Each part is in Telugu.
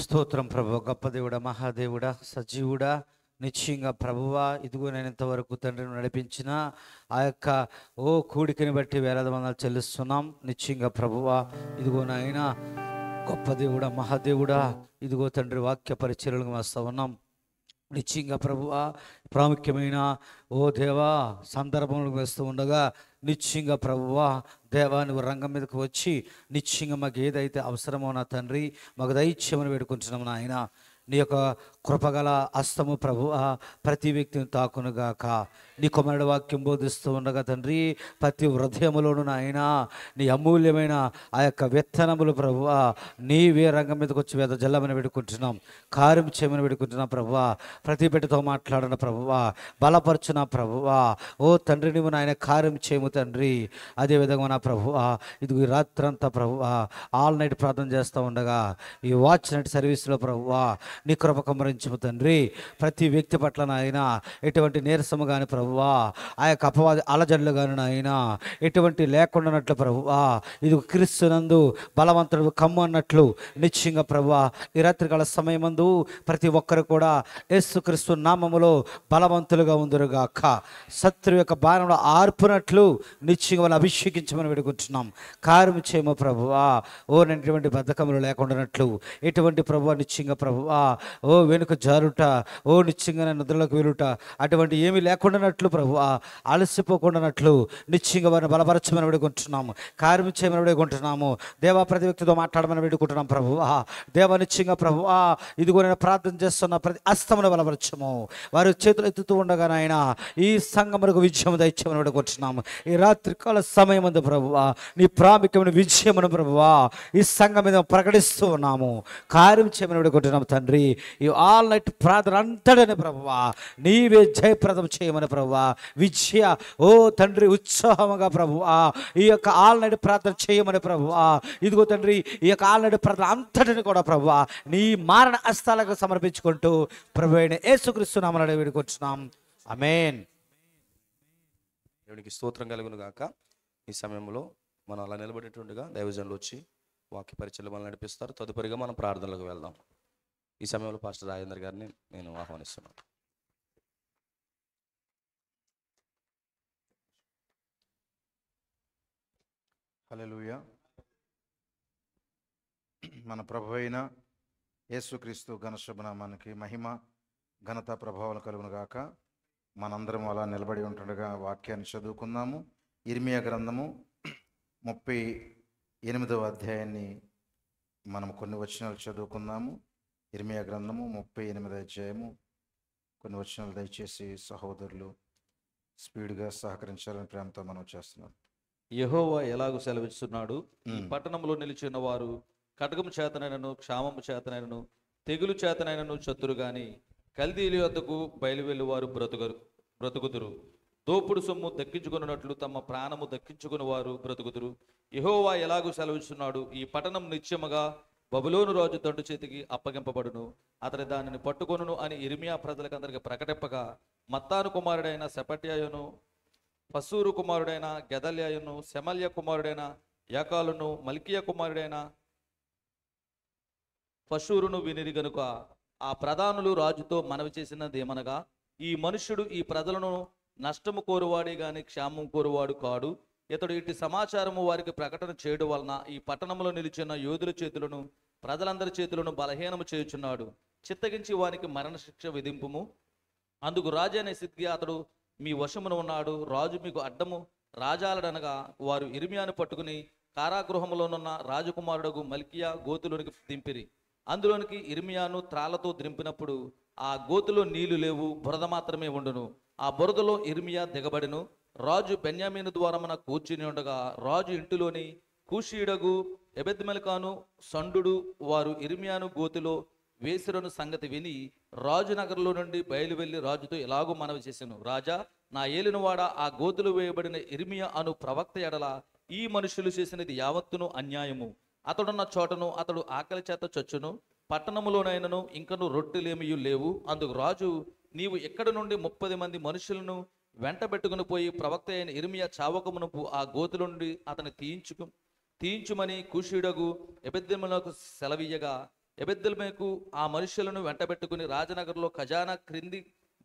స్తోత్రం ప్రభు, గొప్ప దేవుడా, మహాదేవుడా, సజీవుడా, నిశ్చయంగా ప్రభువా, ఇదిగో నేను ఇంతవరకు తండ్రిని నడిపించిన ఆ యొక్క కూడికని బట్టి వేలాది వందలు చెల్లిస్తున్నాం. నిశ్చయంగా ప్రభువా, ఇదిగో నాయన గొప్ప దేవుడా, మహాదేవుడా, ఇదిగో తండ్రి వాక్య పరిచర్యలకు వస్తూ ఉన్నాం. నిశ్చయంగా ప్రభువా, ప్రాముఖ్యమైన దేవా సందర్భంలో వేస్తూ ఉండగా నిశ్చయంగా ప్రభువా, దేవా నువ్వు రంగం మీదకు వచ్చి నిశ్చయంగా మాకు ఏదైతే అవసరమో నా తండ్రి మాకు దయచేయమని వేడుకుంటున్నాము నాయన. నీ యొక్క కృపగల హస్తము ప్రభువా ప్రతి వ్యక్తిని తాకునుగాక. నీ కుమారుడు వాక్యం బోధిస్తూ ఉండగా తండ్రి ప్రతి హృదయములోను నాయన నీ అమూల్యమైన ఆ యొక్క విత్తనములు ప్రభువా నీవే రంగం మీదకి వచ్చి వేద జల్లమని వేడుకుంటున్నాం, కార్యం చేయమని వేడుకుంటున్నాం ప్రభువా. ప్రతి బిడ్డతో మాట్లాడిన ప్రభువా, బలపరచున ప్రభువా. తండ్రి నువ్వు నాయన కార్యం చేయము తండ్రి. అదేవిధంగా నా ప్రభువా, ఇది రాత్రంతా ప్రభువా ఆల్ నైట్ ప్రార్థన చేస్తూ ఉండగా ఈ వాచ్ నైట్ సర్వీస్లో ప్రభువా నీ కృప కుమ్మరించము తండ్రి. ప్రతి వ్యక్తి పట్ల నాయన ఎటువంటి నీరసము కానీ ప్రభువా, ఆ యొక్క అపవాది అలజడులు కానీ నాయన ఎటువంటి లేకుండానట్లు ప్రభువా, ఇది క్రీస్తునందు బలవంతుడు కమ్ము అన్నట్లు నిశ్చయంగా ప్రభువా ఈ రాత్రికాల సమయమందు ప్రతి ఒక్కరు కూడా యేసుక్రీస్తు నామములో బలవంతులుగా ఉందరుగాక. శత్రువు యొక్క బాణంలో ఆర్పునట్లు నిశ్చయంగా వాళ్ళు అభిషేకించమని వేడుకుంటున్నాం. కార్యం చేయము ప్రభువా. ఎటువంటి బద్ధకములు లేకుండానట్లు ఎటువంటి ప్రభువా నిశ్చయంగా ప్రభువా వెనుక జారుట నిశ్చయంగా నిద్రలోకి వెలుట అటువంటి ఏమీ లేకుండానట్లు ప్రభువా, అలసిపోకుండానట్లు నిశ్చయంగా వారిని బలపరచమని వేడుకుంటున్నాము. కార్యం చేయమని వేడుకుంటున్నాము. దేవా ప్రతి వ్యక్తితో మాట్లాడమని వేడుకుంటున్నాం ప్రభువా. దేవా నిశ్చయంగా ప్రభువా ఇదిగో నేను ప్రార్థన చేస్తున్న ప్రతి అస్తమును బలపరచము. వారి చేతులు ఎత్తుతూ ఉండగా నాయన ఈ సంఘమునకు విజయం దయచేయమని వేడుకుంటున్నాము. ఈ రాత్రికాల సమయమందు ప్రభువా నీ ప్రాముఖ్యమైన విజయమును ప్రభువా ఈ సంఘం మీద ప్రకటిస్తూ ఉన్నాము. కార్యం చేయమని వేడుకుంటున్నాము తండ్రి. ఈ ఆల్ నైట్ ప్రార్థన అంతటనే ప్రభువా నీవే జయప్రదం చేయమని ప్రభువా, విజయ తండ్రి ఉత్సాహముగా ప్రభువా ఈ యొక్క ఆల్ నైట్ ప్రార్థన చేయమని ప్రభువా. ఇదిగో తండ్రి ఈ యొక్క ఆల్ నైట్ ప్రార్థన అంతటిని కూడా ప్రభువా నీ మారణ హస్తాలకు సమర్పించుకుంటూ ప్రభు అయిన యేసుక్రీస్తు నామమున వేడుకుంటున్నాం. ఆమేన్. దేవునికి స్తోత్రం కలుగును గాక. ఈ సమయంలో మనం అలా నిలబడేటుండగా దైవజనులు వచ్చి వాక్య పరిచయలు మనం నడిపిస్తారు. తదుపరిగా మనం ప్రార్థనలకు వెళ్దాం. ఈ సమయంలో పాస్టర్ రాజేందర్ గారిని నేను ఆహ్వానిస్తున్నాను. హల్లెలూయా. మన ప్రభు అయిన యేసుక్రీస్తు ఘనశుభనామానికి మహిమ ఘనత ప్రభావాలు కలుగును గాక. మనందరం అలా నిలబడి ఉంటుండగా వాక్యాన్ని చదువుకుందాము. ఇర్మియా గ్రంథము 38వ అధ్యాయాన్ని మనం కొన్ని వచనాలు చదువుకుందాము. ఇర్మియా గ్రంథము 38వ అధ్యాయము కొన్ని వచనాలు దయచేసి సహోదరులు స్పీడ్గా సహకరించాలని ప్రేమతో మనం చేస్తున్నాం. యెహోవా ఎలాగూ సెలవిస్తున్నాడు, ఈ పట్టణంలో నిలిచిన వారు ఖడ్గము చేతనైనను క్షామము చేతనైనను తెగులు చేతనైనను చతురు గాని కల్దీయుల వద్దకు బయలువెళ్ళు వారు బ్రతుకుదురు. దోపుడు సొమ్ము దక్కించుకున్నట్లు తమ ప్రాణము దక్కించుకుని వారు బ్రతుకుదురు. యెహోవా ఎలాగూ సెలవిస్తున్నాడు, ఈ పట్టణం నిత్యముగా బబులోను రాజు దండు చేతికి అప్పగింపబడును, అతని దానిని పట్టుకొనును అని ఇర్మియా ప్రజలకందరికి ప్రకటింపగా మత్తాను కుమారుడైన సెపట్యాయును, పసూరు కుమారుడైన గెదల్యాయును, సెమల్య కుమారుడైన యాకాలును, మల్కియా కుమారుడైన పశూరును వినిరి గనుక ఆ ప్రధానులు రాజుతో మనవి చేసినదేమనగా, ఈ మనుష్యుడు ఈ ప్రజలను నష్టము కోరువాడే గాని క్షేమం కోరువాడు కాడు. ఇతడు ఇటు సమాచారము వారికి ప్రకటన చేయడం వలన ఈ పట్టణంలో నిలిచిన యోధుల చేతులను ప్రజలందరి చేతులను బలహీనము చేయుచున్నాడు. చిత్తగించి వారికి మరణశిక్ష విధింపుము. అందుకు రాజు అనే సిద్ధిగా అతడు మీ వశమున ఉన్నాడు. రాజు మీకు అడ్డము రాజాలడనగా వారు ఇర్మియాను పట్టుకుని కారాగృహంలోనున్న రాజకుమారుడు మల్కియా గోతులోనికి దింపిరి. అందులోనికి ఇర్మియాను త్రాళ్లతో దింపినప్పుడు ఆ గోతులో నీళ్లు లేవు, బురద మాత్రమే ఉండును. ఆ బురదలో ఇర్మియా దిగబడెను. రాజు బెన్యామీను ద్వారమున కూర్చుని ఉండగా రాజు ఇంటిలోని కూషీయుడగు ఎబెద్మెల్కాను సండు వారు ఇర్మియాను గోతిలో వేసిరను సంగతి విని రాజు నగరంలో నుండి బయలువెళ్లి రాజుతో ఎలాగూ మనవి చేసెను, రాజా, నా ఏలినవాడ, ఆ గోతులు వేయబడిన ఇర్మియా అను ప్రవక్త ఎడల ఈ మనుషులు చేసినది యావత్తును అన్యాయము. అతడున్న చోటను అతడు ఆకలి చేత చచ్చును, పట్టణములోనైనను ఇంకను రొట్టెలేమియు లేవు. అందుకు రాజు, నీవు ఎక్కడి నుండి 30 మంది మనుషులను వెంటబెట్టుకుని పోయి ప్రవక్త అయిన ఇర్మియా చావకమునుపు ఆ గోతుల నుండి అతని తీయించుమని కూషీయుడగు ఎబెద్మెలకు సెలవీయగా ఎబెద్దెల్మెకు ఆ మనుషులను వెంటబెట్టుకుని రాజనగర్లో ఖజానా క్రింది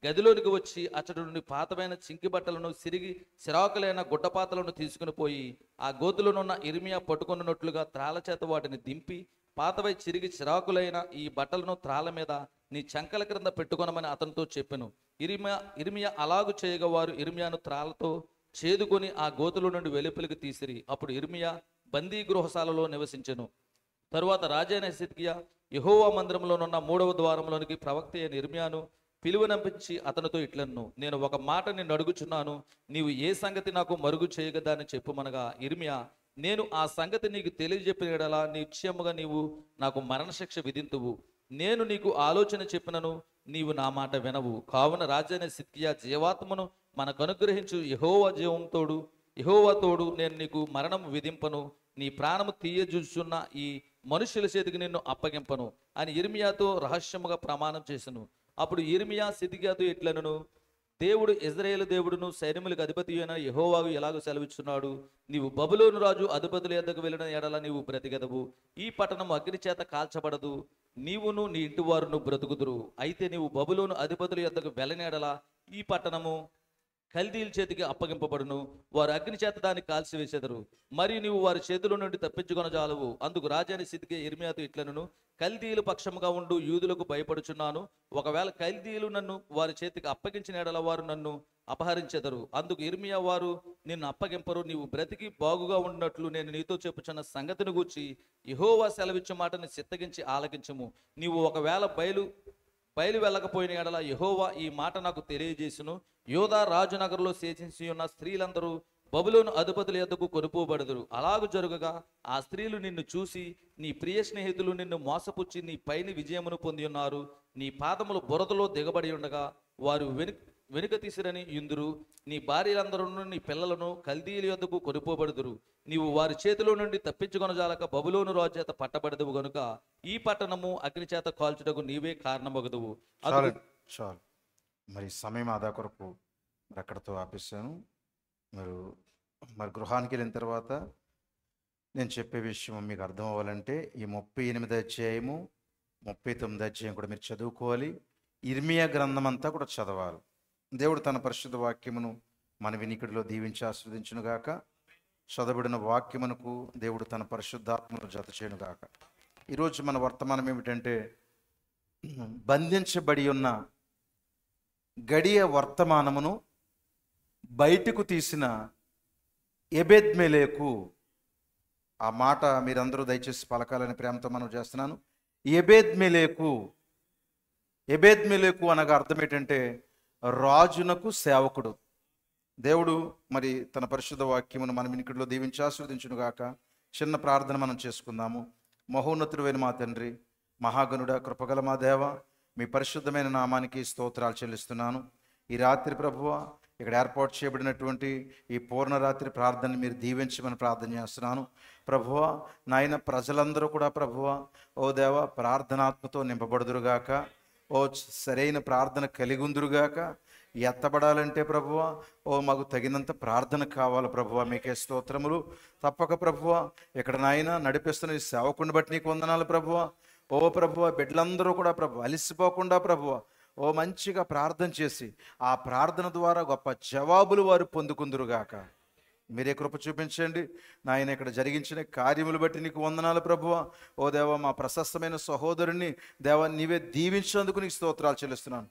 గదిలోనికి వచ్చి అతడి నుండి పాతమైన చింకి బట్టలను సిరాకులైన గుడ్డపాతలను తీసుకుని పోయి ఆ గోతులోనున్న ఇర్మియా పట్టుకొనున్నట్లుగా త్రాళ్ళ చేత వాటిని దింపి పాతవై చిరిగి చిరాకులైన ఈ బట్టలను త్రాళ్ళ మీద నీ చంకల క్రింద పెట్టుకొనమని అతనితో చెప్పెను. ఇర్మియా అలాగు చేయగా వారు ఇర్మియాను త్రాళ్ళతో చేదుకొని ఆ గోతుల నుండి వెలుపలికి తీసిరి. అప్పుడు ఇర్మియా బందీ గృహశాలలో నివసించెను. తరువాత రాజైన సిద్కియా యెహోవా మందిరంలోనున్న 3వ ద్వారంలోనికి ప్రవక్త అయిన ఇర్మియాను పిలువనంపించి అతనితో ఇట్లన్ను, నేను ఒక మాట నిన్ను అడుగుచున్నాను, నీవు ఏ సంగతి నాకు మరుగు చేయగదా అని చెప్పుమనగా ఇర్మియా, నేను ఆ సంగతి నీకు తెలియజెప్పిన యెడల నిశ్చయముగా నీవు నాకు మరణశిక్ష విధింతువు. నేను నీకు ఆలోచన చెప్పినను నీవు నా మాట వినవు. కావున రాజైన సిద్కియా జీవాత్మను మనకు అనుగ్రహించు యెహోవా తోడు నేను నీకు మరణం విధింపను, నీ ప్రాణము తీయజూచున్న ఈ మనుషుల చేతికి నిన్ను అప్పగింపను అని ఇర్మియాతో రహస్యముగా ప్రమాణం చేసెను. అప్పుడు ఇర్మియా సిద్కియాతో ఇట్లనెను, దేవుడు ఇజ్రాయేలు దేవుడును సైన్యములకు అధిపతి అయిన యెహోవాకు ఎలాగో సెలవిస్తున్నాడు, నీవు బబులోను రాజు అధిపతుల యొద్దకు వెళ్ళిన ఎడల నీవు బ్రతికెదవు. ఈ పట్టణం అగ్ని చేత కాల్చబడదు, నీవును నీ ఇంటి వారును బ్రతుకుదురు. అయితే నీవు బబులోను అధిపతుల యొద్దకు వెళ్ళని ఎడల ఈ పట్టణము కల్దీల చేతికి అప్పగింపబడును, వారు అగ్ని చేత దాన్ని కాల్చివేసెదరు, మరియు నీవు వారి చేతుల నుండి తప్పించుకొనజాలవు. అందుకు రాజైన సిద్కియా ఇర్మియాతో ఇట్లనెను, కల్దీయులు పక్షముగా ఉండు యూదులకు భయపడుచున్నాను. ఒకవేళ కల్దీయులు నన్ను వారి చేతికి అప్పగించిన ఎడల వారు నన్ను అపహరించెదరు. అందుకు ఇర్మియా, వారు నిన్ను అప్పగింపరు, నీవు బ్రతికి బాగుగా ఉన్నట్లు నేను నీతో చెప్పుచున్న సంగతిని గూర్చి యెహోవా సెలవిచ్చు మాటని చిత్తగించి ఆలకించుము. నీవు ఒకవేళ బయలు వెళ్ళకపోయిన ఎడల యెహోవా ఈ మాట నాకు తెలియజేసును, యోధా రాజునగర్లో శేషించి ఉన్న స్త్రీలందరూ బబులోను అధిపతుల యొద్దకు కొనుపోబడుదురు. అలాగు జరుగగా ఆ స్త్రీలు నిన్ను చూసి నీ ప్రియ స్నేహితులు నిన్ను మోసపుచ్చి నీ పైని విజయమును పొంది ఉన్నారు, నీ పాదములు బురదలో దిగబడి ఉండగా వారు వెనుక తీసిరని ఇందురు. నీ భార్యలందరూ నీ పిల్లలను కల్దీయుల యొద్దకు కొనుపోబడుదురు. నీవు వారి చేతిలో నుండి తప్పించుకొనజాలక బబులోను రాజు చేత పట్టబడదువు గనుక ఈ పట్టణము అగ్ని చేత కాల్చుటకు నీవే కారణమగదువు. చాలు. మరి సమయం ఆదా కొరకు మరి అక్కడితో ఆపేశాను. మరి గృహానికి వెళ్ళిన తర్వాత నేను చెప్పే విషయం మీకు అర్థం అవ్వాలంటే ఈ 38 అధ్యాయము 39 అధ్యాయం కూడా మీరు చదువుకోవాలి. ఇర్మియా గ్రంథం అంతా కూడా చదవాలి. దేవుడు తన పరిశుద్ధ వాక్యమును మన వినికిడిలో దీవించి ఆస్వాదించునుగాక. చదవబడిన వాక్యమునకు దేవుడు తన పరిశుద్ధాత్మను జత చేయునుగాక. ఈరోజు మన వర్తమానం ఏమిటంటే, బంధించబడి ఉన్న గడియ వర్తమానమును బయటకు తీసిన ఎబెద్మెలెకు. ఆ మాట మీరందరూ దయచేసి పలకాలని ప్రేమతో మనం చేస్తున్నాను. ఎబెద్మెలెకు అనగా అర్థం ఏంటంటే రాజునకు సేవకుడు. దేవుడు మరి తన పరిశుద్ధ వాక్యమును మన వినికిడిలో దీవించి ఆస్వాదించునుగాక. చిన్న ప్రార్థన మనం చేసుకుందాము. మహోన్నతుడైన మా తండ్రి, మహాగణుడ, కృపగల మా దేవ, మీ పరిశుద్ధమైన నామానికి స్తోత్రాలు చెల్లిస్తున్నాను. ఈ రాత్రి ప్రభువా, ఇక్కడ ఏర్పాటు చేయబడినటువంటి ఈ పూర్ణరాత్రి ప్రార్థనని మీరు దీవించమని ప్రార్థన చేస్తున్నాను. ప్రభువా నాయన, ప్రజలందరూ కూడా ప్రభువా ఓ దేవ ప్రార్థనాత్మతో నింపబడుదురుగాక. ఓ సరైన ప్రార్థన కలిగి ఉందురుగాక. ఎత్తబడాలంటే ప్రభువా మాకు తగినంత ప్రార్థన కావాలి ప్రభువా. మీకే స్తోత్రములు. తప్పక ప్రభువా ఇక్కడ నాయన నడిపిస్తున్న ఈ సేవకుని బట్టి నీకు వందనాలు ప్రభువా. ప్రభువా బిడ్డలందరూ కూడా ప్రభు అలిసిపోకుండా ప్రభువా మంచిగా ప్రార్థన చేసి ఆ ప్రార్థన ద్వారా గొప్ప జవాబులు వారు పొందుకుందురుగాక. మీరే కృప చూపించండి నాయన. ఇక్కడ జరిగించిన కార్యములు బట్టి నీకు వందనాలు ప్రభువా. దేవా మా ప్రశస్తమైన సహోదరుని దేవా నీవే దీవించినందుకు నీకు స్తోత్రాలు చెల్లిస్తున్నాను.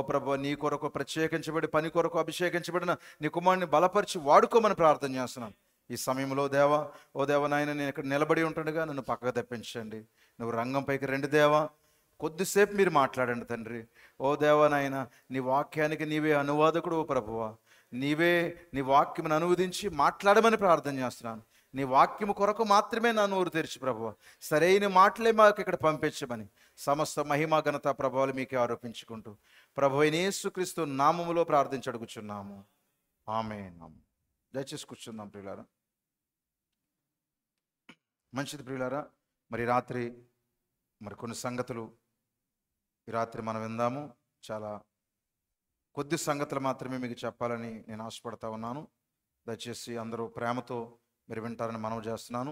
ప్రభువా నీ కొరకు ప్రత్యేకించబడి పని కొరకు అభిషేకించబడిన నీ కుమారుని బలపరిచి వాడుకోమని ప్రార్థన చేస్తున్నాను. ఈ సమయంలో దేవా నాయన, నేను ఇక్కడ నిలబడి ఉంటుండగా నన్ను పక్కకు తెప్పించండి. నువ్వు రంగంపైకి రండి దేవా. కొద్దిసేపు మీరు మాట్లాడండి తండ్రి. దేవా నాయన, నీ వాక్యానికి నీవే అనువాదకుడు ప్రభువా. నీవే నీ వాక్యమును అనువదించి మాట్లాడమని ప్రార్థన చేస్తున్నాను. నీ వాక్యము కొరకు మాత్రమే నా నోరు తెరిచి ప్రభువా సరైన మాటలే మాకు ఇక్కడ పంపించమని సమస్త మహిమ ఘనత ప్రభావాలు మీకే ఆరోపించుకుంటూ ప్రభు అయిన యేసుక్రీస్తు నామములో ప్రార్థించడుగుచున్నాము. ఆమేన్. దయచేసి కూర్చుందాం ప్రియులారా. మంచిది ప్రియులారా. మరి రాత్రి కొన్ని సంగతులు ఈ రాత్రి మనం విందాము. చాలా కొద్ది సంగతులు మాత్రమే మీకు చెప్పాలని నేను ఆశపడతా ఉన్నాను. దయచేసి అందరూ ప్రేమతో మీరు వింటారని మనవి చేస్తున్నాను.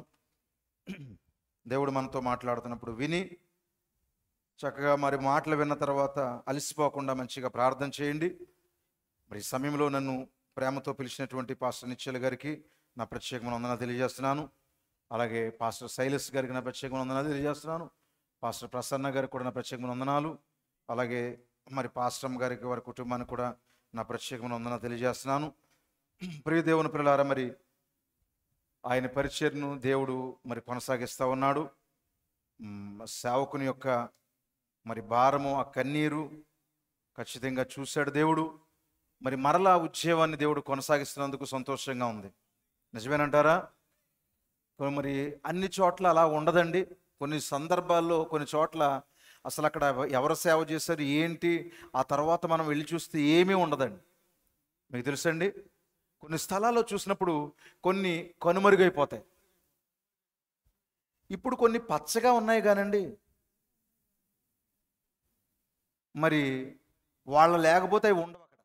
దేవుడు మనతో మాట్లాడుతున్నప్పుడు విని చక్కగా మరి మాటలు విన్న తర్వాత అలసిపోకుండా మంచిగా ప్రార్థన చేయండి. మరి ఈ సమయంలో నన్ను ప్రేమతో పిలిచినటువంటి పాస్టర్ నిశ్చల్ గారికి నా ప్రత్యేకమైన వందనాలు తెలియజేస్తున్నాను. అలాగే పాస్టర్ శైలస్ గారికి నా ప్రత్యేకమైన వందనాలు తెలియజేస్తున్నాను. పాస్టర్ ప్రసన్న గారికి కూడా నా ప్రత్యేకమైన వందనాలు. అలాగే మరి పాస్టర్ గారికి వారి కుటుంబానికి కూడా నా ప్రత్యేకమైన వందనాలు తెలియజేస్తున్నాను. ప్రియ దేవుని పిల్లలారా, మరి ఆయన పరిచర్ను దేవుడు మరి కొనసాగిస్తూ ఉన్నాడు. సేవకుని యొక్క మరి భారము, ఆ కన్నీరు ఖచ్చితంగా చూశాడు దేవుడు. మరి మరలా ఉద్యోగాన్ని దేవుడు కొనసాగిస్తున్నందుకు సంతోషంగా ఉంది. నిజమేనంటారా? మరి అన్ని చోట్ల అలా ఉండదండి. కొన్ని సందర్భాల్లో కొన్ని చోట్ల అసలు అక్కడ ఎవరు సేవ చేశారు ఏంటి, ఆ తర్వాత మనం వెళ్ళి చూస్తే ఏమీ ఉండదండి. మీకు తెలుసండి, కొన్ని స్థలాల్లో చూసినప్పుడు కొన్ని కనుమరుగైపోతాయి. ఇప్పుడు కొన్ని పచ్చగా ఉన్నాయి కానండి, మరి వాళ్ళ లేకపోతే అవి ఉండవు అక్కడ.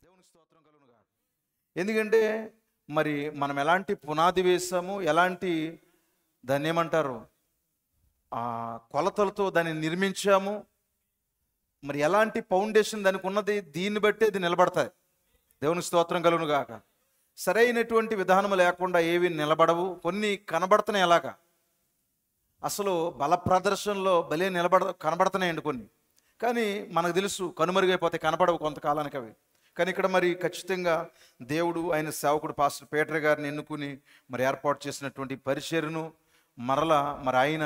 దేవునికి స్తోత్రం కలుగును గాక. ఎందుకంటే మరి మనం ఎలాంటి పునాది వేసాము, ఎలాంటి దాన్ని ఏమంటారు కొలతలతో దాన్ని నిర్మించాము, మరి ఎలాంటి ఫౌండేషన్ దానికి ఉన్నది, దీన్ని బట్టి అది నిలబడతాయి. దేవునికి స్తోత్రం కలుగును గాక. సరైనటువంటి విధానం లేకుండా ఏవి నిలబడవు. కొన్ని కనబడుతున్నాయి ఎలాగా, అసలు బల ప్రదర్శనలో భలే కనబడుతున్నాయండి కొన్ని. కానీ మనకు తెలుసు కనుమరుగైపోతే కనపడవు కొంతకాలానికి అవి. కానీ ఇక్కడ మరి ఖచ్చితంగా దేవుడు ఆయన సేవకుడు పాస్టర్ పీటర్ గారిని ఎన్నుకుని మరి ఏర్పాటు చేసినటువంటి పరిచర్ను మరలా మరి ఆయన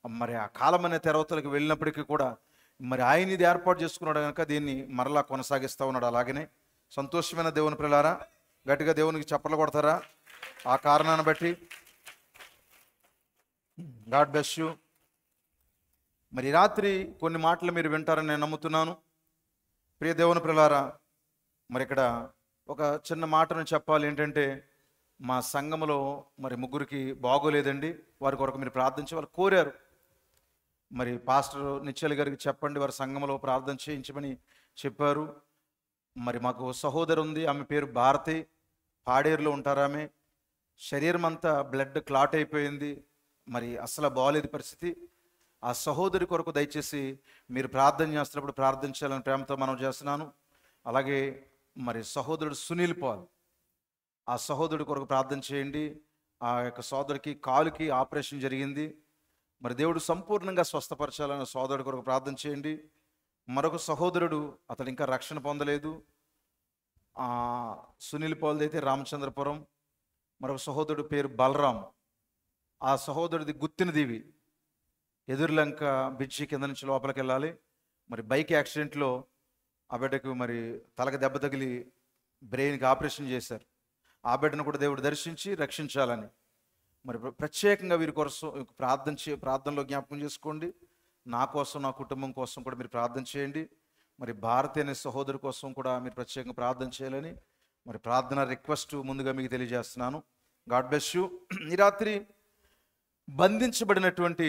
మరి ఆ కాలం అనే తెరవతలకు వెళ్ళినప్పటికీ కూడా మరి ఆయన ఇది ఏర్పాటు చేసుకున్నాడు కనుక దీన్ని మరలా కొనసాగిస్తూ ఉన్నాడు. అలాగనే సంతోషమైన దేవుని పిల్లారా, గట్టిగా దేవునికి చప్పట్లు కొడతారా ఆ కారణాన్ని బట్టి? God bless you. మరి రాత్రి కొన్ని మాటలు మీరు వింటారని నేను నమ్ముతున్నాను. ప్రియ దేవుని పిల్లారా, మరి ఇక్కడ ఒక చిన్న మాటను చెప్పాలి. ఏంటంటే మా సంఘములో మరి ముగ్గురికి బాగోలేదండి. వారి కొరకు మీరు ప్రార్థించి వాళ్ళు కోరారు. మరి పాస్టర్ నిశ్చల్ గారికి చెప్పండి, వారి సంఘంలో ప్రార్థన చేయించమని చెప్పారు. మరి మాకు సహోదరు ఉంది, ఆమె పేరు భారతి, పాడేరులో ఉంటారు. ఆమె శరీరం అంతా బ్లడ్ క్లాట్ అయిపోయింది, మరి అసలు బాగోలేదు పరిస్థితి. ఆ సహోదరి కొరకు దయచేసి మీరు ప్రార్థన చేస్తున్నప్పుడు ప్రార్థించాలని ప్రేమతో మనం చేస్తున్నాను. అలాగే మరి సహోదరుడు సునీల్ పాల్, ఆ సహోదరుడి కొరకు ప్రార్థన చేయండి. ఆ యొక్క సోదరుడికి కాలుకి ఆపరేషన్ జరిగింది, మరి దేవుడు సంపూర్ణంగా స్వస్థపరచాలని సోదరుడి కొరకు ప్రార్థన చేయండి. మరొక సహోదరుడు అతడు ఇంకా రక్షణ పొందలేదు, సునీల్ పాల్ది అయితే రామచంద్రపురం. మరొక సహోదరుడు పేరు బలరాం, ఆ సహోదరుడిది గుత్తినదీవి, ఎదురులంక బ్రిడ్జి కింద నుంచి లోపలికి వెళ్ళాలి. మరి బైక్ యాక్సిడెంట్లో ఆ బిడ్డకు మరి తలకు దెబ్బ తగిలి బ్రెయిన్కి ఆపరేషన్ చేశారు. ఆ బిడ్డను కూడా దేవుడు దర్శించి రక్షించాలని మరి ప్రత్యేకంగా వీరి కోసం ప్రార్థనలో జ్ఞాపకం చేసుకోండి. నా కోసం, నా కుటుంబం కోసం కూడా మీరు ప్రార్థన చేయండి. మరి భారతి అనే సహోదరు కోసం కూడా మీరు ప్రత్యేకంగా ప్రార్థన చేయాలని మరి ప్రార్థన రిక్వెస్ట్ ముందుగా మీకు తెలియజేస్తున్నాను. God bless you. ఈ రాత్రి బంధించబడినటువంటి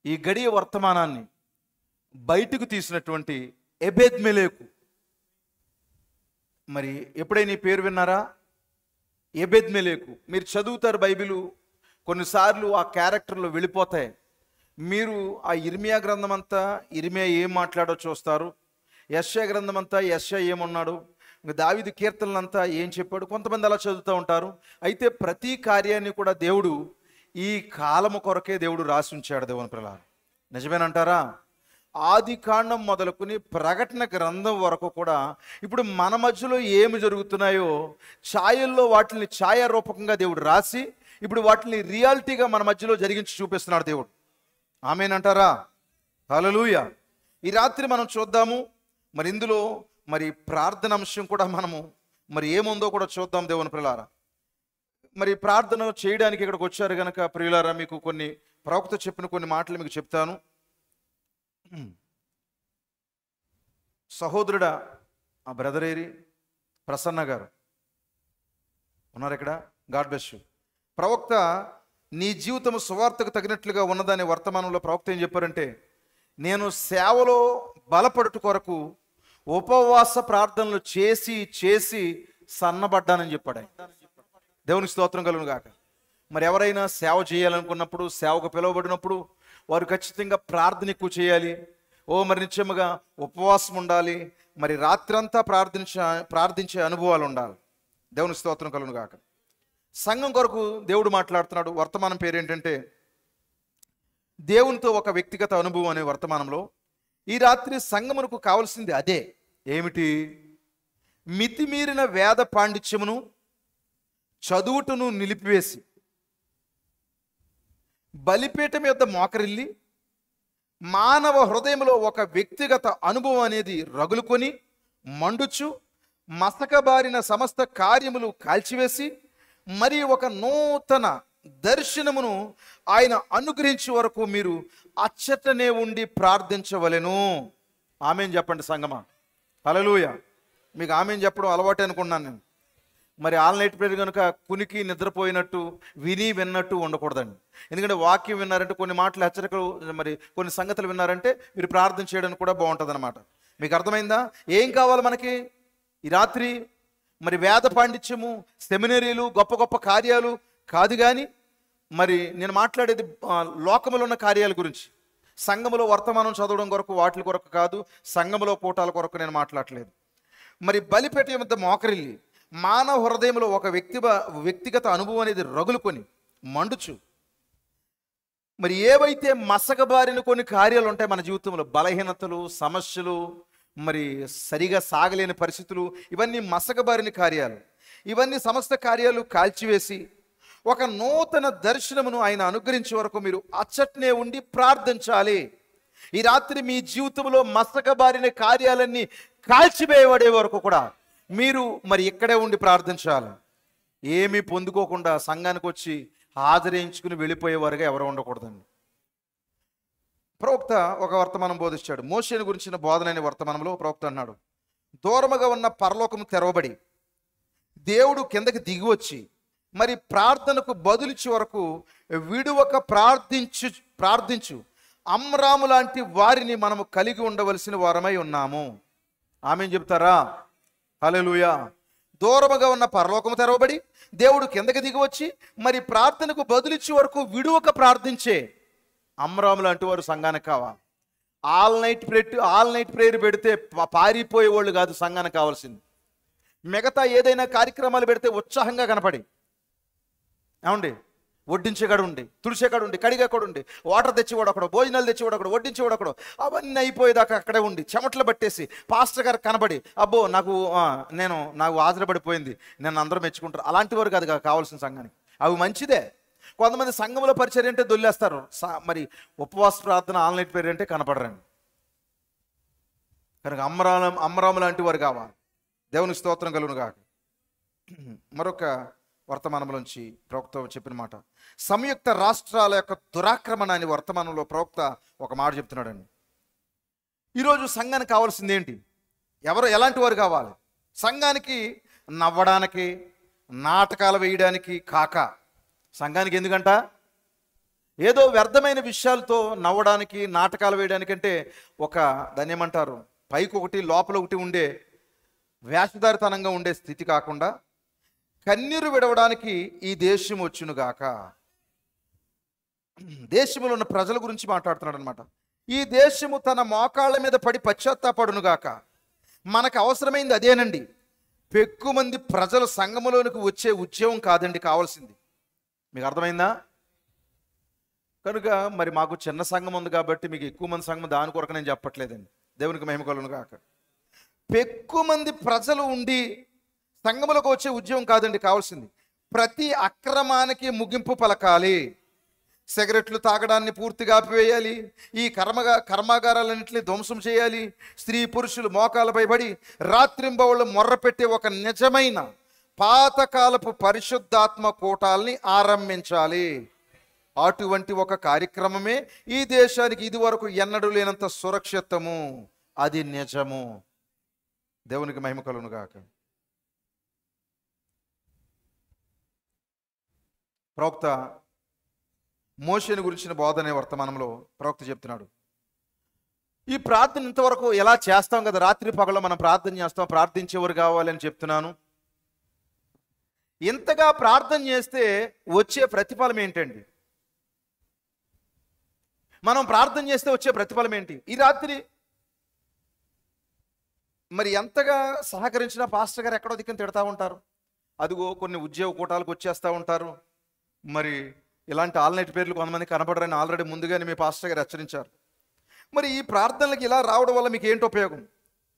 ఈ గడియ వర్తమానాన్ని బయటకు తీసినటువంటి ఎబెద్మెలెకు, మరి ఎప్పుడైనా ఈ పేరు విన్నారా? ఎబెద్మెలెకు మీరు చదువుతారు బైబిలు, కొన్నిసార్లు ఆ క్యారెక్టర్లో వెళ్ళిపోతాయి. మీరు ఆ ఇర్మియా గ్రంథం అంతా ఇర్మియా ఏం మాట్లాడో చూస్తారు, యెషయా గ్రంథం అంతా యెషయా ఏమన్నాడు, దావీదు కీర్తనలంతా ఏం చెప్పాడు, కొంతమంది అలా చదువుతూ ఉంటారు. అయితే ప్రతి కార్యాన్ని కూడా దేవుడు ఈ కాలము కొరకే దేవుడు రాసి ఉంచాడు. దేవుని పిల్లలు నిజమేనంటారా? ఆది కాండం మొదలుకొని ప్రకటన గ్రంథం వరకు కూడా ఇప్పుడు మన మధ్యలో ఏమి జరుగుతున్నాయో ఛాయల్లో వాటిని ఛాయారూపకంగా దేవుడు రాసి ఇప్పుడు వాటిని రియాలిటీగా మన మధ్యలో జరిగించి చూపిస్తున్నాడు దేవుడు. ఆమేనంటారా? హల్లెలూయా. ఈ రాత్రి మనం చూద్దాము. మరి ఇందులో మరి ప్రార్థన అంశం కూడా మనము మరి ఏముందో కూడా చూద్దాం. దేవుని ప్రియులారా, మరి ప్రార్థన చేయడానికి ఇక్కడికి వచ్చారు కనుక ప్రియులారా, మీకు కొన్ని ప్రవక్త చెప్పిన కొన్ని మాటలు మీకు చెప్తాను. సహోదరుడా, ఆ బ్రదర్ ఏరి ప్రసన్న గారు ఉన్నారు ఇక్కడ. God bless you. ప్రవక్త నీ జీవితం సువార్తకు తగినట్లుగా ఉన్నదాని వర్తమానంలో ప్రవక్త ఏం చెప్పారంటే, నేను సేవలో బలపడుట కొరకు ఉపవాస ప్రార్థనలు చేసి చేసి సన్నబడ్డానని చెప్పాడు. దేవునికి స్తోత్రం కలుగును గాక. మరి ఎవరైనా సేవ చేయాలనుకున్నప్పుడు, సేవకు పిలువబడినప్పుడు వారు ఖచ్చితంగా ప్రార్థన ఎక్కువ చేయాలి. మరి నిత్యముగా ఉపవాసం ఉండాలి. మరి రాత్రంతా ప్రార్థించే అనుభవాలు ఉండాలి. దేవుని స్తోత్రం కలుగును గాక. సంఘం కొరకు దేవుడు మాట్లాడుతున్నాడు. వర్తమానం పేరు ఏంటంటే దేవునితో ఒక వ్యక్తిగత అనుభవం అనే వర్తమానంలో ఈ రాత్రి సంఘమునకు కావాల్సింది అదే. ఏమిటి? మితిమీరిన వేద పాండిత్యమును చదువుటను నిలిపివేసి బలిపీఠం యొక్క మోకరిల్లి మానవ హృదయంలో ఒక వ్యక్తిగత అనుభవం అనేది రగులుకొని మండుచు మసకబారిన సమస్త కార్యములు కాల్చివేసి మరి ఒక నూతన దర్శనమును ఆయన అనుగ్రహించే వరకు మీరు అచ్చటనే ఉండి ప్రార్థించవలెను. ఆమేన్ చెప్పండి సంగమా. హల్లెలూయా. మీకు ఆమేన్ చెప్పడం అలవాటు అనుకున్నాను నేను. మరి ఆల్ నైట్ ప్రేయర్ కనుక కునికి నిద్రపోయినట్టు విన్నట్టు ఉండకూడదండి. ఎందుకంటే వాక్యం విన్నారంటే, కొన్ని మాటలు హెచ్చరికలు, మరి కొన్ని సంగతులు విన్నారంటే మీరు ప్రార్థన చేయడానికి కూడా బాగుంటుంది అనమాట. మీకు అర్థమైందా? ఏం కావాలి మనకి ఈ రాత్రి? మరి వేద పాండిత్యము, సెమినరీలు, గొప్ప గొప్ప కార్యాలు కాదు. కానీ మరి నేను మాట్లాడేది లోకములో ఉన్న కార్యాల గురించి. సంఘములో వర్తమానం చదవడం కొరకు, వాటి కొరకు కాదు. సంఘములో కూటాల కొరకు నేను మాట్లాడలేదు. మరి బలిపీఠం వద్ద మోకరిల్లి మానవ హృదయంలో ఒక వ్యక్తిగత అనుభవం అనేది రగులుకొని మండుచు మరి ఏవైతే మసకబారిన కొన్ని కార్యాలు ఉంటాయి మన జీవితంలో, బలహీనతలు, సమస్యలు, మరి సరిగా సాగలేని పరిస్థితులు, ఇవన్నీ మసకబారిన కార్యాలు. ఇవన్నీ సమస్త కార్యాలు కాల్చివేసి ఒక నూతన దర్శనమును ఆయన అనుగ్రహించే వరకు మీరు అచ్చట్నే ఉండి ప్రార్థించాలి. ఈ రాత్రి మీ జీవితంలో మసకబారిన కార్యాలన్నీ కాల్చివేయబడే వరకు కూడా మీరు మరి ఇక్కడే ఉండి ప్రార్థించాలి. ఏమీ పొందుకోకుండా సంఘానికి వచ్చి హాజరించుకుని వెళ్ళిపోయేవారుగా ఎవరు ఉండకూడదండి. ప్రవక్త ఒక వర్తమానం బోధించాడు. మోషేను గురించిన బోధనైన వర్తమానంలో ప్రవక్త అన్నాడు, దూరముగా ఉన్న పరలోకము తెరవబడి దేవుడు కిందకి దిగి వచ్చి మరి ప్రార్థనకు బదులిచ్చే వరకు విడువక ప్రార్థించు అమ్రాము లాంటి వారిని మనము కలిగి ఉండవలసిన వారమై ఉన్నాము. ఆమేన్ చెప్తారా? హల్లెలూయా. దూరముగా ఉన్న పరలోకము తెరవబడి దేవుడు కిందకి దిగి వచ్చి మరి ప్రార్థనకు బదులిచ్చే వరకు విడువక ప్రార్థించే అమ్రాము లాంటి వారు సంఘానికి కావాలి. ఆల్ నైట్ ప్రేయర్ పెడితే పారిపోయే వాళ్ళు కాదు సంఘానికి కావాల్సింది. మిగతా ఏదైనా కార్యక్రమాలు పెడితే ఉత్సాహంగా కనపడి, ఏమండి, వడ్డించేకాడు ఉండి, తుడిచేకాడు ఉండి, కడిగేకాడు ఉండి, వాటర్ తెచ్చేవాడు ఒకడు, భోజనాలు తెచ్చేవాడు ఒకడు, వడ్డించేవాడు ఒకడు, అవన్నీ అయిపోయేదాకా అక్కడే ఉండి చెమట్లు పట్టేసి పాస్టర్ గారు కనబడి, అబ్బో నాకు హాజరుపడిపోయింది, నేను అందరూ మెచ్చుకుంటారు. అలాంటి వారు కాదు కావాల్సిన సంఘానికి. అవి మంచిదే. కొంతమంది సంఘంలో పరిచర్య అంటే దొల్లేస్తారు. మరి ఉపవాస ప్రార్థన, ఆల్ నైట్ ప్రేయర్ అంటే కనపడరండి. కనుక అమ్మరాము లాంటి వారు కావాలి. దేవుని స్తోత్రం కలుగును గాక. మరొక వర్తమానంలోంచి ప్రవక్త చెప్పిన మాట, సంయుక్త రాష్ట్రాల యొక్క దురాక్రమణ అని వర్తమానంలో ప్రవక్త ఒక మాట చెప్తున్నాడండి. ఈరోజు సంఘానికి కావాల్సింది ఏంటి? ఎలాంటి వారు కావాలి? సంఘానికి నవ్వడానికి, నాటకాలు వేయడానికి కాక, సంఘానికి ఎందుకంట ఏదో వ్యర్థమైన విషయాలతో నవ్వడానికి, నాటకాలు వేయడానికి, అంటే ఒక దాన్ని ఏమంటారు, పైకి ఒకటి లోపల ఒకటి ఉండే వేషధారితనంగా ఉండే స్థితి కాకుండా కన్నీరు విడవడానికి ఈ దేశం వచ్చునుగాక. దేశంలో ఉన్న ప్రజల గురించి మాట్లాడుతున్నాడు అనమాట. ఈ దేశము తన మోకాళ్ళ మీద పడి పశ్చాత్తాపడునుగాక. మనకు అవసరమైంది అదేనండి. ఎక్కువ మంది ప్రజలు సంఘములోనికి వచ్చే ఉద్యమం కాదండి కావాల్సింది. మీకు అర్థమైందా? కనుక మరి మాకు చిన్న సంఘం ఉంది కాబట్టి మీకు ఎక్కువ మంది సంఘం, దాని కొరకు నేను చెప్పట్లేదండి. దేవునికి మహిమ కలుగునుగాక. ఎక్కువ మంది ప్రజలు ఉండి సంఘములకు వచ్చే ఉద్యమం కాదండి కావాల్సింది. ప్రతి అక్రమానికి ముగింపు పలకాలి. సిగరెట్లు తాగడాన్ని పూర్తిగా ఆపివేయాలి. ఈ కర్మాగారాలన్నింటినీ ధ్వంసం చేయాలి. స్త్రీ పురుషులు మోకాలపై పడి రాత్రింబవళ్ళు మొర్రపెట్టే ఒక నిజమైన పాతకాలపు పరిశుద్ధాత్మ కూటాల్ని ఆరంభించాలి. అటువంటి ఒక కార్యక్రమమే ఈ దేశానికి ఇదివరకు ఎన్నడూ లేనంత సురక్షితము. అది నిజము. దేవునికి మహిమ కలుగును గాక. ప్రవక్త మోషేను గురించిన బోధనే వర్తమానంలో ప్రవక్త చెప్తున్నాడు, ఈ ప్రార్థన ఇంతవరకు ఎలా చేస్తాం కదా, రాత్రి పగలు మనం ప్రార్థన చేస్తాం, ప్రార్థించేవారు కావాలని చెప్తున్నాను. ఇంతగా ప్రార్థన చేస్తే వచ్చే ప్రతిఫలం ఏంటండి? మనం ప్రార్థన చేస్తే వచ్చే ప్రతిఫలం ఏంటి? ఈ రాత్రి మరి ఎంతగా సహకరించినా పాస్టర్ గారు ఎక్కడో దిక్కున తిడతా ఉంటారు. అదిగో కొన్ని ఉద్యోగ కూటాలకు వచ్చేస్తూ ఉంటారు. మరి ఇలాంటి ఆల్నైట్ పేర్లు కొంతమంది కనపడరని ఆల్రెడీ ముందుగానే మీ పాస్టర్ గారు హెచ్చరించారు. మరి ఈ ప్రార్థనలకు ఇలా రావడం వల్ల మీకు ఏంటి ఉపయోగం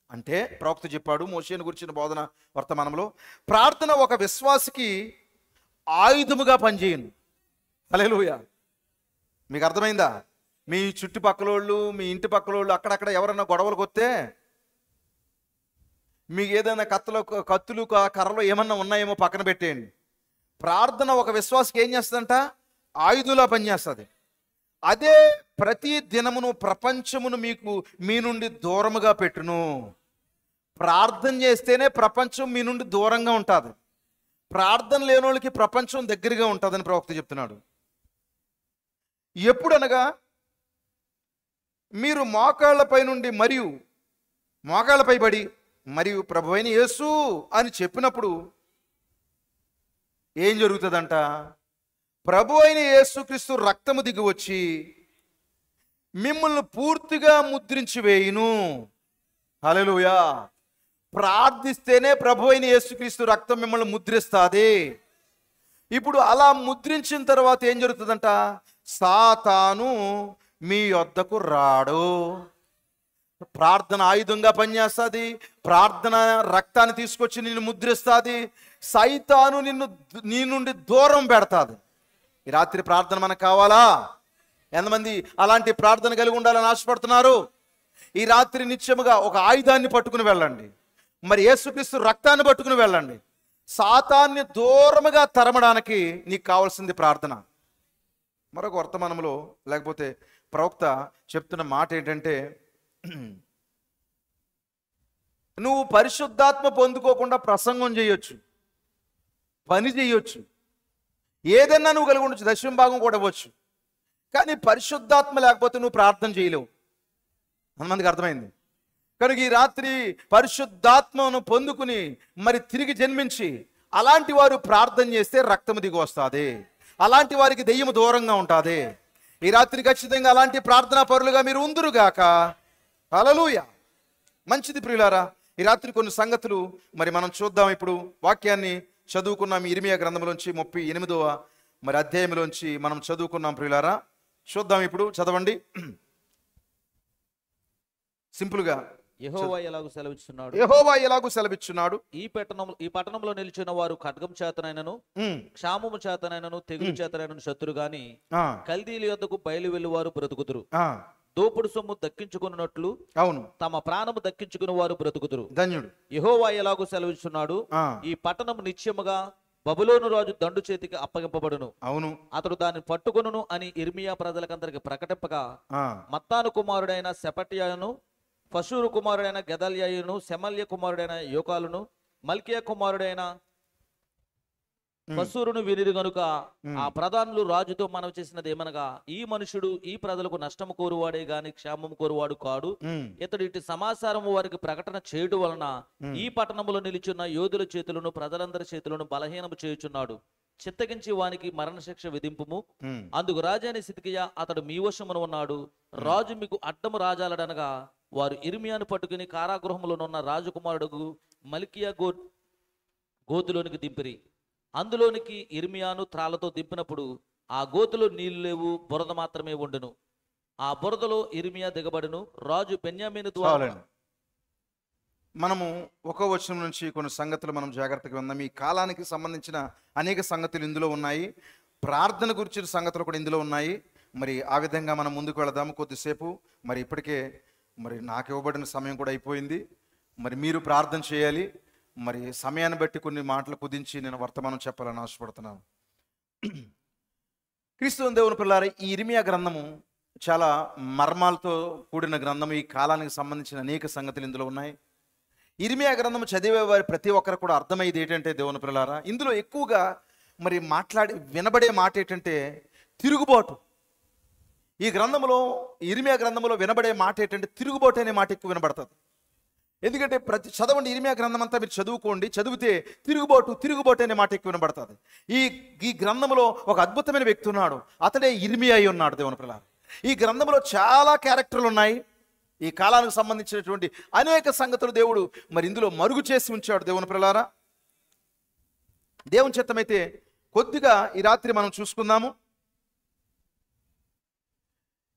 అంటే, ప్రవక్త చెప్పాడు మోషేను గురించిన బోధన వర్తమానంలో, ప్రార్థన ఒక విశ్వాసికి ఆయుధముగా పనిచేయను. హల్లెలూయా. మీకు అర్థమైందా? మీ చుట్టుపక్కల వాళ్ళు, మీ ఇంటి పక్కల వాళ్ళు అక్కడక్కడ ఎవరైనా గొడవలకు వస్తే, మీకు ఏదైనా కత్తులు కర్రలు ఏమన్నా ఉన్నాయేమో పక్కన పెట్టేయండి. ప్రార్థన ఒక విశ్వాసకి ఏం చేస్తుందంట? ఆయుధంలా పనిచేస్తుంది. అదే ప్రతి దినమును ప్రపంచమును మీ నుండి దూరముగా పెట్టును. ప్రార్థన చేస్తేనే ప్రపంచం మీ నుండి దూరంగా ఉంటుంది. ప్రార్థన లేని వాళ్ళకి ప్రపంచం దగ్గరగా ఉంటుందని ప్రవక్త చెప్తున్నాడు. ఎప్పుడనగా మీరు మోకాళ్ళపై నుండి మరియు మోకాళ్ళపై పడి మరియు ప్రభువైన యేసు అని చెప్పినప్పుడు ఏం జరుగుతుందంట? ప్రభు అయిన యేసుక్రీస్తు రక్తము దిగి వచ్చి మిమ్మల్ని పూర్తిగా ముద్రించి వేయును. హల్లెలూయా. ప్రార్థిస్తేనే ప్రభు అయిన యేసుక్రీస్తు రక్తం మిమ్మల్ని ముద్రిస్తుంది. ఇప్పుడు అలా ముద్రించిన తర్వాత ఏం జరుగుతుందంట? సాతాను మీ వద్దకు రాడు. ప్రార్థన ఆయుధంగా పనిచేస్తుంది. ప్రార్థన రక్తాన్ని తీసుకొచ్చి నిన్ను ముద్రిస్తుంది. సైతాను నీ నుండి దూరం పెడతాది. ఈ రాత్రి ప్రార్థన మనకు కావాలా? ఎంతమంది అలాంటి ప్రార్థన కలిగి ఉండాలని ఆశపడుతున్నారు? ఈ రాత్రి నిత్యముగా ఒక ఆయుధాన్ని పట్టుకుని వెళ్ళండి. మరి యేసుక్రీస్తు రక్తాన్ని పట్టుకుని వెళ్ళండి. సాతాన్ని దూరముగా తరమడానికి నీకు కావాల్సింది ప్రార్థన. మరొక వర్తమానంలో లేకపోతే ప్రవక్త చెప్తున్న మాట ఏంటంటే, నువ్వు పరిశుద్ధాత్మ పొందుకోకుండా ప్రసంగం చేయొచ్చు, పని చేయొచ్చు, ఏదన్నా నువ్వు కలిగి ఉండొచ్చు, దశమ భాగం కూడా ఇవ్వచ్చు. కానీ పరిశుద్ధాత్మ లేకపోతే నువ్వు ప్రార్థన చేయలేవు. అంతమందికి అర్థమైంది. కనుక ఈ రాత్రి పరిశుద్ధాత్మను పొందుకుని మరి తిరిగి జన్మించి అలాంటి వారు ప్రార్థన చేస్తే రక్తము దిగి వస్తుంది. అలాంటి వారికి దెయ్యము దూరంగా ఉంటుంది. ఈ రాత్రి ఖచ్చితంగా అలాంటి ప్రార్థనా పరులుగా మీరు ఉందురుగాక. హల్లెలూయా. మంచిది ప్రియులారా. ఈ రాత్రి కొన్ని సంగతులు మరి మనం చూద్దాం. ఇప్పుడు వాక్యాన్ని చదువుకున్నాం. ఇర్మియా గ్రంథంలోంచి 38వ మరి అధ్యాయంలోంచి మనం చదువుకున్నాం ప్రియులారా. చూద్దాం. ఇప్పుడు చదవండి సింపుల్గా. యెహోవా ఎలాగూ సెలవిస్తున్నాడు, యెహోవా ఎలాగూ సెలవిచ్చున్నాడు, ఈ పట్టణంలో నిలిచిన వారు ఖడ్గం చేతనైనను క్షామము చేతనైనను తెగులు చేతనైనను శత్రు గాని కల్దీల యొద్దకు బయలు వెళ్ళువారు బ్రతుకుతురు. దోపుడు సొమ్ము దక్కించుకున్నట్లు అవును తమ ప్రాణము దక్కించుకుని వారు బ్రతుకుతురు. ధన్యుడు. యెహోవా ఎలాగూ సెలవిస్తున్నాడు, ఈ పట్టణం నిత్యముగా బబులోను రాజు దండు చేతికి అప్పగింపబడును. అవును, అతడు దాన్ని పట్టుకొనును అని ఇర్మియా ప్రజలకందరికి ప్రకటింపగా మత్తాను కుమారుడైన సెపట్యాను, పశూరు కుమారుడైన గెదల్యాయును, సెమల్య కుమారుడైన యోకాలును, మల్కియా కుమారుడైన పశూరును వినిరు గనుక ఆ ప్రధానులు రాజుతో మనవి చేసినది ఏమనగా, ఈ మనుషుడు ఈ ప్రజలకు నష్టము కోరువాడే గాని క్షేమము కోరువాడు కాడు. ఇతడు ఇటు సమాచారము వారికి ప్రకటన చేయడం వలన ఈ పట్టణములో నిలిచున్న యోధుల చేతులను ప్రజలందరి చేతులను బలహీనము చేయుచున్నాడు. చిత్తగించి వానికి మరణశిక్ష విధింపుము. అందుకు రాజైన సిద్కియా అతడు మీ వశమున ఉన్నాడు. రాజు మీకు అడ్డము రాజాలడనగా వారు ఇర్మియాను పట్టుకుని కారాగృహములోనున్న రాజకుమారుడు మల్కియా గోతులోనికి దింపిరి. అందులోనికి ఇర్మియాను త్రాళ్లతో దింపినప్పుడు ఆ గోతులో నీళ్లు లేవు, బురద మాత్రమే ఉండును. ఆ బురదలో ఇర్మియా దిగబడును. రాజు బెన్యామీను ద్వారా మనము 1వ వచనం నుంచి కొన్ని సంగతులు మనం జాగ్రత్తగా విందాం. ఈ కాలానికి సంబంధించిన అనేక సంగతులు ఇందులో ఉన్నాయి. ప్రార్థన గురించిన సంగతులు కూడా ఇందులో ఉన్నాయి. మరి ఆ విధంగా మనం ముందుకు వెళదాము కొద్దిసేపు. మరి ఇప్పటికే మరి నాకు ఇవ్వబడిన సమయం కూడా అయిపోయింది. మరి మీరు ప్రార్థన చేయాలి. మరి సమయాన్ని బట్టి కొన్ని మాటలు కుదించి నేను వర్తమానం చెప్పాలని ఆశపడుతున్నాను. క్రీస్తు దేవుని పిల్లారా, ఈ ఇర్మియా గ్రంథము చాలా మర్మాలతో కూడిన గ్రంథము. ఈ కాలానికి సంబంధించిన అనేక సంగతులు ఇందులో ఉన్నాయి. ఇర్మియా గ్రంథము చదివే వారి ప్రతి ఒక్కరు కూడా అర్థమయ్యేది ఏంటంటే దేవుని పిల్లారా, ఇందులో ఎక్కువగా మరి వినబడే మాట ఏంటంటే తిరుగుబాటు. ఈ గ్రంథంలో ఇర్మియా గ్రంథంలో వినబడే మాట ఏంటంటే తిరుగుబాటు అనే మాట ఎక్కువ వినబడుతుంది. ఎందుకంటే చదవండి, ఇర్మియా గ్రంథం అంతా మీరు చదువుకోండి. చదివితే తిరుగుబాటు అనే మాట ఎక్కువ వినబడుతుంది. ఈ గ్రంథంలో ఒక అద్భుతమైన వ్యక్తి ఉన్నాడు. అతడే ఇర్మియా అయి ఉన్నాడు దేవుని పిల్లారా. ఈ గ్రంథంలో చాలా క్యారెక్టర్లు ఉన్నాయి. ఈ కాలానికి సంబంధించినటువంటి అనేక సంగతులు దేవుడు మరి ఇందులో మరుగు చేసి ఉంచాడు. దేవుని ప్రియులారా, దేవుని చిత్తమైతే కొద్దిగా ఈ రాత్రి మనం చూసుకుందాము.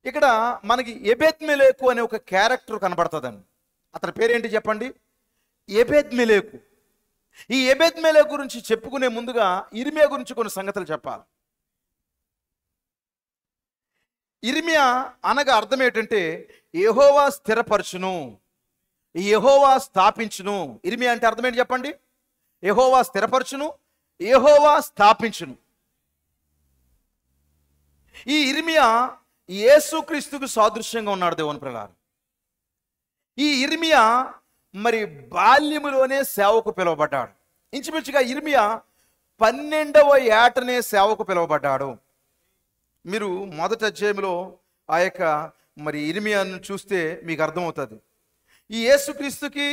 ఇక్కడ మనకి ఎబెద్మెలెకు అనే ఒక క్యారెక్టర్ కనబడుతుందండి. అతని పేరేంటి చెప్పండి? ఎబెద్మెలెకు. ఈ ఎబెద్మెలెకు గురించి చెప్పుకునే ముందుగా ఇర్మియా గురించి కొన్ని సంగతులు చెప్పాలి. ఇర్మియా అనగా అర్థం ఏంటంటే యెహోవా స్థిరపరచును, యెహోవా స్థాపించును. ఇర్మియా అంటే అర్థం ఏంటి చెప్పండి? యెహోవా స్థిరపరచును, యెహోవా స్థాపించును. ఈ ఇర్మియా యేసుక్రీస్తుకు సాదృశ్యంగా ఉన్నాడు. దేవుని ప్రియులారా, ఈ ఇర్మియా మరి బాల్యములోనే సేవకు పిలువబడ్డాడు. ఇంచుమించుగా ఇర్మియా 12వ ఏటనే సేవకు పిలువబడ్డాడు. మీరు మొదటి అధ్యాయంలో ఆ యొక్క మరి ఇర్మియాను చూస్తే మీకు అర్థమవుతుంది. ఈ యేసుక్రీస్తుకి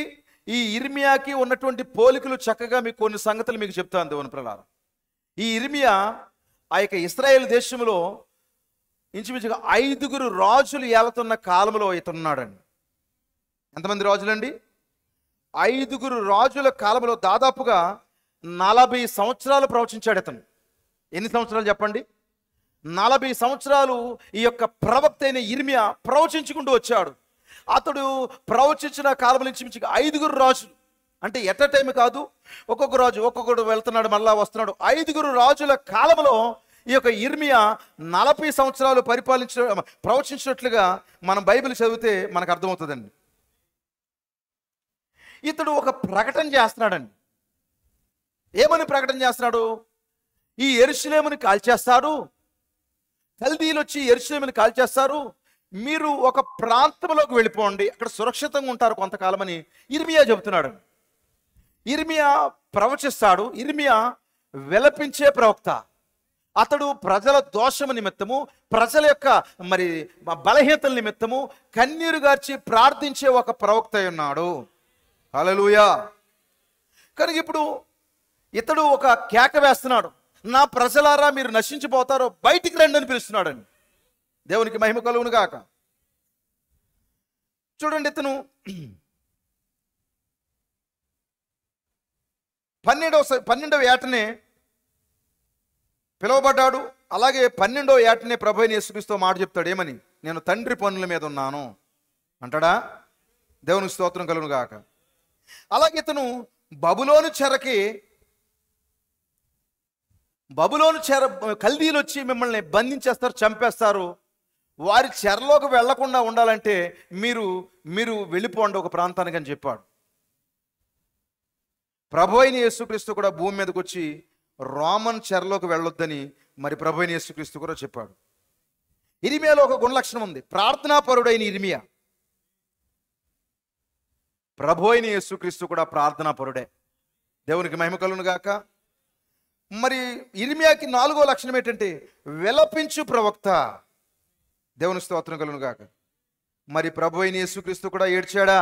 ఈ ఇర్మియాకి ఉన్నటువంటి పోలికలు చక్కగా మీకు కొన్ని సంగతులు మీకు చెప్తాను. దేవుని ప్రియులారా, ఈ ఇర్మియా ఆ యొక్క ఇశ్రాయేలు దేశంలో ఇంచుమించుగా 5 రాజులు ఏలుతున్న కాలంలో ఇతనున్నాడండి. ఎంతమంది రాజులండి? 5 రాజుల కాలంలో దాదాపుగా 40 సంవత్సరాలు ప్రవచించాడు ఇతను. ఎన్ని సంవత్సరాలు చెప్పండి? 40 సంవత్సరాలు ఈ యొక్క ప్రవక్త అయిన ఇర్మియా ప్రవచించుకుంటూ వచ్చాడు. అతడు ప్రవచించిన కాలం నుంచి 5 రాజులు, అంటే ఎట్ ఎ టైం కాదు, ఒక్కొక్క రాజు ఒక్కొక్కడు వెళ్తున్నాడు మళ్ళా వస్తున్నాడు. 5 రాజుల కాలంలో ఈ యొక్క ఇర్మియా 40 సంవత్సరాలు ప్రవచించినట్లుగా మనం బైబిల్ చదివితే మనకు అర్థమవుతుందండి. ఇతడు ఒక ప్రకటన చేస్తున్నాడండి. ఏమని ప్రకటన చేస్తున్నాడు? ఈ యెరూషలేముని కాల్చేస్తాడు, కల్దీయులు వచ్చి యెరూషలేముని కాల్చేస్తారు, మీరు ఒక ప్రాంతంలోకి వెళ్ళిపోండి, అక్కడ సురక్షితంగా ఉంటారు కొంతకాలమని ఇర్మియా చెబుతున్నాడు. ఇర్మియా ప్రవచిస్తాడు. ఇర్మియా విలపించే ప్రవక్త. అతడు ప్రజల దోషము నిమిత్తము, ప్రజల యొక్క మరి బలహీనతల నిమిత్తము కన్నీరు గార్చి ప్రార్థించే ఒక ప్రవక్త ఉన్నాడు. హల్లెలూయా. కనుక ఇప్పుడు ఇతడు ఒక కేక వేస్తున్నాడు, నా ప్రజలారా మీరు నశించిపోతారో బయటికి రండి అని పిలుస్తున్నాడండి. దేవునికి మహిమ కలుగును గాక. చూడండి, ఇతను 12వ ఏటనే పిలువబడ్డాడు. అలాగే 12వ ఏటనే ప్రభువైన యేసుక్రీస్తు మాట చెప్తాడు. ఏమని? నేను తండ్రి పనుల మీద ఉన్నాను అంటాడా? దేవునికి స్తోత్రం కలుగును గాక. అలాగే ఇతను బబులోను చెర కల్దీలు వచ్చి మిమ్మల్ని బంధించేస్తారు, చంపేస్తారు, వారి చెరలోకి వెళ్లకుండా ఉండాలంటే మీరు వెళ్ళిపోండి ఒక ప్రాంతానికి అని చెప్పాడు. ప్రభువైన యేసుక్రీస్తు కూడా భూమి మీదకి వచ్చి రోమన్ చెరలోకి వెళ్ళొద్దని మరి ప్రభువైన యేసుక్రీస్తు కూడా చెప్పాడు. ఇర్మియాలో ఒక గుణలక్షణం ఉంది, ప్రార్థనాపరుడైన ఇర్మియా. ప్రభువైన యేసుక్రీస్తు కూడా ప్రార్థనాపరుడే. దేవునికి మహిమ కలుగును గాక. మరి ఇర్మియాకి 4వ లక్షణం ఏంటంటే విలపించు ప్రవక్త. దేవుని స్తోత్రం కలుగును గాక. మరి ప్రభువైన యేసుక్రీస్తు కూడా ఏడ్చాడా?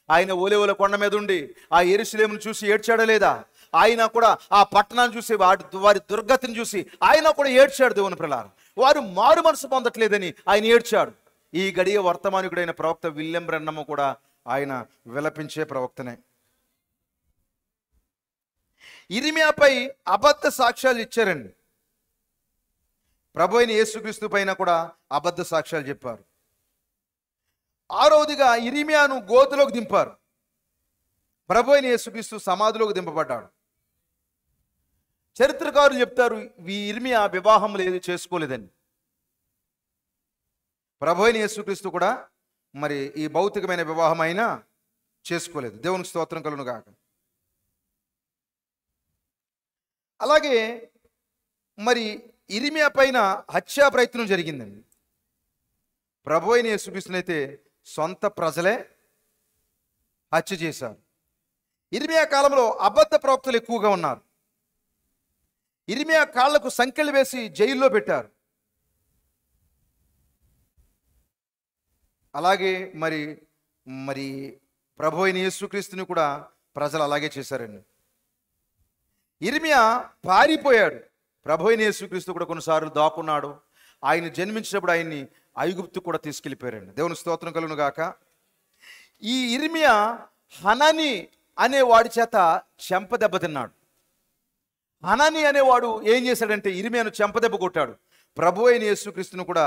ఆయన ఓలేవుల కొండ మీద ఉండి ఆ యెరూషలేమును చూసి ఏడ్చాడా లేదా? ఆయన కూడా ఆ పట్టణాన్ని చూసి వారి దుర్గతిని చూసి ఆయన కూడా ఏడ్చాడు. దేవుని ప్రియులారా, వారు మారు మనసు పొందట్లేదని ఆయన ఏడ్చాడు. ఈ గడియ వర్తమానికుడైన ప్రవక్త విలియం బ్రెన్నమ్ కూడా ఆయన విలపించే ప్రవక్తనే. ఇర్మియాపై అబద్ధ సాక్ష్యాలు ఇచ్చారండి. ప్రభువైన యేసుక్రీస్తు పైన కూడా అబద్ధ సాక్ష్యాలు చెప్పారు. 6వదిగా ఇర్మియాను గోతులోకి దింపారు. ప్రభువైన యేసుక్రీస్తు సమాధిలోకి దింపబడ్డాడు. చరిత్రకారులు చెప్తారు ఈ ఇర్మియా వివాహం చేసుకోలేదని. ప్రభువైన యేసుక్రీస్తు కూడా మరి ఈ భౌతికమైన వివాహం అయినా చేసుకోలేదు. దేవునికి స్తోత్రం కలుగును గాక. అలాగే మరి ఇర్మియా పైన హత్యా ప్రయత్నం జరిగిందండి. ప్రభువైన యేసుక్రీస్తునైతే సొంత ప్రజలే హత్య చేశారు. ఇర్మియా కాలంలో అబద్ధ ప్రవక్తలు ఎక్కువగా ఉన్నారు. ఇర్మియా కాళ్లకు సంకెళ్ళు వేసి జైల్లో పెట్టారు. అలాగే మరి మరి ప్రభువైన యేసుక్రీస్తుని కూడా ప్రజలు అలాగే చేశారండి. ఇర్మియా పారిపోయాడు. ప్రభువైన యేసుక్రీస్తు కూడా కొన్నిసార్లు దాక్కున్నాడు. ఆయన జన్మించినప్పుడు ఆయన్ని ఐగుప్తు కూడా తీసుకెళ్ళిపోయారండి. దేవుని స్తోత్రం కలుగును గాక. ఈ ఇర్మియా హనని అనే వాడి చేత చెంపదెబ్బ తిన్నాడు. హనని అనేవాడు ఏం చేశాడంటే ఇర్మియాను చెంపదెబ్బ కొట్టాడు. ప్రభు అయిన యేసుక్రీస్తును కూడా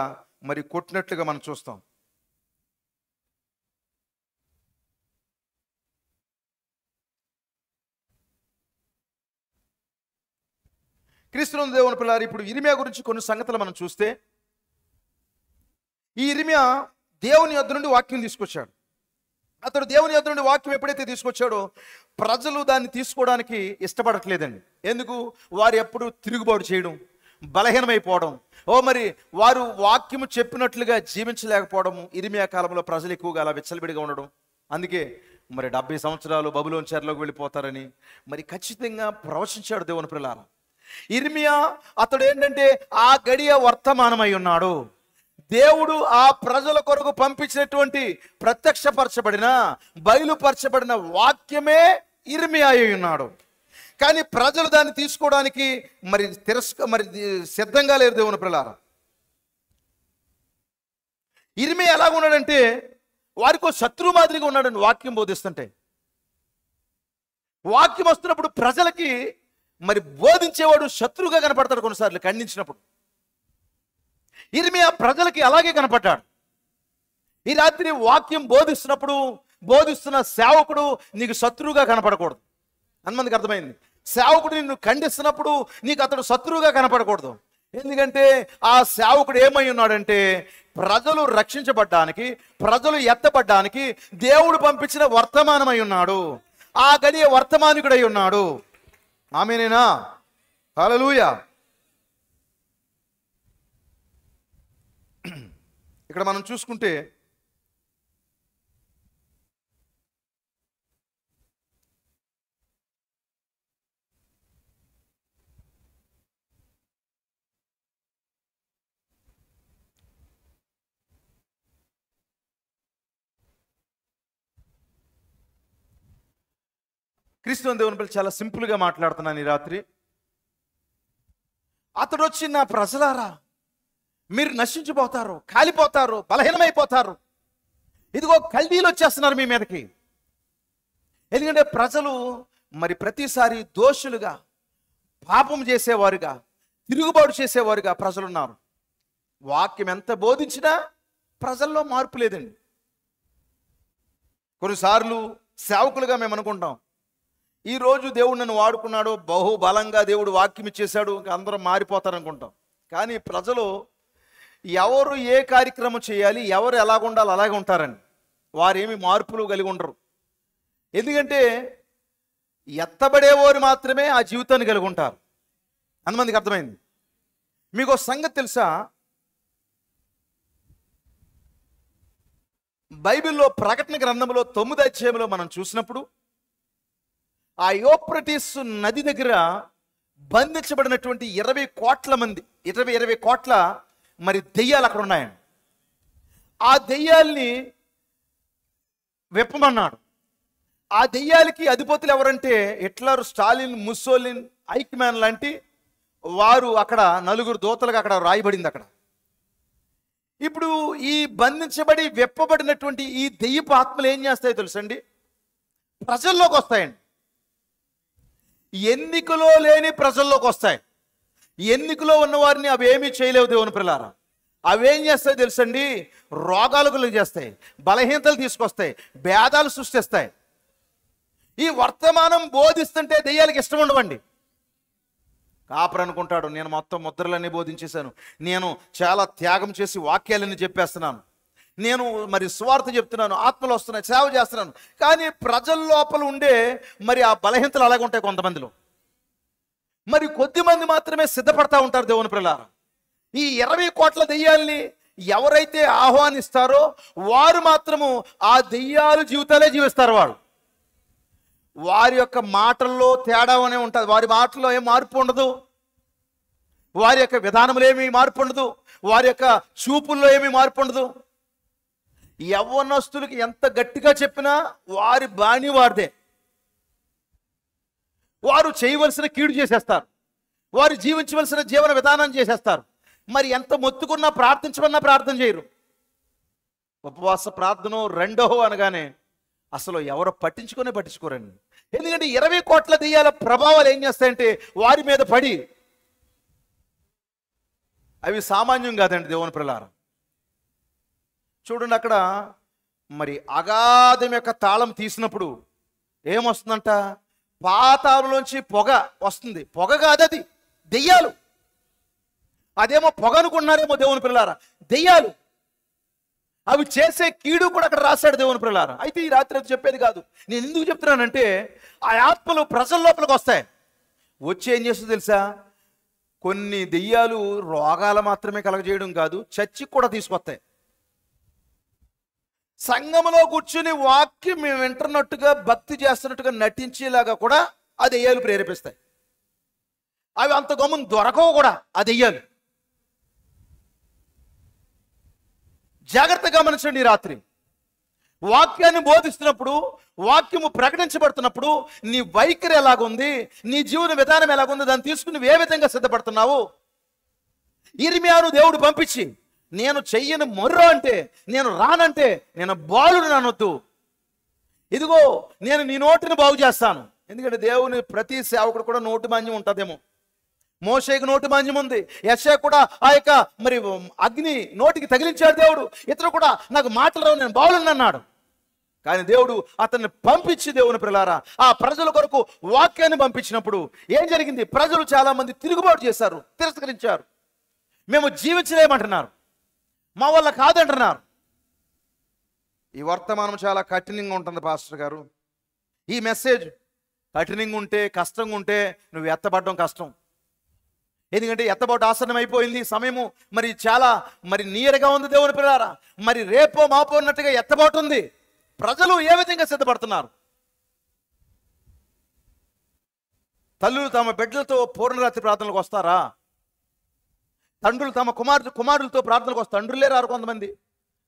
మరి కొట్టినట్లుగా మనం చూస్తాం. క్రీస్తునందు దేవుని పిల్లారు, ఇప్పుడు ఇర్మియా గురించి కొన్ని సంగతులు మనం చూస్తే, ఈ ఇర్మియా దేవుని యొద్ద నుండి వాక్యం తీసుకొచ్చాడు. అతడు దేవుని యొద్ద నుండి వాక్యం ఎప్పుడైతే తీసుకొచ్చాడో ప్రజలు దాన్ని తీసుకోవడానికి ఇష్టపడట్లేదండి. ఎందుకు? వారు ఎప్పుడు తిరుగుబాటు చేయడం, బలహీనమైపోవడం, మరి వారు వాక్యము చెప్పినట్లుగా జీవించలేకపోవడం. ఇర్మియా కాలంలో ప్రజలు ఎక్కువగా అలా విచ్చలవిడిగా ఉండడం. అందుకే మరి 70 సంవత్సరాలు బబులోను చెరలోకి వెళ్ళిపోతారని మరి ఖచ్చితంగా ప్రవచించాడు దేవుని పిల్లారా. ఇర్మియా అతడు ఏంటంటే ఆ గడియ వర్తమానమై ఉన్నాడు. దేవుడు ఆ ప్రజల కొరకు పంపించినటువంటి ప్రత్యక్షపరచబడిన బయలుపరచబడిన వాక్యమే ఇర్మియా అయి ఉన్నాడు. కానీ ప్రజలు దాన్ని తీసుకోవడానికి మరి సిద్ధంగా లేరు దేవుని పిల్లారా. ఇర్మియా ఎలాగ ఉన్నాడంటే వారికి శత్రువు మాదిరిగా ఉన్నాడండి. వాక్యం బోధిస్తుంటే, వాక్యం వస్తున్నప్పుడు ప్రజలకి మరి బోధించేవాడు శత్రువుగా కనపడతాడు. కొన్నిసార్లు ఖండించినప్పుడు ఇర్మియా ప్రజలకి అలాగే కనపడ్డాడు. ఈ రాత్రి వాక్యం బోధిస్తున్న సేవకుడు నీకు శత్రువుగా కనపడకూడదు. అంతమందికి అర్థమైంది. సేవకుడు నిన్ను ఖండిస్తున్నప్పుడు నీకు అతడు శత్రువుగా కనపడకూడదు. ఎందుకంటే ఆ సేవకుడు ఏమై ఉన్నాడంటే ప్రజలు రక్షించబడ్డానికి, ప్రజలు ఎత్తబడ్డానికి దేవుడు పంపించిన వర్తమానమై ఉన్నాడు. ఆ గడియ వర్తమానికుడై ఉన్నాడు. ఆమేనేనా? హల్లెలూయా. ఇక్కడ మనం చూసుకుంటే క్రీస్తుని దేవుని పిల్లలు చాలా సింపుల్గా మాట్లాడుతున్నాను ఈ రాత్రి. అతడు వచ్చి, నా ప్రజలారా మీరు నశించిపోతారు, కాలిపోతారు, బలహీనమైపోతారు, ఇదిగో కల్దీలు వచ్చేస్తున్నారు మీ మీదకి. ఎందుకంటే ప్రజలు మరి ప్రతిసారి దోషులుగా, పాపం చేసేవారుగా, తిరుగుబాటు చేసేవారుగా ప్రజలున్నారు. వాక్యం ఎంత బోధించినా ప్రజల్లో మార్పు లేదండి. కొన్నిసార్లు సేవకులుగా మేము అనుకుంటాం, ఈరోజు దేవుడు నన్ను వాడుకున్నాడు, బహుబలంగా దేవుడు వాక్యం ఇచ్చేశాడు, ఇంకా అందరం మారిపోతారనుకుంటాం. కానీ ప్రజలు ఎవరు ఏ కార్యక్రమం చేయాలి, ఎవరు ఎలాగ ఉండాలి అలాగే ఉంటారండి. వారేమి మార్పులు కలిగి ఉండరు. ఎందుకంటే ఎత్తబడేవారు మాత్రమే ఆ జీవితాన్ని కలిగి ఉంటారు. అంతమందికి అర్థమైంది. మీకు ఒక సంగతి తెలుసా? బైబిల్లో ప్రకటన గ్రంథంలో 9వ అధ్యాయంలో మనం చూసినప్పుడు ఆ యూఫ్రటీస్ నది దగ్గర బంధించబడినటువంటి 20 కోట్ల మంది, 20 కోట్ల మరి దెయ్యాలు అక్కడ ఉన్నాయండి. ఆ దెయ్యాల్ని విప్పమన్నాడు. ఆ దెయ్యాలకి అధిపతులు ఎవరంటే హిట్లర్, స్టాలిన్, ముస్సోలిన్, ఐక్మ్యాన్ లాంటి వారు అక్కడ 4 దూతలుగా అక్కడ రాయబడింది అక్కడ. ఇప్పుడు ఈ బంధించబడి విప్పబడినటువంటి ఈ దెయ్యపు ఆత్మలు ఏం చేస్తాయో తెలుసండి? ప్రజల్లోకి వస్తాయండి. ఎన్నికలో లేని ప్రజల్లోకి వస్తాయి. ఎన్నికలో ఉన్నవారిని అవి ఏమీ చేయలేవు దేవుని పిల్లారా. అవేం చేస్తాయి తెలుసండి? రోగాలు చేస్తాయి, బలహీనతలు తీసుకొస్తాయి, భేదాలు సృష్టిస్తాయి. ఈ వర్తమానం బోధిస్తుంటే దెయ్యాలకి ఇష్టం ఉండవండి. కాపరు అనుకుంటాడు, నేను మొత్తం ముద్రలన్నీ బోధించేశాను, నేను చాలా త్యాగం చేసి వాక్యాలన్నీ చెప్పేస్తున్నాను, నేను మరి స్వార్థ చెప్తున్నాను, ఆత్మలు వస్తున్నాయి, సేవ చేస్తున్నాను. కానీ ప్రజల లోపల ఉండే మరి ఆ బలహీనతలు అలాగే ఉంటాయి కొంతమందిలో. మరి కొద్దిమంది మాత్రమే సిద్ధపడతా ఉంటారు దేవుని పిల్లారా. ఈ 20 కోట్ల దెయ్యాల్ని ఎవరైతే ఆహ్వానిస్తారో వారు మాత్రము ఆ దెయ్యాలు జీవితాలే జీవిస్తారు. వారి యొక్క మాటల్లో తేడా అనే ఉంటుంది. వారి మాటల్లో ఏం మార్పు ఉండదు, వారి యొక్క విధానంలో ఏమీ మార్పు ఉండదు, వారి యొక్క చూపుల్లో ఏమీ మార్పు ఉండదు. యవ్వనస్తులకి ఎంత గట్టిగా చెప్పినా వారి బాణి వారిదే. వారు చేయవలసిన కీడు చేసేస్తారు, వారు జీవించవలసిన జీవన విధానం చేసేస్తారు. మరి ఎంత మొత్తుకున్నా, ప్రార్థించమన్నా ప్రార్థన చేయరు. ఉపవాస ప్రార్థన రెండో అనగానే అసలు ఎవరు పట్టించుకోరండి. ఎందుకంటే 20 కోట్ల దెయ్యాల ప్రభావాలు ఏం చేస్తాయంటే వారి మీద పడి, అవి సామాన్యం కాదండి దేవుని పిల్లారా. చూడండి, అక్కడ మరి అగాధం యొక్క తాళం తీసినప్పుడు ఏమొస్తుందంట? పాతాళంలోంచి పొగ వస్తుంది. పొగ కాదు, అది దెయ్యాలు. అదేమో పొగ అనుకుంటున్నారేమో దేవుని పిల్లారా, దెయ్యాలు. అవి చేసే కీడు కూడా అక్కడ రాశాడు దేవుని పిల్లారా. అయితే ఈ రాత్రి అది చెప్పేది కాదు. నేను ఎందుకు చెప్తున్నానంటే ఆ ఆత్మలు ప్రజల లోపలికి వస్తాయి. వచ్చి ఏం చేస్తుందో తెలుసా? కొన్ని దెయ్యాలు రోగాలు మాత్రమే కలగజేయడం కాదు, చచ్చి కూడా తీసుకొస్తాయి. సంఘంలో కూర్చుని వాక్యం మేము వింటున్నట్టుగా భక్తి చేస్తున్నట్టుగా నటించేలాగా కూడా ఆ దెయ్యాలు ప్రేరేపిస్తాయి. అవి అంత గమ్మున దొరకవు కూడా ఆ దెయ్యాలు. జాగ్రత్తగా గమనించండి. ఈ రాత్రి వాక్యాన్ని బోధిస్తున్నప్పుడు, వాక్యము ప్రకటించబడుతున్నప్పుడు నీ వైఖరి ఎలాగుంది, నీ జీవన విధానం ఎలాగుంది, దాన్ని తీసుకుని నువ్వు ఏ విధంగా సిద్ధపడుతున్నావు? ఇర్మియాను దేవుడు పంపించి, నేను చెయ్యను మొర్రో అంటే, నేను రానంటే, నేను బాలుడు అనొద్దు, ఇదిగో నేను నీ నోటిని బాగు చేస్తాను. ఎందుకంటే దేవుని ప్రతి సేవకుడు కూడా నోటి మాంద్యం ఉంటుందేమో. మోషేకి నోటి మాంద్యం ఉంది. యెషయా కూడా ఆ యొక్క మరి అగ్ని నోటికి తగిలించాడు దేవుడు. ఇతను కూడా నాకు మాటలు రావు, నేను బాలుడిని అన్నాడు. కానీ దేవుడు అతన్ని పంపించి, దేవుని పిల్లారా, ఆ ప్రజల కొరకు వాక్యాన్ని పంపించినప్పుడు ఏం జరిగింది? ప్రజలు చాలా మంది తిరుగుబాటు చేశారు, తిరస్కరించారు. మేము జీవించలేమంటున్నారు, మా వల్ల కాదంటున్నారు. ఈ వర్తమానం చాలా కఠినంగా ఉంటుంది పాస్టర్ గారు. ఈ మెసేజ్ కఠినంగా ఉంటే, కష్టంగా ఉంటే నువ్వు ఎత్తబడడం కష్టం. ఎందుకంటే ఎత్తబాటు ఆసనం అయిపోయింది, సమయము మరి చాలా మరి నియర్గా ఉంది దేవుని పిల్లారా. మరి రేపో మాపో ఉన్నట్టుగా ఎత్తబాటు ఉంది. ప్రజలు ఏ విధంగా సిద్ధపడుతున్నారు? తల్లులు తమ బిడ్డలతో పూర్ణరాత్రి ప్రార్థనలకు వస్తారా? తండ్రులు తమ కుమారులతో ప్రార్థనలకు వస్తారు. తండ్రులే రారు కొంతమంది,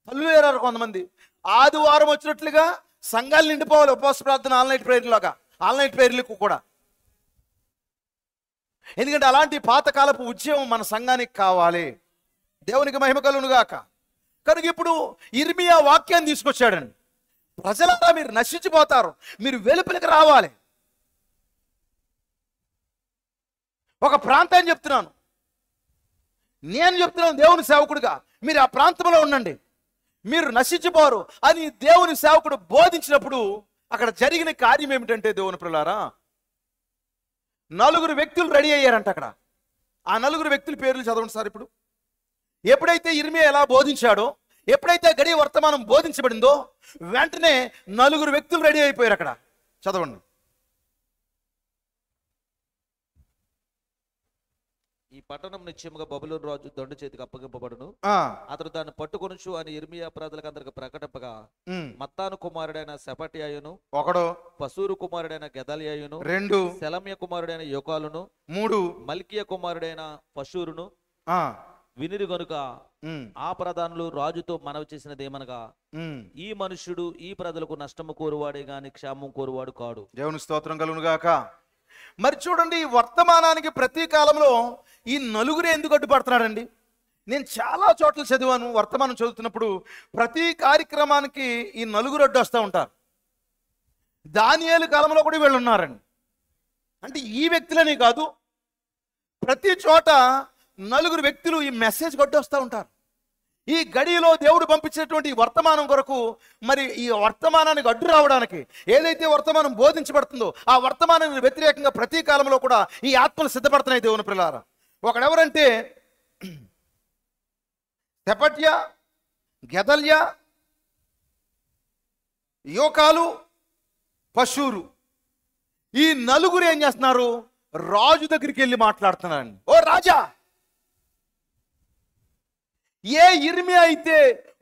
తల్లులే రారు కొంతమంది. ఆదివారం వచ్చినట్లుగా సంఘాలు నిండిపోవాలి. ఉపవాస ప్రార్థన, ఆన్లైన్ ప్రేయర్లాగా, ఆన్లైన్ ప్రేయర్లకు కూడా. ఎందుకంటే అలాంటి పాతకాలపు ఉద్యమం మన సంఘానికి కావాలి. దేవునికి మహిమ కలుగునుగాక. కనుక ఇప్పుడు ఇర్మియా వాక్యాన్ని తీసుకొచ్చాడండి. ప్రజలంతా మీరు నశించిపోతారు, మీరు వెలుపలికి రావాలి. ఒక ప్రాంతాన్ని చెప్తున్నాను, నేను చెప్తున్నాను దేవుని సేవకుడిగా, మీరు ఆ ప్రాంతంలో ఉండండి, మీరు నశించిపోరు అని దేవుని సేవకుడు బోధించినప్పుడు అక్కడ జరిగిన కార్యం ఏమిటంటే దేవుని ప్రియులారా, 4 వ్యక్తులు రెడీ అయ్యారంట అక్కడ. ఆ 4 వ్యక్తుల పేర్లు చదవండి సార్. ఇప్పుడు ఎప్పుడైతే ఇర్మియా ఎలా బోధించాడో, ఎప్పుడైతే గడియ వర్తమానం బోధించబడిందో, వెంటనే 4 వ్యక్తులు రెడీ అయిపోయారు అక్కడ. చదవండి. ఈ పట్టణం నిశ్చయముగా బబులోను రాజు దొండ చేతికి అప్పగింపబడును, అతడు దాన్ని పట్టుకొనుచు అని ఇర్మియా ప్రజలకందరికి ప్రకటింపగా, మత్తాను కుమారుడైన సెపట్యాయును, ఒకడు పసూరు కుమారుడైన గెదల్యాయును, 2 సెలమ్య కుమారుడైన యోకాలును, 3 మల్కియా కుమారుడైన పషూరును వినిరు గనుక ఆ ప్రధానులు రాజుతో మనవి చేసినదేమనగా, ఈ మనుష్యుడు ఈ ప్రజలకు నష్టము కోరువాడే గాని క్షేమం కోరువాడు కాడు. దేవుని స్తోత్రం కలుగునుగాక. మరి చూడండి, ఈ వర్తమానానికి ప్రతి కాలంలో ఈ 4 ఎందుకు అడ్డుపడుతున్నాడండి? నేను చాలా చోట్ల చదివాను. వర్తమానం చదువుతున్నప్పుడు ప్రతి కార్యక్రమానికి ఈ 4 అడ్డు వస్తూ ఉంటారు. దానియేలు కాలంలో కూడా వీళ్ళు ఉన్నారండి. అంటే ఈ వ్యక్తులని కాదు, ప్రతి చోట 4 వ్యక్తులు ఈ మెసేజ్ కొట్టి వస్తూ ఉంటారు. ఈ గడియలో దేవుడు పంపించినటువంటి వర్తమానం కొరకు, మరి ఈ వర్తమానానికి అడ్డు రావడానికి, ఏదైతే వర్తమానం బోధించబడుతుందో ఆ వర్తమానానికి వ్యతిరేకంగా ప్రతి కాలంలో కూడా ఈ ఆత్మలు సిద్ధపడుతున్నాయి దేవుని పిల్లారా. ఒకడెవరంటే సెపట్యా, గెదల్యా, యోకాలు, పషూరు. ఈ 4 ఏం చేస్తున్నారు? రాజు దగ్గరికి వెళ్ళి మాట్లాడుతున్నారండి. ఓ రాజా, ఏ ఇర్మియా అయితే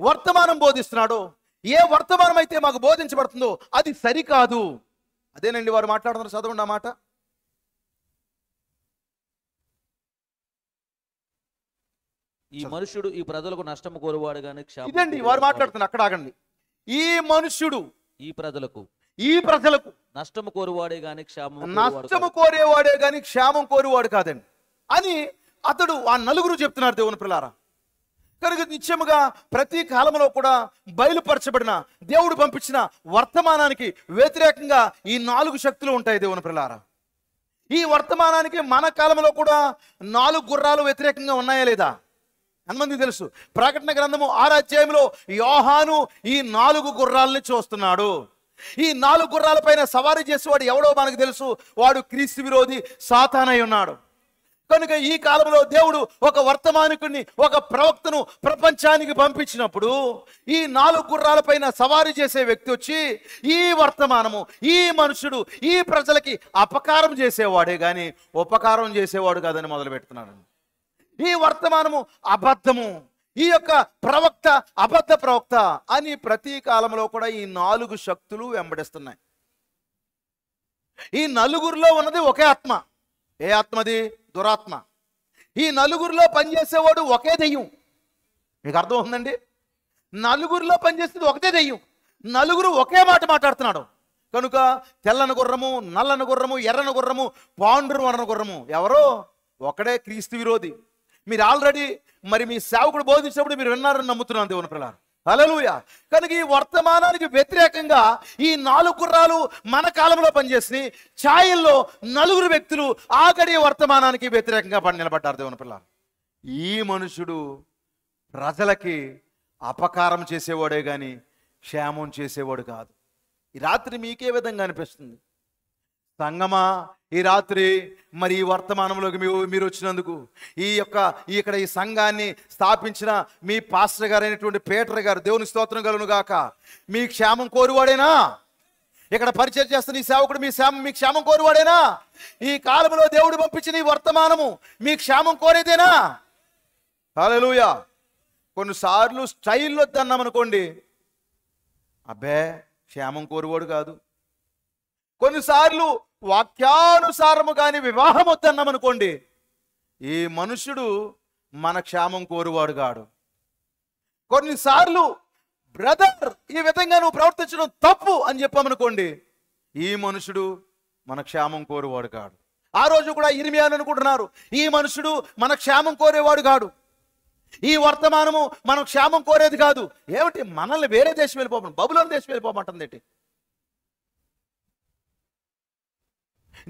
వర్తమానం బోధిస్తున్నాడో, ఏ వర్తమానం అయితే మాకు బోధించబడుతుందో అది సరికాదు. అదేనండి వారు మాట్లాడుతున్నారు. చదవండి ఆ మాట. ఈ మనుష్యుడు ఈ ప్రజలకు నష్టము కోరువాడు గాని క్షేమం. ఇదండి వారు మాట్లాడుతున్నారు. అక్కడ ఆగండి. ఈ మనుష్యుడు ఈ ప్రజలకు నష్టము కోరువాడే గాని క్షేమం నష్టము కోరేవాడే గాని క్షేమం కోరువాడు కాదండి అని అతడు ఆ 4 చెప్తున్నారు దేవుని పిల్లారా. కనుక నిత్యముగా ప్రతి కాలంలో కూడా బయలుపరచబడిన దేవుడు పంపించిన వర్తమానానికి వ్యతిరేకంగా ఈ 4 శక్తులు ఉంటాయి దేవుని పిల్లారా. ఈ వర్తమానానికి మన కాలంలో కూడా 4 గుర్రాలు వ్యతిరేకంగా ఉన్నాయా లేదా ఎంతమందికి తెలుసు? ప్రకటన గ్రంథము 6వ అధ్యాయంలో యోహాను ఈ 4 గుర్రాలని చూస్తున్నాడు. ఈ 4 గుర్రాల పైన సవారీ చేసేవాడు ఎవడో మనకు తెలుసు. వాడు క్రీస్తు విరోధి సాతానై ఉన్నాడు. కనుక ఈ కాలంలో దేవుడు ఒక వర్తమానికుడిని, ఒక ప్రవక్తను ప్రపంచానికి పంపించినప్పుడు ఈ 4 గుర్రాల పైన సవారీ చేసే వ్యక్తి వచ్చి ఈ వర్తమానము, ఈ మనుషుడు ఈ ప్రజలకి అపకారం చేసేవాడే కానీ ఉపకారం చేసేవాడు కాదని మొదలు పెడుతున్నాడు. ఈ వర్తమానము అబద్ధము, ఈ యొక్క ప్రవక్త అబద్ధ ప్రవక్త అని ప్రతి కాలంలో కూడా ఈ 4 శక్తులు వెంబడిస్తున్నాయి. ఈ నలుగురిలో ఉన్నది ఒకే ఆత్మ. ఏ ఆత్మది? దురాత్మ. ఈ నలుగురిలో పనిచేసేవాడు ఒకే దెయ్యం. మీకు అర్థం ఉందండి? నలుగురిలో పనిచేసేది ఒకటే దెయ్యం. నలుగురు ఒకే మాట మాట్లాడుతున్నాడు. కనుక తెల్లని గుర్రము, నల్లని గుర్రము, ఎర్రని గుర్రము, పాండువర్ణ గుర్రము ఎవరో ఒకడే క్రీస్తు విరోధి. మీరు ఆల్రెడీ మరి మీ సేవకుడు బోధించినప్పుడు మీరు విన్నారని నమ్ముతున్నాను దేవుని పిల్లలు. హల్లెలూయా. కనుక ఈ వర్తమానానికి వ్యతిరేకంగా ఈ 4 గుర్రాలు మన కాలంలో పనిచేసి ఛాయల్లో 4 వ్యక్తులు ఆఖరి వర్తమానానికి వ్యతిరేకంగా నిలబడ్డారు దేవుని పిల్లలు. ఈ మనుషుడు ప్రజలకి అపకారం చేసేవాడే కానీ క్షేమం చేసేవాడు కాదు. ఈ రాత్రి మీకే విధంగా అనిపిస్తుంది? సంగమా, ఈ రాత్రి మరి ఈ వర్తమానంలోకి మీరు వచ్చినందుకు, ఇక్కడ ఈ సంఘాన్ని స్థాపించిన మీ పాస్టర్ గారు అయినటువంటి పీటర్ గారు, దేవుని స్తోత్రం కలుగును గాక, మీ క్షేమం కోరువాడేనా? ఇక్కడ పరిచయం చేస్తున్న ఈ సేవకుడు మీ క్షేమం కోరువాడేనా? ఈ కాలంలో దేవుడు పంపించిన ఈ వర్తమానము మీ క్షేమం కోరేదేనా? హల్లెలూయా. కొన్నిసార్లు స్టైల్ వద్దన్నామనుకోండి, అబ్బే క్షేమం కోరువాడు కాదు. కొన్నిసార్లు వాక్యానుసారము కానీ వివాహం వద్దన్నామనుకోండి, ఈ మనుషుడు మన క్షేమం కోరువాడు కాడు. కొన్నిసార్లు బ్రదర్ ఈ విధంగా నువ్వు ప్రవర్తించడం తప్పు అని చెప్పామనుకోండి, ఈ మనుషుడు మన క్షేమం కోరువాడు కాడు. ఆ రోజు కూడా ఇర్మియా అనుకుంటున్నారు, ఈ మనుషుడు మన క్షేమం కోరేవాడు కాడు, ఈ వర్తమానము మనం క్షేమం కోరేది కాదు. ఏమిటి? మనల్ని వేరే దేశం వెళ్ళిపోమంటాం, బబులోను దేశం వెళ్ళిపోమంటుంది ఏంటి?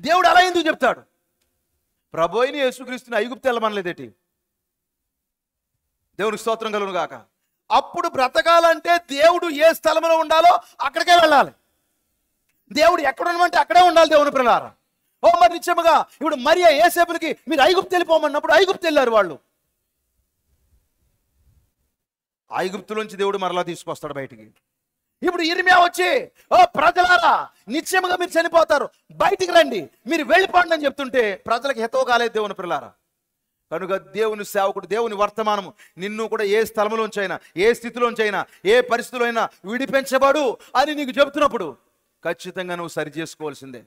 దేవుడు అలా ఎందుకు చెప్తాడు? ప్రభు అయిన యేసుక్రీస్తుని ఐగుప్తు వెళ్ళమనలేదేటి? దేవునికి స్తోత్రం కలుగును గాక. అప్పుడు బ్రతకాలంటే దేవుడు ఏ స్థలంలో ఉండాలో అక్కడికే వెళ్ళాలి. దేవుడు ఎక్కడ ఉండమంటే అక్కడే ఉండాలి దేవుని పిల్లలారా. ఓ మరి నిత్యముగా ఇప్పుడు మరియా యేసేపులకి మీరు ఐగుప్తు వెళ్ళిపోమన్నప్పుడు ఐగుప్తు వెళ్ళారు వాళ్ళు. ఐగుప్తులోంచి దేవుడు మరలా తీసుకొస్తాడు బయటికి. ఇప్పుడు ఇర్మియా వచ్చి, ఓ ప్రజలారా నిత్యముగా మీరు చనిపోతారు, బయటికి రండి, మీరు వెళ్ళిపోండి అని చెప్తుంటే ప్రజలకు హితవు కాలేదు దేవుని పిల్లారా. కనుక దేవుని సేవకుడు, దేవుని వర్తమానము నిన్ను కూడా ఏ స్థలంలోంచైనా, ఏ స్థితిలోంచైనా, ఏ పరిస్థితిలో అయినా విడిపించబడు అని నీకు చెబుతున్నప్పుడు ఖచ్చితంగా నువ్వు సరి చేసుకోవాల్సిందే.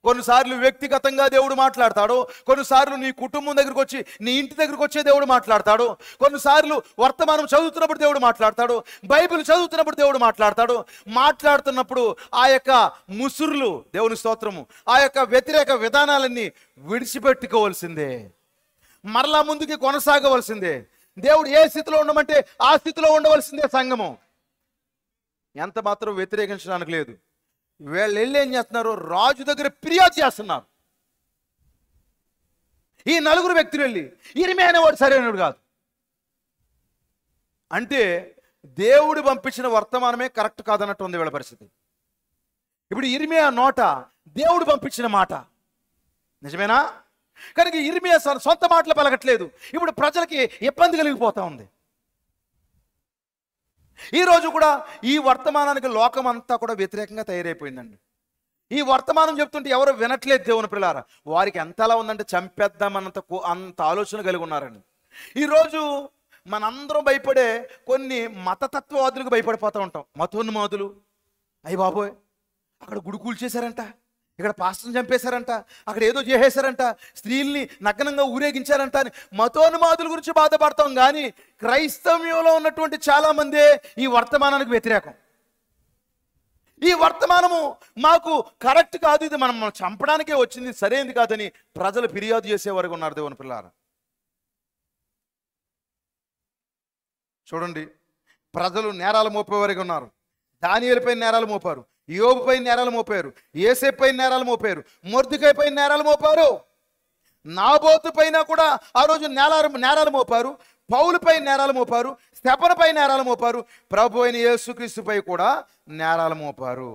కొన్నిసార్లు వ్యక్తిగతంగా దేవుడు మాట్లాడతాడు, కొన్నిసార్లు నీ కుటుంబం దగ్గరకు వచ్చి, నీ ఇంటి దగ్గరకు వచ్చే దేవుడు మాట్లాడతాడు, కొన్నిసార్లు వర్తమానం చదువుతున్నప్పుడు దేవుడు మాట్లాడతాడు, బైబిల్ చదువుతున్నప్పుడు దేవుడు మాట్లాడతాడు. మాట్లాడుతున్నప్పుడు ఆ యొక్క ముసురులు, దేవుని స్తోత్రము, ఆ యొక్క వ్యతిరేక విధానాలన్నీ విడిచిపెట్టుకోవాల్సిందే, మరలా ముందుకి కొనసాగవలసిందే. దేవుడు ఏ స్థితిలో ఉండమంటే ఆ స్థితిలో ఉండవలసిందే. సంఘము ఎంత మాత్రం వ్యతిరేకించడానికి లేదు. వీళ్ళు వెళ్ళి ఏం చేస్తున్నారు? రాజు దగ్గర ఫిర్యాదు చేస్తున్నారు. ఈ 4 వ్యక్తులు వెళ్ళి ఇర్మియా అనేవాడు సరైనడు కాదు అంటే దేవుడు పంపించిన వర్తమానమే కరెక్ట్ కాదన్నట్టు ఉంది వీళ్ళ పరిస్థితి. ఇప్పుడు ఇర్మియా నోట దేవుడు పంపించిన మాట నిజమేనా? కనుక ఇర్మియా సొంత మాటలు పలకట్లేదు. ఇప్పుడు ప్రజలకి ఇబ్బంది కలిగిపోతా ఉంది. ఈరోజు కూడా ఈ వర్తమానానికి లోకం అంతా కూడా వ్యతిరేకంగా తయారైపోయిందండి. ఈ వర్తమానం చెప్తుంటే ఎవరు వినట్లేదు దేవుని పిల్లారా. వారికి ఎంతలా ఉందంటే అంత ఆలోచన కలిగి ఉన్నారండి. ఈరోజు మనందరం భయపడే కొన్ని మతతత్వవాదులకు భయపడిపోతూ ఉంటాం. మతోన్మాదులు, అయ్య బాబోయ్ అక్కడ గుడి కూల్చేశారంట, ఇక్కడ పాస్టర్ని చంపేశారంట, అక్కడ ఏదో చేసేశారంట, స్త్రీల్ని నగ్నంగా ఊరేగించారంట అని మతోన్మాదుల గురించి బాధపడతాం. కానీ క్రైస్తవ్యంలో ఉన్నటువంటి చాలామంది ఈ వర్తమానానికి వ్యతిరేకం. ఈ వర్తమానము మాకు కరెక్ట్ కాదు, ఇది మనం చంపడానికే వచ్చింది, సరైనది కాదని ప్రజలు ఫిర్యాదు చేసేవారు ఉన్నారు దేవుని పిల్లారా. చూడండి, ప్రజలు నేరాలు మోపేవారిగా ఉన్నారు. దానియేలుపై నేరాలు మోపారు, యోబుపై నేరాలు మోపారు, యేసేపుపై నేరాలు మోపారు, మొర్దెకైపై నేరాలు మోపారు, నాబోతు పైన కూడా ఆ రోజు నేరాలు మోపారు, పౌలుపై నేరాలు మోపారు, స్తెఫనుపై నేరాలు మోపారు, ప్రభు అయిన యేసుక్రీస్తుపై కూడా నేరాలు మోపారు.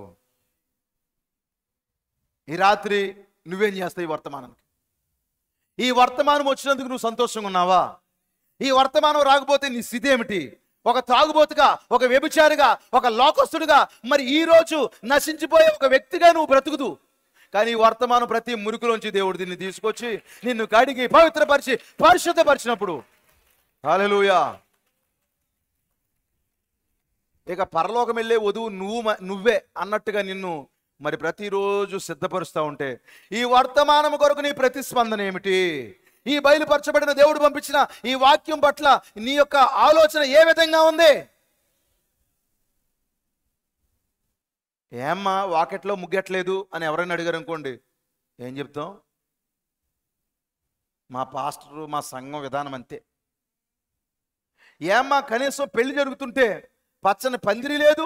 ఈ రాత్రి నువ్వేం చేస్తావు? ఈ వర్తమానం వచ్చినందుకు నువ్వు సంతోషంగా ఉన్నావా? ఈ వర్తమానం రాకపోతే నీ స్థితి ఏమిటి? ఒక తాగుబోతుగా, ఒక వ్యభిచారిగా, ఒక లోకస్తుడిగా, మరి ఈరోజు నశించిపోయే ఒక వ్యక్తిగా నువ్వు బ్రతుకుతూ, కానీ ఈ వర్తమానం ప్రతి మురికిలోంచి దేవుడు దీన్ని తీసుకొచ్చి నిన్ను కడిగి పవిత్రపరిచి పరిశుద్ధపరిచినప్పుడు, హల్లెలూయా, ఇక పరలోకం వెళ్ళే వధువు నువ్వే అన్నట్టుగా నిన్ను మరి ప్రతిరోజు సిద్ధపరుస్తూ ఉంటే, ఈ వర్తమానం కొరకు నీ ప్రతిస్పందన ఏమిటి? ఈ బయలుపరచబడిన దేవుడు పంపించిన ఈ వాక్యం పట్ల నీ యొక్క ఆలోచన ఏ విధంగా ఉంది? ఏమ్మా వాకెట్లో ముగ్గట్లేదు అని ఎవరైనా అడిగారు అనుకోండి, ఏం చెప్తాం? మా పాస్టరు, మా సంఘం విధానం అంతే. ఏమ్మా కనీసం పెళ్లి జరుగుతుంటే పచ్చని పందిరి లేదు,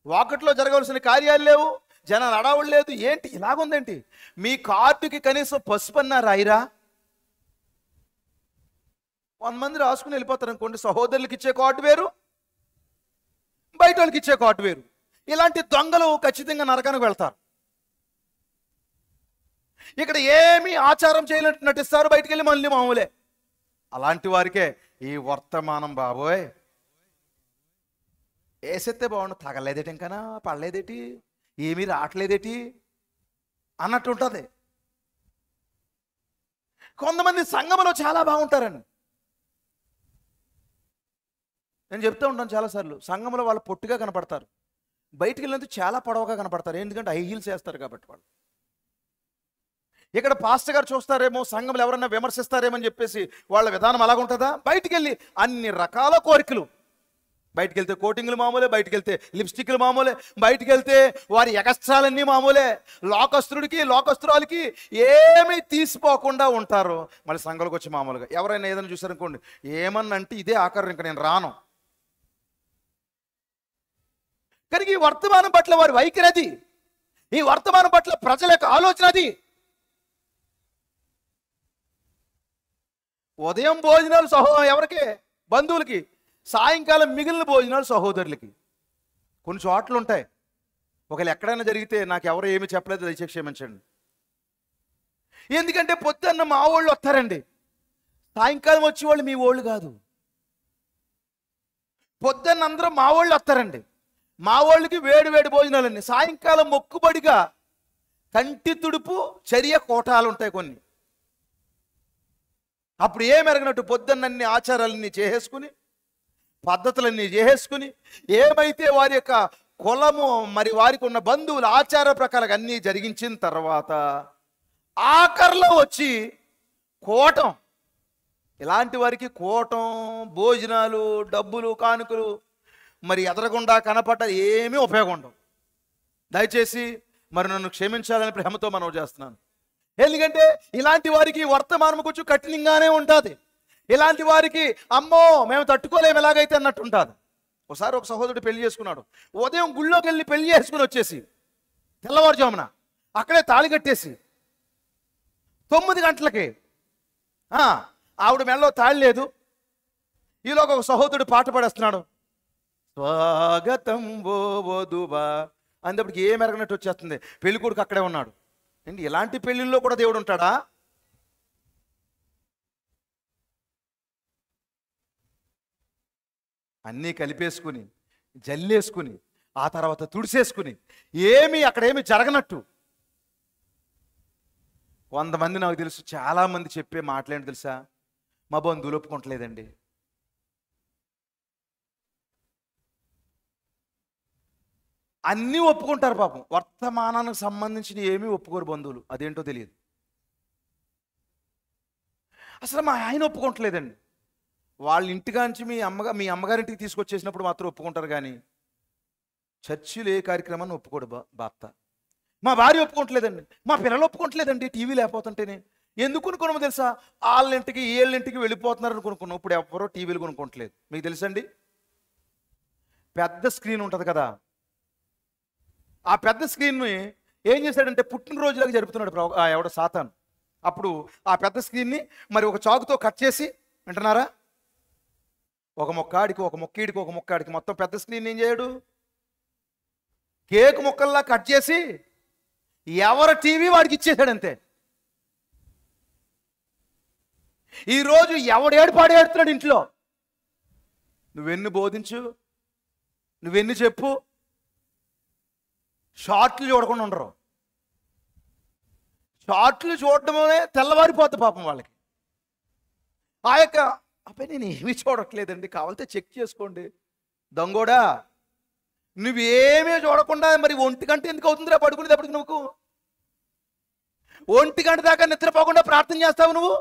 వాకట్లో జరగవలసిన కార్యాలు లేవు, జనాలు అడవులు లేదు, ఏంటి ఇలాగుందేంటి? మీ కార్డుకి కనీసం పసుపన్నా రాయిరా? 100 మంది రాసుకుని వెళ్ళిపోతారు అనుకోండి. సహోదరులకి ఇచ్చే కార్డు వేరు, బయట వాళ్ళకి ఇచ్చే కార్డు వేరు. ఇలాంటి దొంగలు ఖచ్చితంగా నరకానికి వెళ్తారు. ఇక్కడ ఏమీ ఆచారం చేయనట్టు నటిస్తారు, బయటికి వెళ్ళి మళ్ళీ మామూలే. అలాంటి వారికే ఈ వర్తమానం బాబోయ్ వేసేస్తే బాగుండు, తగలేదేటి, ఇంకానా పడలేదేటి, ఏమీ రావట్లేదేటి అన్నట్టు ఉంటుంది. కొంతమంది సంఘంలో చాలా బాగుంటారండి. నేను చెప్తూ ఉంటాను చాలాసార్లు, సంఘంలో వాళ్ళు పొట్టిగా కనపడతారు, బయటికి వెళ్ళినందుకు చాలా పొడవుగా కనపడతారు. ఎందుకంటే హై హీల్స్ వేస్తారు కాబట్టి వాళ్ళు. ఇక్కడ పాస్టర్ గారు చూస్తారేమో, సంఘంలో ఎవరైనా విమర్శిస్తారేమో అని చెప్పేసి వాళ్ళ విధానం అలాగుంటుందా? బయటికి వెళ్ళి అన్ని రకాల కోరికలు, బయటికి వెళ్తే కోటింగ్లు మామూలే, బయటికి వెళ్తే లిప్స్టిక్లు మామూలే, బయటికి వెళ్తే వారి ఎగస్ట్రాలన్నీ మామూలే. లోకస్తుడికి లోకస్తురాలకి ఏమీ తీసిపోకుండా ఉంటారు. మళ్ళీ సంఘాలకు వచ్చి మామూలుగా ఎవరైనా ఏదైనా చూసారనుకోండి, ఏమన్నా అంటే ఇదే ఆకారం, ఇంకా నేను రాను. కనుక ఈ వర్తమానం పట్ల వారి వైఖరి అది, ఈ వర్తమానం పట్ల ప్రజల యొక్క ఆలోచన అది. ఉదయం భోజనాలు ఎవరికి? బంధువులకి. సాయంకాలం మిగిలిన భోజనాలు సహోదరులకి. కొన్ని చోట్ల ఉంటాయి, ఒకవేళ ఎక్కడైనా జరిగితే నాకు ఎవరు ఏమి చెప్పలేదు, దయచేసి క్షమించండి. ఎందుకంటే పొద్దున్న మా వాళ్ళు వస్తారండి, సాయంకాలం వచ్చేవాళ్ళు మీ వాళ్ళు కాదు. పొద్దున్న అందరూ మా వాళ్ళు వస్తారండి, మా వాళ్ళకి వేడి వేడి భోజనాలండి. సాయంకాలం మొక్కుబడిగా కంటి తుడుపు చర్య కోటాలు ఉంటాయి కొన్ని. అప్పుడు ఏమెరగనట్టు పొద్దున్నన్ని ఆచారాలన్నీ చేసేసుకుని, పద్ధతులన్నీ చేసేసుకుని, ఏమైతే వారి యొక్క కులము మరి వారికి ఉన్న బంధువుల ఆచార ప్రకారం అన్నీ జరిగించిన తర్వాత ఆఖరిలో వచ్చి కోటం. ఇలాంటి వారికి కోటం, భోజనాలు, డబ్బులు, కానుకలు మరి ఎదరకుండా కనపడ్డ ఏమీ ఉపయోగం ఉండవు. దయచేసి మరి నన్ను క్షమించాలని ప్రేమతో మనవి చేస్తున్నాను. ఎందుకంటే ఇలాంటి వారికి వర్తమానం కొంచెం కఠినంగానే ఉంటుంది. ఇలాంటి వారికి అమ్మో మేము తట్టుకోలేము ఎలాగైతే అన్నట్టు ఉంటుంది. ఒకసారి ఒక సహోదరుడు పెళ్లి చేసుకున్నాడు. ఉదయం గుళ్ళోకి వెళ్ళి పెళ్లి చేసుకుని వచ్చేసి తెల్లవారుజామున అక్కడే తాళి కట్టేసి 9 గంటలకి ఆవిడ మెడలో తాళి లేదు. ఈలోగా ఒక సహోదరుడు పాట పాడేస్తున్నాడు, స్వాగతం ఓ వధువా అనేటప్పటికి ఏం ఎరగనట్టు వచ్చేస్తుంది. పెళ్లి కొడుకు అక్కడే ఉన్నాడు. ఏంటి ఇలాంటి పెళ్లిల్లో కూడా దేవుడు ఉంటాడా? అన్నీ కలిపేసుకుని, జల్లేసుకుని, ఆ తర్వాత తుడిసేసుకుని, అక్కడేమి జరగనట్టు. 100 మంది నాకు తెలుసు, చాలామంది చెప్పే మాటలేంటి తెలుసా? మా బంధువులు ఒప్పుకోవట్లేదండి. అన్నీ ఒప్పుకుంటారు పాపం, వర్తమానానికి సంబంధించిన ఏమీ ఒప్పుకోరు బంధువులు. అదేంటో తెలియదు. అసలు మా ఆయన ఒప్పుకోవట్లేదండి. వాళ్ళ ఇంటికాంచి మీ అమ్మగారింటికి తీసుకొచ్చేసినప్పుడు మాత్రం ఒప్పుకుంటారు, కానీ చర్చిలో ఏ కార్యక్రమాన్ని ఒప్పుకోడు భర్త. మా భార్య ఒప్పుకోవట్లేదండి, మా పిల్లలు ఒప్పుకోవట్లేదండి టీవీ లేకపోతుంటేనే. ఎందుకు కొనుక్కున్నామో తెలుసా? వాళ్ళింటికి వీళ్ళింటికి వెళ్ళిపోతున్నారని కొనుక్కున్నాం. ఇప్పుడు ఎవరో టీవీలు కొనుక్కోవట్లేదు. మీకు తెలుసండి, పెద్ద స్క్రీన్ ఉంటుంది కదా, ఆ పెద్ద స్క్రీన్ని ఏం చేశాడంటే పుట్టినరోజులాగా జరుపుతున్నాడు ఎవడో సాతాను. అప్పుడు ఆ పెద్ద స్క్రీన్ని మరి ఒక చాకుతో కట్ చేసి, వింటున్నారా, ఒక మొక్కాడికి ఒక మొక్కీడికి ఒక మొక్కాడికి మొత్తం పెద్ద స్క్రీన్ ఏం చేయడు, కేక్ ముక్కల్లా కట్ చేసి ఎవరి టీవీ వాడికి ఇచ్చేసాడు అంతే. ఈరోజు ఎవడేడు పాడేడుతున్నాడు ఇంట్లో. నువ్వెన్ని బోధించు, నువ్వెన్ని చెప్పు, షార్ట్లు చూడకుండా ఉండరు. షార్ట్లు చూడడమే తెల్లవారిపోతుంది పాపం వాళ్ళకి. ఆ యొక్క అబ్బాయి నేను ఏమీ చూడట్లేదండి, కావాలంటే చెక్ చేసుకోండి. దొంగోడా, నువ్వేమీ చూడకుండా మరి 1 గంట ఎందుకు అవుతుందిరా పడుకునేటప్పటికి? నువ్వు 1 గంట దాకా నిద్రపోకుండా ప్రార్థన చేస్తావు నువ్వు.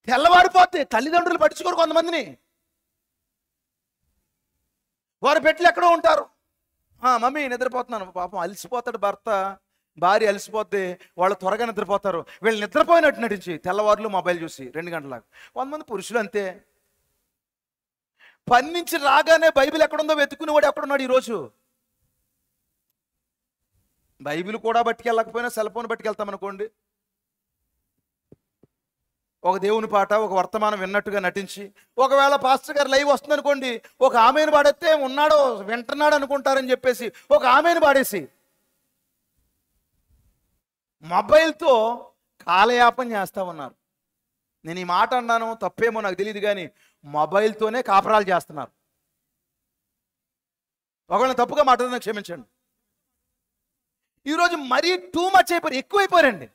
తెల్లవారిపోతే తల్లిదండ్రులు పట్టించుకోరు కొంతమందిని. వారు పెట్లు ఎక్కడో ఉంటారు. మమ్మీ నిద్రపోతున్నాను. పాపం అలసిపోతాడు భర్త, భార్య అలసిపోతే వాళ్ళు త్వరగా నిద్రపోతారు. వీళ్ళు నిద్రపోయినట్టు నటించి తెల్లవారులు మొబైల్ చూసి 2 గంటలకు. కొంతమంది పురుషులు అంతే, పని నుంచి రాగానే బైబిల్ ఎక్కడుందో వెతుకునేవాడు ఎక్కడున్నాడు ఈరోజు. బైబిల్ కూడా పట్టుకెళ్ళకపోయినా సెల్ ఫోన్ పట్టుకెళ్తామనుకోండి, ఒక దేవుని పాట, ఒక వర్తమానం విన్నట్టుగా నటించి, ఒకవేళ పాస్టర్ గారు లైవ్ వస్తుందనుకోండి, ఒక ఆమెను పాడేస్తే ఉన్నాడో వింటున్నాడు అనుకుంటారని చెప్పేసి ఒక ఆమెను పాడేసి మొబైల్తో కాలయాపన చేస్తూ ఉన్నారు. నేను ఈ మాట అన్నాను, తప్పేమో నాకు తెలియదు, కానీ మొబైల్తోనే కాపరాలు చేస్తున్నారు. ఒకవేళ తప్పుగా మాట్లాడినా క్షమించండి. ఈరోజు మరీ టూ మచ్ అయిపోయారు, ఎక్కువైపోయారండి.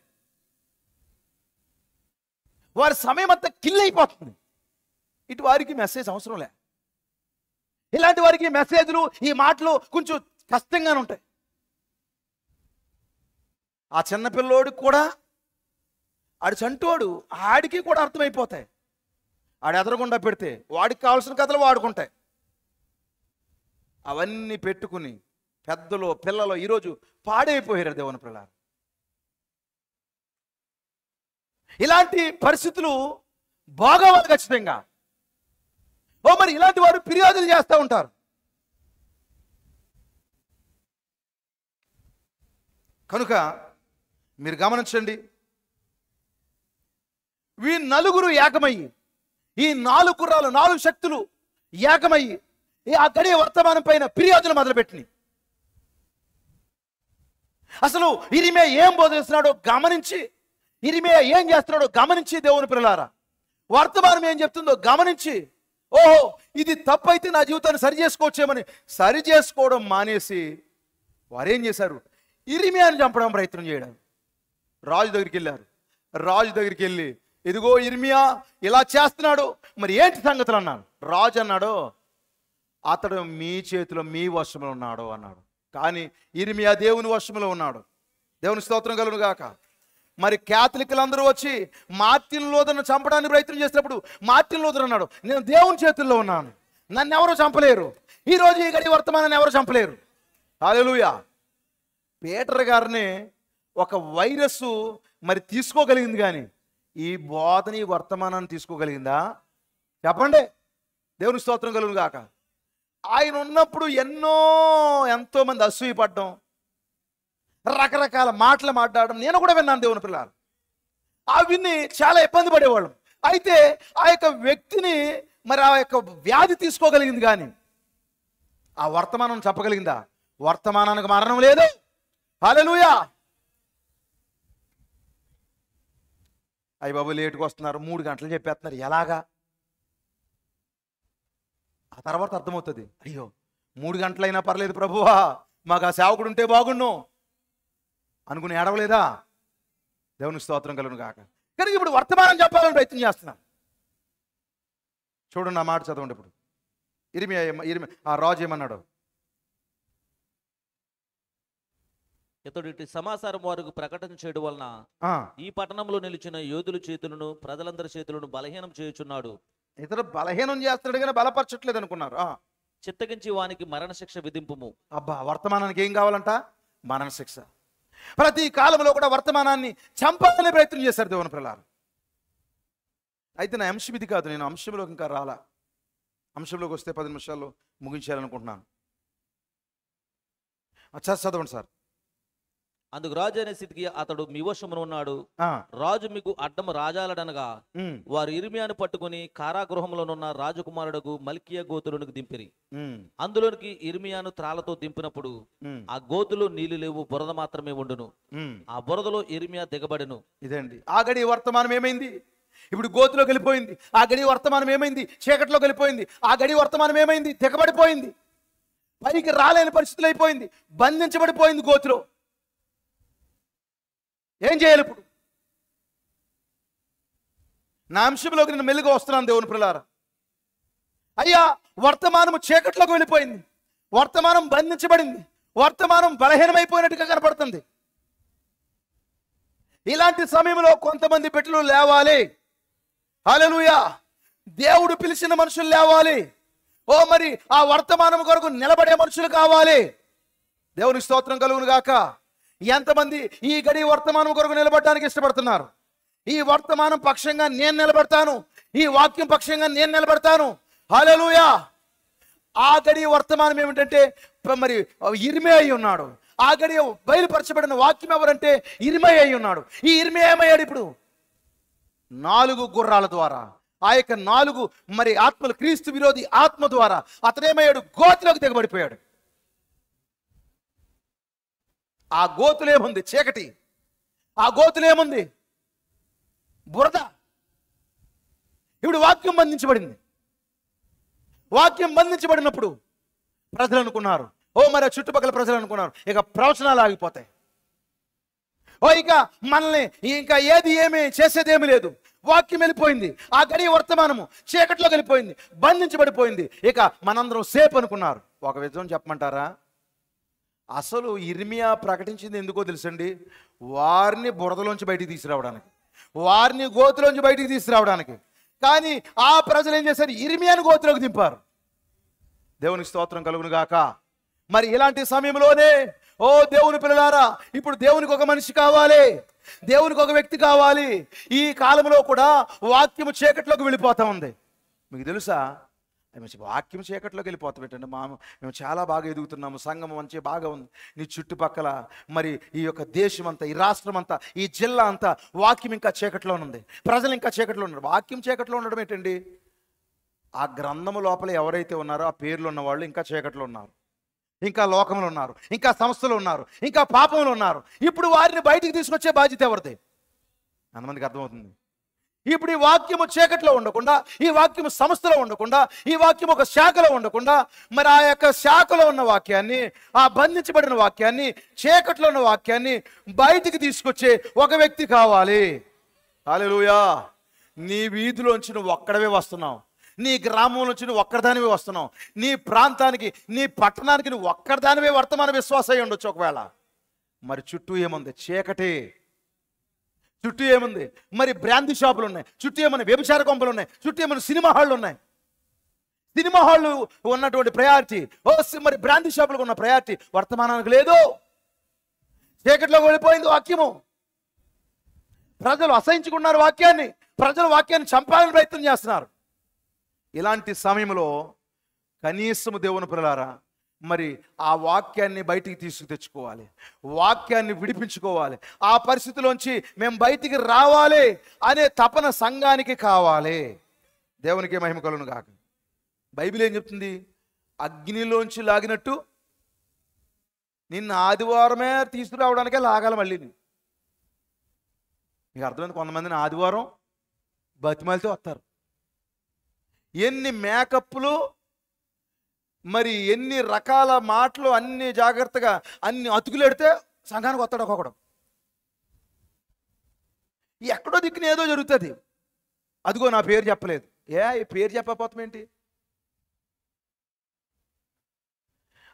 వారి సమయం అంతా కిల్ అయిపోతుంది. ఇటు వారికి మెసేజ్ అవసరం లే. ఇలాంటి వారికి మెసేజ్లు, ఈ మాటలు కొంచెం కష్టంగానే ఉంటాయి. ఆ చిన్నపిల్లోడికి కూడా, ఆడు చంటోడు, ఆడికి కూడా అర్థమైపోతాయి. ఆడు ఎదరకుండా పెడితే వాడికి కావాల్సిన కథలు వాడుకుంటాయి. అవన్నీ పెట్టుకుని పెద్దలు పిల్లలు ఈరోజు పాడైపోయారు దేవుని పిల్లలు. ఇలాంటి పరిస్థితులు బాగోవాలి ఖచ్చితంగా. మరి ఇలాంటి వారు ఫిర్యాదులు చేస్తూ ఉంటారు. కనుక మీరు గమనించండి, వీ నలుగురు ఏకమయ్యి, ఈ 4 గుర్రాలు 4 శక్తులు ఏకమయ్యి ఆ గడియ వర్తమానం పైన ఫిర్యాదులు మొదలుపెట్టినాయి. అసలు ఇరిమే ఏం బోధిస్తున్నాడో గమనించి, ఇరిమే ఏం చేస్తున్నాడో గమనించి, దేవుని పిల్లలారా వర్తమానం ఏం చెప్తుందో గమనించి, ఓహో ఇది తప్పైతే నా జీవితాన్ని సరి చేసుకోవచ్చేమని సరి చేసుకోవడం మానేసి వారేం చేశారు, ఇరిమియాని చంపడం ప్రయత్నం చేయడం. రాజు దగ్గరికి వెళ్ళారు. రాజు దగ్గరికి వెళ్ళి, ఇదిగో ఇర్మియా ఇలా చేస్తున్నాడు, మరి ఏంటి సంగతులు అన్నాను. రాజు అన్నాడు, అతడు మీ చేతిలో మీ వశంలో ఉన్నాడు అన్నాడు. కానీ ఇర్మియా దేవుని వశంలో ఉన్నాడు. దేవుని స్తోత్రం కలుగును గాక. మరి క్యాథలిక్లందరూ వచ్చి మార్టిన్ లూథర్ను చంపడానికి ప్రయత్నం చేసినప్పుడు మార్టిన్ లూథర్ అన్నాడు, నేను దేవుని చేతుల్లో ఉన్నాను, నన్ను ఎవరు చంపలేరు. ఈరోజు ఈ గడి వర్తమానాన్ని ఎవరు చంపలేరు. హల్లెలూయా. పీటర్ గారిని ఒక వైరస్ మరి తీసుకోగలిగింది, కానీ ఈ బోధని వర్తమానాన్ని తీసుకోగలిగిందా? చెప్పండి. దేవుని స్తోత్రం కలుగును గాక. ఆయన ఉన్నప్పుడు ఎంతో మంది అసూయపడ్డం, రకరకాల మాటలు మాట్లాడడం నేను కూడా విన్నాను దేవుని పిల్లలు. ఆ విని చాలా ఇబ్బంది పడేవాళ్ళం. అయితే ఆ యొక్క వ్యక్తిని మరి ఆ యొక్క వ్యాధి తీసుకోగలిగింది, కానీ ఆ వర్తమానం చెప్పగలిగిందా? వర్తమానానికి మరణం లేదు. హల్లెలూయా. అయ్య బాబు లేటుకు వస్తున్నారు, 3 గంటలు చెప్పేస్తున్నారు, ఎలాగా? ఆ తర్వాత అర్థమవుతుంది, అయ్యో 3 గంటలైనా పర్లేదు ప్రభువా, మాకు ఆ సేవకుడు ఉంటే బాగుండు అనుకుని ఏడవలేదా? దేవుని స్తోత్రం కలుగును గాక. కనుక ఇప్పుడు వర్తమానం చెప్పాలని ప్రయత్నం చేస్తున్నాం. చూడండి నా మాట చదవండి. ఇప్పుడు ఇరిమియా ఆ రాజు ఏమన్నాడు, ఇతడు ఇటు సమాచారం వారికి ప్రకటన చేయడం వలన ఈ పట్టణంలో నిలిచిన యోధుల చేతులను ప్రజలందరి చేతులను బలహీనం చేయుచున్నాడు. ఇతడు బలహీనం చేస్తున్నాడు కానీ బలపరచట్లేదు అనుకున్నారు. చిత్తగించి వానికి మరణశిక్ష విధింపుము. అబ్బా, వర్తమానానికి ఏం కావాలంట? మరణశిక్ష. ప్రతి కాలంలో కూడా వర్తమానాన్ని చంపాలనే ప్రయత్నం చేశారు దేవుని పిల్లలు. అయితే నా అంశం ఇది కాదు, నేను అంశంలోకి ఇంకా రాలా. అంశంలోకి వస్తే 10 నిమిషాల్లో ముగించాలనుకుంటున్నాను. చదవండి సార్. అందుకు రాజు అనే స్థితికి అతడు మీ వశమున ఉన్నాడు. ఆ, రాజు మీకు అడ్డం రాజాలడనగా ఉమ్, వారు ఇర్మియాను పట్టుకుని కారాగృహంలోనున్న రాజకుమారుడుకు మల్కియా గోతులోనికి దింపిరి. ఉమ్, అందులోనికి ఇర్మియాను త్రాళ్లతో దింపినప్పుడు ఉమ్, ఆ గోతులో నీళ్లు లేవు, బురద మాత్రమే ఉండును. ఉమ్. ఆ బురదలో ఇర్మియా దిగబడెను. ఇదండి ఆ గడి వర్తమానం ఏమైంది? ఇప్పుడు గోతులోకి వెళ్ళిపోయింది. ఆ గడి వర్తమానం ఏమైంది? చీకట్లోకి వెళ్ళిపోయింది. ఆ గడి వర్తమానం ఏమైంది? తెగబడిపోయింది. పైకి రాలేని పరిస్థితులు అయిపోయింది. బంధించబడిపోయింది గోతులో. ఏం చేయాలి ఇప్పుడు? నా అంశంలోకి నేను మెల్లిగా వస్తున్నాను దేవుని పిల్లారా. అయ్యా, వర్తమానము చీకట్లోకి వెళ్ళిపోయింది. వర్తమానం బంధించబడింది. వర్తమానం బలహీనమైపోయినట్టుగా కనపడుతుంది. ఇలాంటి సమయంలో కొంతమంది బిడ్డలు లేవాలి. హల్లెలూయా. దేవుడు పిలిచిన మనుషులు లేవాలి. ఓ మరి ఆ వర్తమానం కొరకు నిలబడే మనుషులు కావాలి. దేవునికి స్తోత్రం కలుగును గాక. ఎంతమంది ఈ గడి వర్తమానం కొరకు నిలబడడానికి ఇష్టపడుతున్నారు? ఈ వర్తమానం పక్షంగా నేను నిలబడతాను, ఈ వాక్యం పక్షంగా నేను నిలబడతాను. హల్లెలూయా. ఆ గడి వర్తమానం ఏమిటంటే మరి ఇర్మియా అయి ఉన్నాడు. ఆ గడి బయలుపరచబడిన వాక్యం ఎవరంటే ఇర్మియా అయి ఉన్నాడు. ఈ ఇర్మియా ఏమయ్యాడు? ఇప్పుడు 4 గుర్రాల ద్వారా, ఆ యొక్క 4 మరి ఆత్మలు, క్రీస్తు విరోధి ఆత్మ ద్వారా అతనేమయ్యాడు? గోతులోకి దిగబడిపోయాడు. ఆ గోతులేముంది? చీకటి. ఆ గోతులేముంది? బురద. ఇప్పుడు వాక్యం బంధించబడింది. వాక్యం బంధించబడినప్పుడు ప్రజలు అనుకున్నారు, ఓ మరి చుట్టుపక్కల ప్రజలు అనుకున్నారు, ఇక ప్రవచనాలు ఆగిపోతాయి. ఓ ఇక మనల్ని ఇంకా ఏమీ చేసేదేమీ లేదు. వాక్యం వెళ్ళిపోయింది. ఆ గడి వర్తమానము చీకట్లోకి వెళ్ళిపోయింది, బంధించబడిపోయింది. ఇక మనందరం సేఫ్ అనుకున్నారు. ఒక విధం చెప్పమంటారా? అసలు ఇర్మియా ప్రకటించింది ఎందుకో తెలుసండి? వారిని బురదలోంచి బయటికి తీసుకురావడానికి, వారిని గోతులోంచి బయటికి తీసుకురావడానికి. కానీ ఆ ప్రజలు ఏం చేశారు? ఇర్మియాను గోతులోకి దింపారు. దేవునికి స్తోత్రం కలుగును గాక. మరి ఇలాంటి సమయంలోనే ఓ దేవుని పిల్లలారా, ఇప్పుడు దేవునికి ఒక మనిషి కావాలి, దేవునికి ఒక వ్యక్తి కావాలి. ఈ కాలంలో కూడా వాక్యము చీకట్లోకి వెళ్ళిపోతా ఉంది. మీకు తెలుసా? వాక్యం చీకట్లోకి వెళ్ళిపోతాం ఏంటంటే, మేము చాలా బాగా ఎదుగుతున్నాము, సంఘం మంచి బాగా ఉంది. నీ చుట్టుపక్కల మరి ఈ యొక్క దేశం అంతా, ఈ రాష్ట్రం అంతా, ఈ జిల్లా అంతా వాక్యం ఇంకా చీకట్లో ఉంది. ప్రజలు ఇంకా చీకట్లో ఉన్నారు. వాక్యం చీకట్లో ఉండడం ఏంటండి? ఆ గ్రంథము లోపల ఎవరైతే ఉన్నారో ఆ పేర్లు ఉన్న వాళ్ళు ఇంకా చీకట్లో ఉన్నారు, ఇంకా లోకంలో ఉన్నారు, ఇంకా సంస్థలు ఉన్నారు, ఇంకా పాపంలో ఉన్నారు. ఇప్పుడు వారిని బయటికి తీసుకొచ్చే బాధ్యత ఎవరిది? అంతమందికి అర్థమవుతుంది. ఇప్పుడు ఈ వాక్యము చీకట్లో ఉండకుండా, ఈ వాక్యము సంస్థలో ఉండకుండా, ఈ వాక్యం ఒక శాఖలో ఉండకుండా, మరి ఆ యొక్క శాఖలో ఉన్న వాక్యాన్ని, ఆ బంధించబడిన వాక్యాన్ని, చీకట్లో ఉన్న వాక్యాన్ని బయటికి తీసుకొచ్చే ఒక వ్యక్తి కావాలి. హల్లెలూయా. నీ వీధిలోంచి నువ్వు ఒక్కడవే వస్తున్నావు, నీ గ్రామం నుంచి నువ్వు ఒక్కదానివే వస్తున్నావు, నీ ప్రాంతానికి, నీ పట్టణానికి నువ్వు ఒక్కదానివే వర్తమాన విశ్వాసం అయి ఉండొచ్చు ఒకవేళ. మరి చుట్టూ ఏముంది? చీకటి. చుట్టూ ఏముంది? మరి బ్రాందీ షాపులు ఉన్నాయి, చుట్టూ ఏమైనా వ్యభిచార కొంపలు ఉన్నాయి, చుట్టూ ఏమైనా సినిమా హాళ్ళు ఉన్నాయి. సినిమా హాళ్ళు ఉన్నటువంటి ప్రయారిటీ, మరి బ్రాందీ షాపులకు ఉన్న ప్రయారిటీ వర్తమానానికి లేదు. చీకట్లోకి వెళ్ళిపోయింది వాక్యము. ప్రజలు అసహించుకున్నారు వాక్యాన్ని, ప్రజలు వాక్యాన్ని చంపాలని ప్రయత్నం చేస్తున్నారు. ఇలాంటి సమయంలో కనీసము దేవుని పిల్లలారా, మరి ఆ వాక్యాన్ని బయటికి తీసుకు తెచ్చుకోవాలి, వాక్యాన్ని విడిపించుకోవాలి. ఆ పరిస్థితిలోంచి మేము బయటికి రావాలి అనే తపన సంఘానికి కావాలి. దేవునికి మహిమ కలుగును గాక. బైబిల్ ఏం చెప్తుంది? అగ్నిలోంచి లాగినట్టు నిన్న ఆదివారమే తీసుకురావడానికే లాగాలి. మళ్ళీ మీకు అర్థమైంది? కొంతమందిని ఆదివారం బతిమాలితో వస్తారు. ఎన్ని మేకప్లు, మరి ఎన్ని రకాల మాటలు, అన్ని జాగ్రత్తగా అన్ని అతుకులెడితే సంఘానికి వస్తాడు ఒక్కొక్కడు. ఎక్కడో దిక్కున ఏదో జరుగుతుంది. అదిగో నా పేరు చెప్పలేదు. ఈ పేరు చెప్పకపోతాం ఏంటి?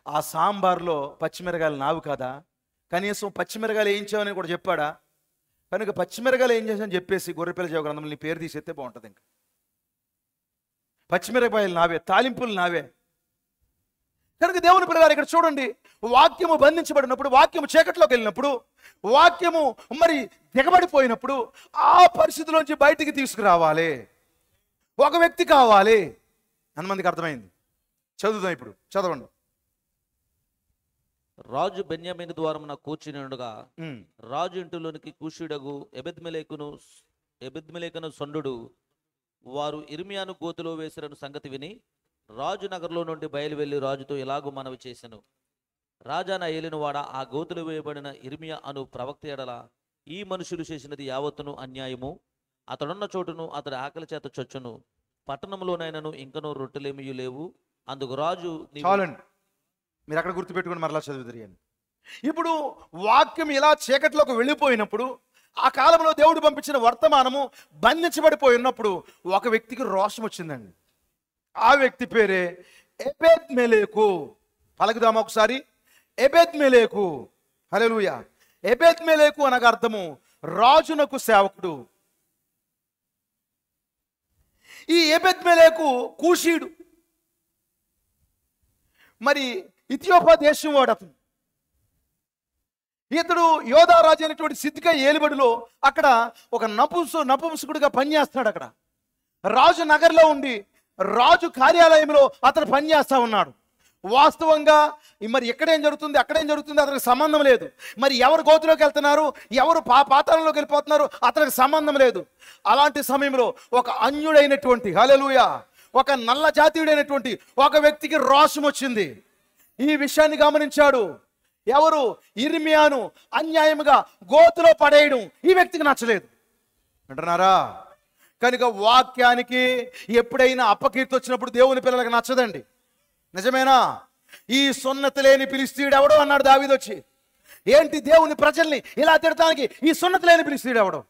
ఆ సాంబార్లో పచ్చిమిరకాయలు నావు కదా, కనీసం పచ్చిమిరకాయలు వేయించామని కూడా చెప్పాడా? కనుక పచ్చిమిరకాయలు ఏం చేసామని చెప్పేసి గొర్రెపిల్ల జీవ గ్రంథంలో నీ పేరు తీసేస్తే బాగుంటుంది. ఇంకా పచ్చిమిరపకాయలు నావే, తాలింపులు నావే. కనుక దేవుని పిల్లగారు ఇక్కడ చూడండి, వాక్యము బంధించబడినప్పుడు, వాక్యము చీకట్లోకి వెళ్ళినప్పుడు, వాక్యము మరి దిగబడిపోయినప్పుడు ఆ పరిస్థితిలోంచి బయటికి తీసుకురావాలి ఒక వ్యక్తి కావాలి అని మందికి అర్థమైంది. చదువుదాం ఇప్పుడు, చదవండి. రాజు బెన్యామీను ద్వారమున కూర్చునిండగా రాజు ఇంటిలోనికి కూషుడగు ఎబెద్మెలెకును సొండు వారు ఇర్మియాను గోతిలో వేసిరను సంగతి విని రాజు నగర్లో నుండి బయలు వెళ్ళి రాజుతో ఇలాగూ మనవి చేసెను. రాజాన ఏలినవాడ, ఆ గోతులు వేయబడిన ఇర్మియా అను ప్రవక్త ఎడల ఈ మనుషులు చేసినది యావత్తును అన్యాయము. అతడున్న చోటును అతడి ఆకలి చేత చొచ్చును. పట్టణంలోనైనను ఇంకనూ రొట్టెలేమియు లేవు. అందుకు రాజు చాలండి, మీరు అక్కడ గుర్తుపెట్టుకుని మరలా చదువుతారు అని. ఇప్పుడు వాక్యం ఇలా చీకట్లోకి వెళ్ళిపోయినప్పుడు, ఆ కాలంలో దేవుడు పంపించిన వర్తమానము బంధించబడిపోయి ఉన్నప్పుడు ఒక వ్యక్తికి రోషం వచ్చిందండి. ఆ వ్యక్తి పేరే ఎబెద్మెలెకు. పలుకుదామా ఒకసారి? ఎబెద్మెలెకు. హల్లెలూయా. ఎబెద్మెలెకు అనగా అర్థము రాజునకు సేవకుడు. ఈ ఎబెద్మెలెకు కూషీడు, మరి ఇథియోపియా దేశం వాడు అతను. ఇతడు యోధారాజు అయినటువంటి సిద్ధికా ఏలుబడిలో అక్కడ ఒక నపుంసకుడిగా పనిచేస్తాడు. అక్కడ రాజు నగర్లో ఉండి రాజు కార్యాలయంలో అతను పనిచేస్తా ఉన్నాడు. వాస్తవంగా మరి ఎక్కడేం జరుగుతుంది అక్కడేం జరుగుతుంది అతనికి సంబంధం లేదు. మరి ఎవరు గోతులోకి వెళ్తున్నారు, ఎవరు పాతాళంలోకి వెళ్ళిపోతున్నారు అతనికి సంబంధం లేదు. అలాంటి సమయంలో ఒక అన్యుడైనటువంటి, హల్లెలూయా, ఒక నల్ల జాతీయుడైనటువంటి ఒక వ్యక్తికి రోషం వచ్చింది. ఈ విషయాన్ని గమనించాడు. ఎవరు? ఇర్మియాను అన్యాయముగా గోతులో పడేయడం ఈ వ్యక్తికి నచ్చలేదు అంటున్నారా? కనుక వాక్యానికి ఎప్పుడైనా అపకీర్తి వచ్చినప్పుడు దేవుని పిల్లలకు నచ్చదండి. నిజమేనా? ఈ సున్నతి లేని ఫిలిష్తీయుడు ఎవడో అన్నాడు దావీదు వచ్చి. ఏంటి దేవుని ప్రజల్ని ఇలా తిడటానికి ఈ సున్నతి లేని ఫిలిష్తీయుడు ఎవడో?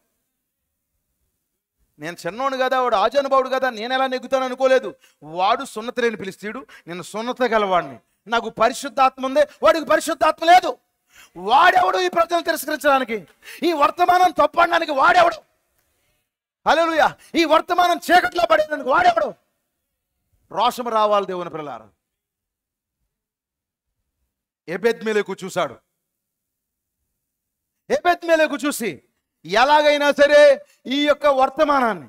నేను చిన్నోడు కదా, వాడు ఆజానుభావుడు కదా, నేను ఎలా నెగ్గుతాను అనుకోలేదు. వాడు సున్నతి లేని ఫిలిష్తీయుడు, నేను సున్నత గలవాడిని, నాకు పరిశుద్ధాత్మ ఉంది, వాడికి పరిశుద్ధాత్మ లేదు. వాడెవడు ఈ ప్రజలను తిరస్కరించడానికి, ఈ వర్తమానం తప్పడానికి వాడెవడు? హల్లెలూయా. ఈ వర్తమానం చీకట్లో పడేదానికి వాడెవడు? రోషం రావాలి దేవుని పిల్లలారా. ఎబెద్మెలెకు చూశాడు. ఎబెద్మెలెకు చూసి ఎలాగైనా సరే ఈ యొక్క వర్తమానాన్ని,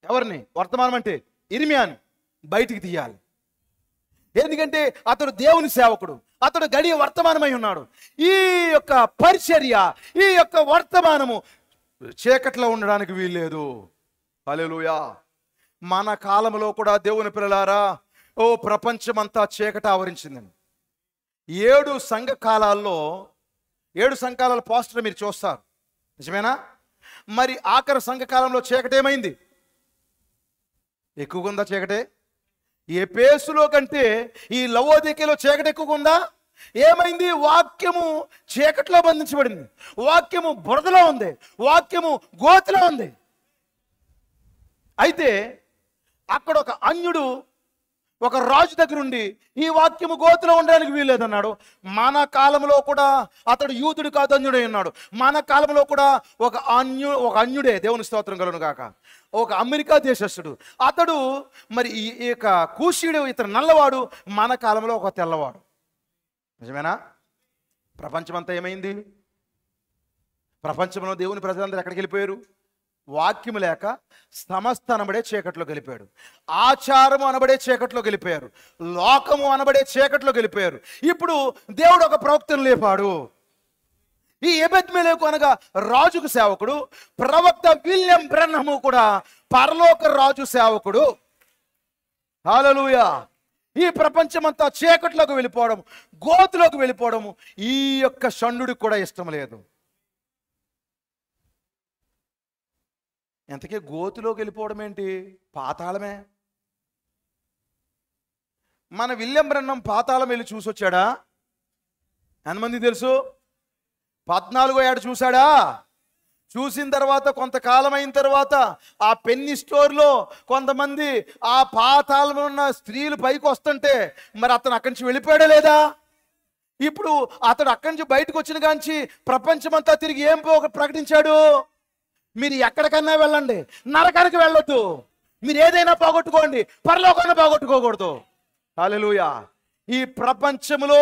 ఎవరిని? వర్తమానం అంటే ఇర్మియాని బయటికి తీయాలి. ఎందుకంటే అతడు దేవుని సేవకుడు, అతడు గడియ వర్తమానమై ఉన్నాడు. ఈ యొక్క పరిచర్య, ఈ యొక్క వర్తమానము చీకట్లో ఉండడానికి వీల్లేదు. హల్లెలూయా. మన కాలంలో కూడా దేవుని పిల్లలారా, ఓ ప్రపంచమంతా చీకట ఆవరించిందండి. 7 సంఘ కాలాల్లో 7 సంఘకాలాల పోస్టర్ మీరు చూస్తారు, నిజమేనా? మరి ఆఖరి సంఘకాలంలో చీకటి ఏమైంది? ఎక్కువగా ఉందా చీకటే? ఎఫెసులో కంటే ఈ లవోదికీలో చీకటి ఎక్కువగా ఉందా? ఏమైంది? వాక్యము చీకట్లో బంధించబడింది, వాక్యము బురదలో ఉంది, వాక్యము గోతిలో ఉంది. అయితే అక్కడ ఒక అన్యుడు ఒక రాజు దగ్గర ఉండి ఈ వాక్యము గోతిలో ఉండడానికి వీల్లేదన్నాడు. మన కాలంలో కూడా అతడు యూదుడు కాదు, అన్యుడై ఉన్నాడు. మన కాలంలో కూడా ఒక అన్యుడే, దేవుని స్తోత్రం కలుగును గాక, ఒక అమెరికా దేశస్థుడు. అతడు మరి ఈ యొక్క కూషీడు, ఇతను నల్లవాడు, మన కాలంలో ఒక తెల్లవాడు. నిజమేనా? ప్రపంచమంతా ఏమైంది? ప్రపంచంలో దేవుని ప్రజలందరూ ఎక్కడికి వెళ్ళిపోయారు? వాక్యము లేక సమస్త అనబడే చీకట్లో గెలిపాడు, ఆచారము అనబడే చీకట్లో గెలిపారు, లోకము అనబడే చీకట్లో గెలిపారు. ఇప్పుడు దేవుడు ఒక ప్రవక్తను లేపాడు. ఈ ఎబెద్మెలెకు అనగా రాజుకు సేవకుడు. ప్రవక్త విలియం బ్రహ్మము కూడా పరలోక రాజు సేవకుడు. హల్లెలూయా. ఈ ప్రపంచమంతా చీకట్లోకి వెళ్ళిపోవడం, గోతులోకి వెళ్ళిపోవడము ఈ యొక్క షండుడికి కూడా ఇష్టం లేదు. ఎంతకీ గోతులోకి వెళ్ళిపోవడం ఏంటి? పాతాళమే. మన విలియం బ్రహ్మం పాతాళం వెళ్ళి చూసొచ్చాడా? ఎంతమంది తెలుసు? 14వ ఏడు చూశాడా? చూసిన తర్వాత కొంతకాలం అయిన తర్వాత ఆ పెన్ని స్టోర్లో కొంతమంది ఆ పాతాళంలో ఉన్న స్త్రీలు పైకి వస్తుంటే మరి అతను అక్కడి నుంచి వెళ్ళిపోయాడా లేదా? ఇప్పుడు అతడు అక్కడి నుంచి బయటకు వచ్చిన కాంచి ప్రపంచమంతా తిరిగి ఏం ప్రకటించాడు? మీరు ఎక్కడికన్నా వెళ్ళండి, నరకానికి వెళ్ళొద్దు. మీరు ఏదైనా పోగొట్టుకోండి, పరలోకాన్ని పోగొట్టుకోకూడదు. హల్లెలూయా. ఈ ప్రపంచంలో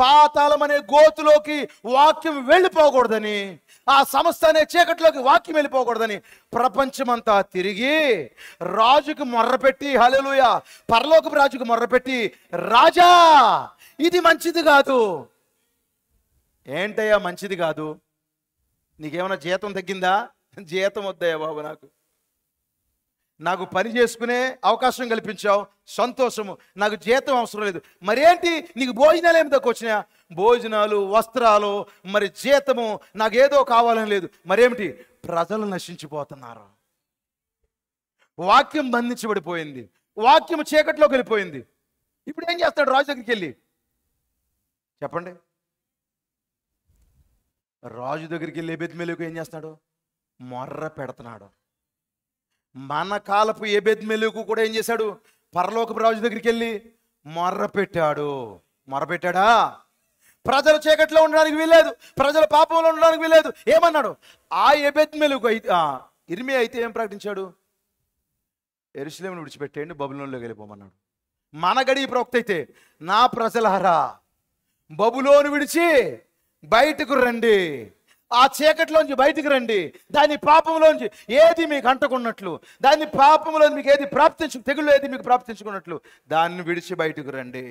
పాతాళం అనే గోతులోకి వాక్యం వెళ్ళిపోకూడదని, ఆ సంస్థ అనే చీకట్లోకి వాక్యం వెళ్ళిపోకూడదని ప్రపంచమంతా తిరిగి రాజుకు మొర్రపెట్టి, హల్లెలూయా, పరలోకపు రాజుకు మొర్రపెట్టి, రాజా ఇది మంచిది కాదు. ఏంటయ్యా మంచిది కాదు? నీకేమైనా జీతం తగ్గిందా? జీతం వద్దయ్యా బాబు, నాకు పని చేసుకునే అవకాశం కల్పించావు, సంతోషము, నాకు జీతం అవసరం లేదు. మరేంటి నీకు భోజనాలు ఏమి తక్కువ వచ్చినాయా? భోజనాలు, వస్త్రాలు, మరి జీతము నాకేదో కావాలని లేదు. మరేమిటి? ప్రజలు నశించిపోతున్నారు, వాక్యం బంధించబడిపోయింది, వాక్యం చీకట్లోకి వెళ్ళిపోయింది. ఇప్పుడు ఏం చేస్తాడు రాజు దగ్గరికి వెళ్ళి? చెప్పండి. రాజు దగ్గరికి వెళ్ళి ఎబెద్మెలెకు ఏం చేస్తాడు? మొర్ర పెడుతున్నాడు. మన కాలపు ఎబెద్మెలెకు కూడా ఏం చేశాడు? పరలోకపు రాజు దగ్గరికి వెళ్ళి మొర్ర పెట్టాడు. మొర్ర పెట్టాడా? ప్రజల చీకట్లో ఉండడానికి వీల్లేదు, ప్రజల పాపంలో ఉండడానికి వీల్లేదు. ఏమన్నాడు? ఆ ఎబెద్మెలెకు అయితే, ఇర్మియా అయితే ఏం ప్రకటించాడు? యెరూషలేమును విడిచిపెట్టేయండి, బబులోనులోకి వెళ్ళిపోమన్నాడు. మన గడి ప్రవక్త అయితే, నా ప్రజలారా బబులోను విడిచి బయటకు రండి, ఆ చీకట్లోంచి బయటికి రండి, దాని పాపంలోంచి ఏది మీకు అంటకున్నట్లు, దాని పాపంలో మీకు ఏది తెగుళ్ళు ఏది మీకు ప్రాప్తించుకున్నట్లు దాన్ని విడిచి బయటకు రండి.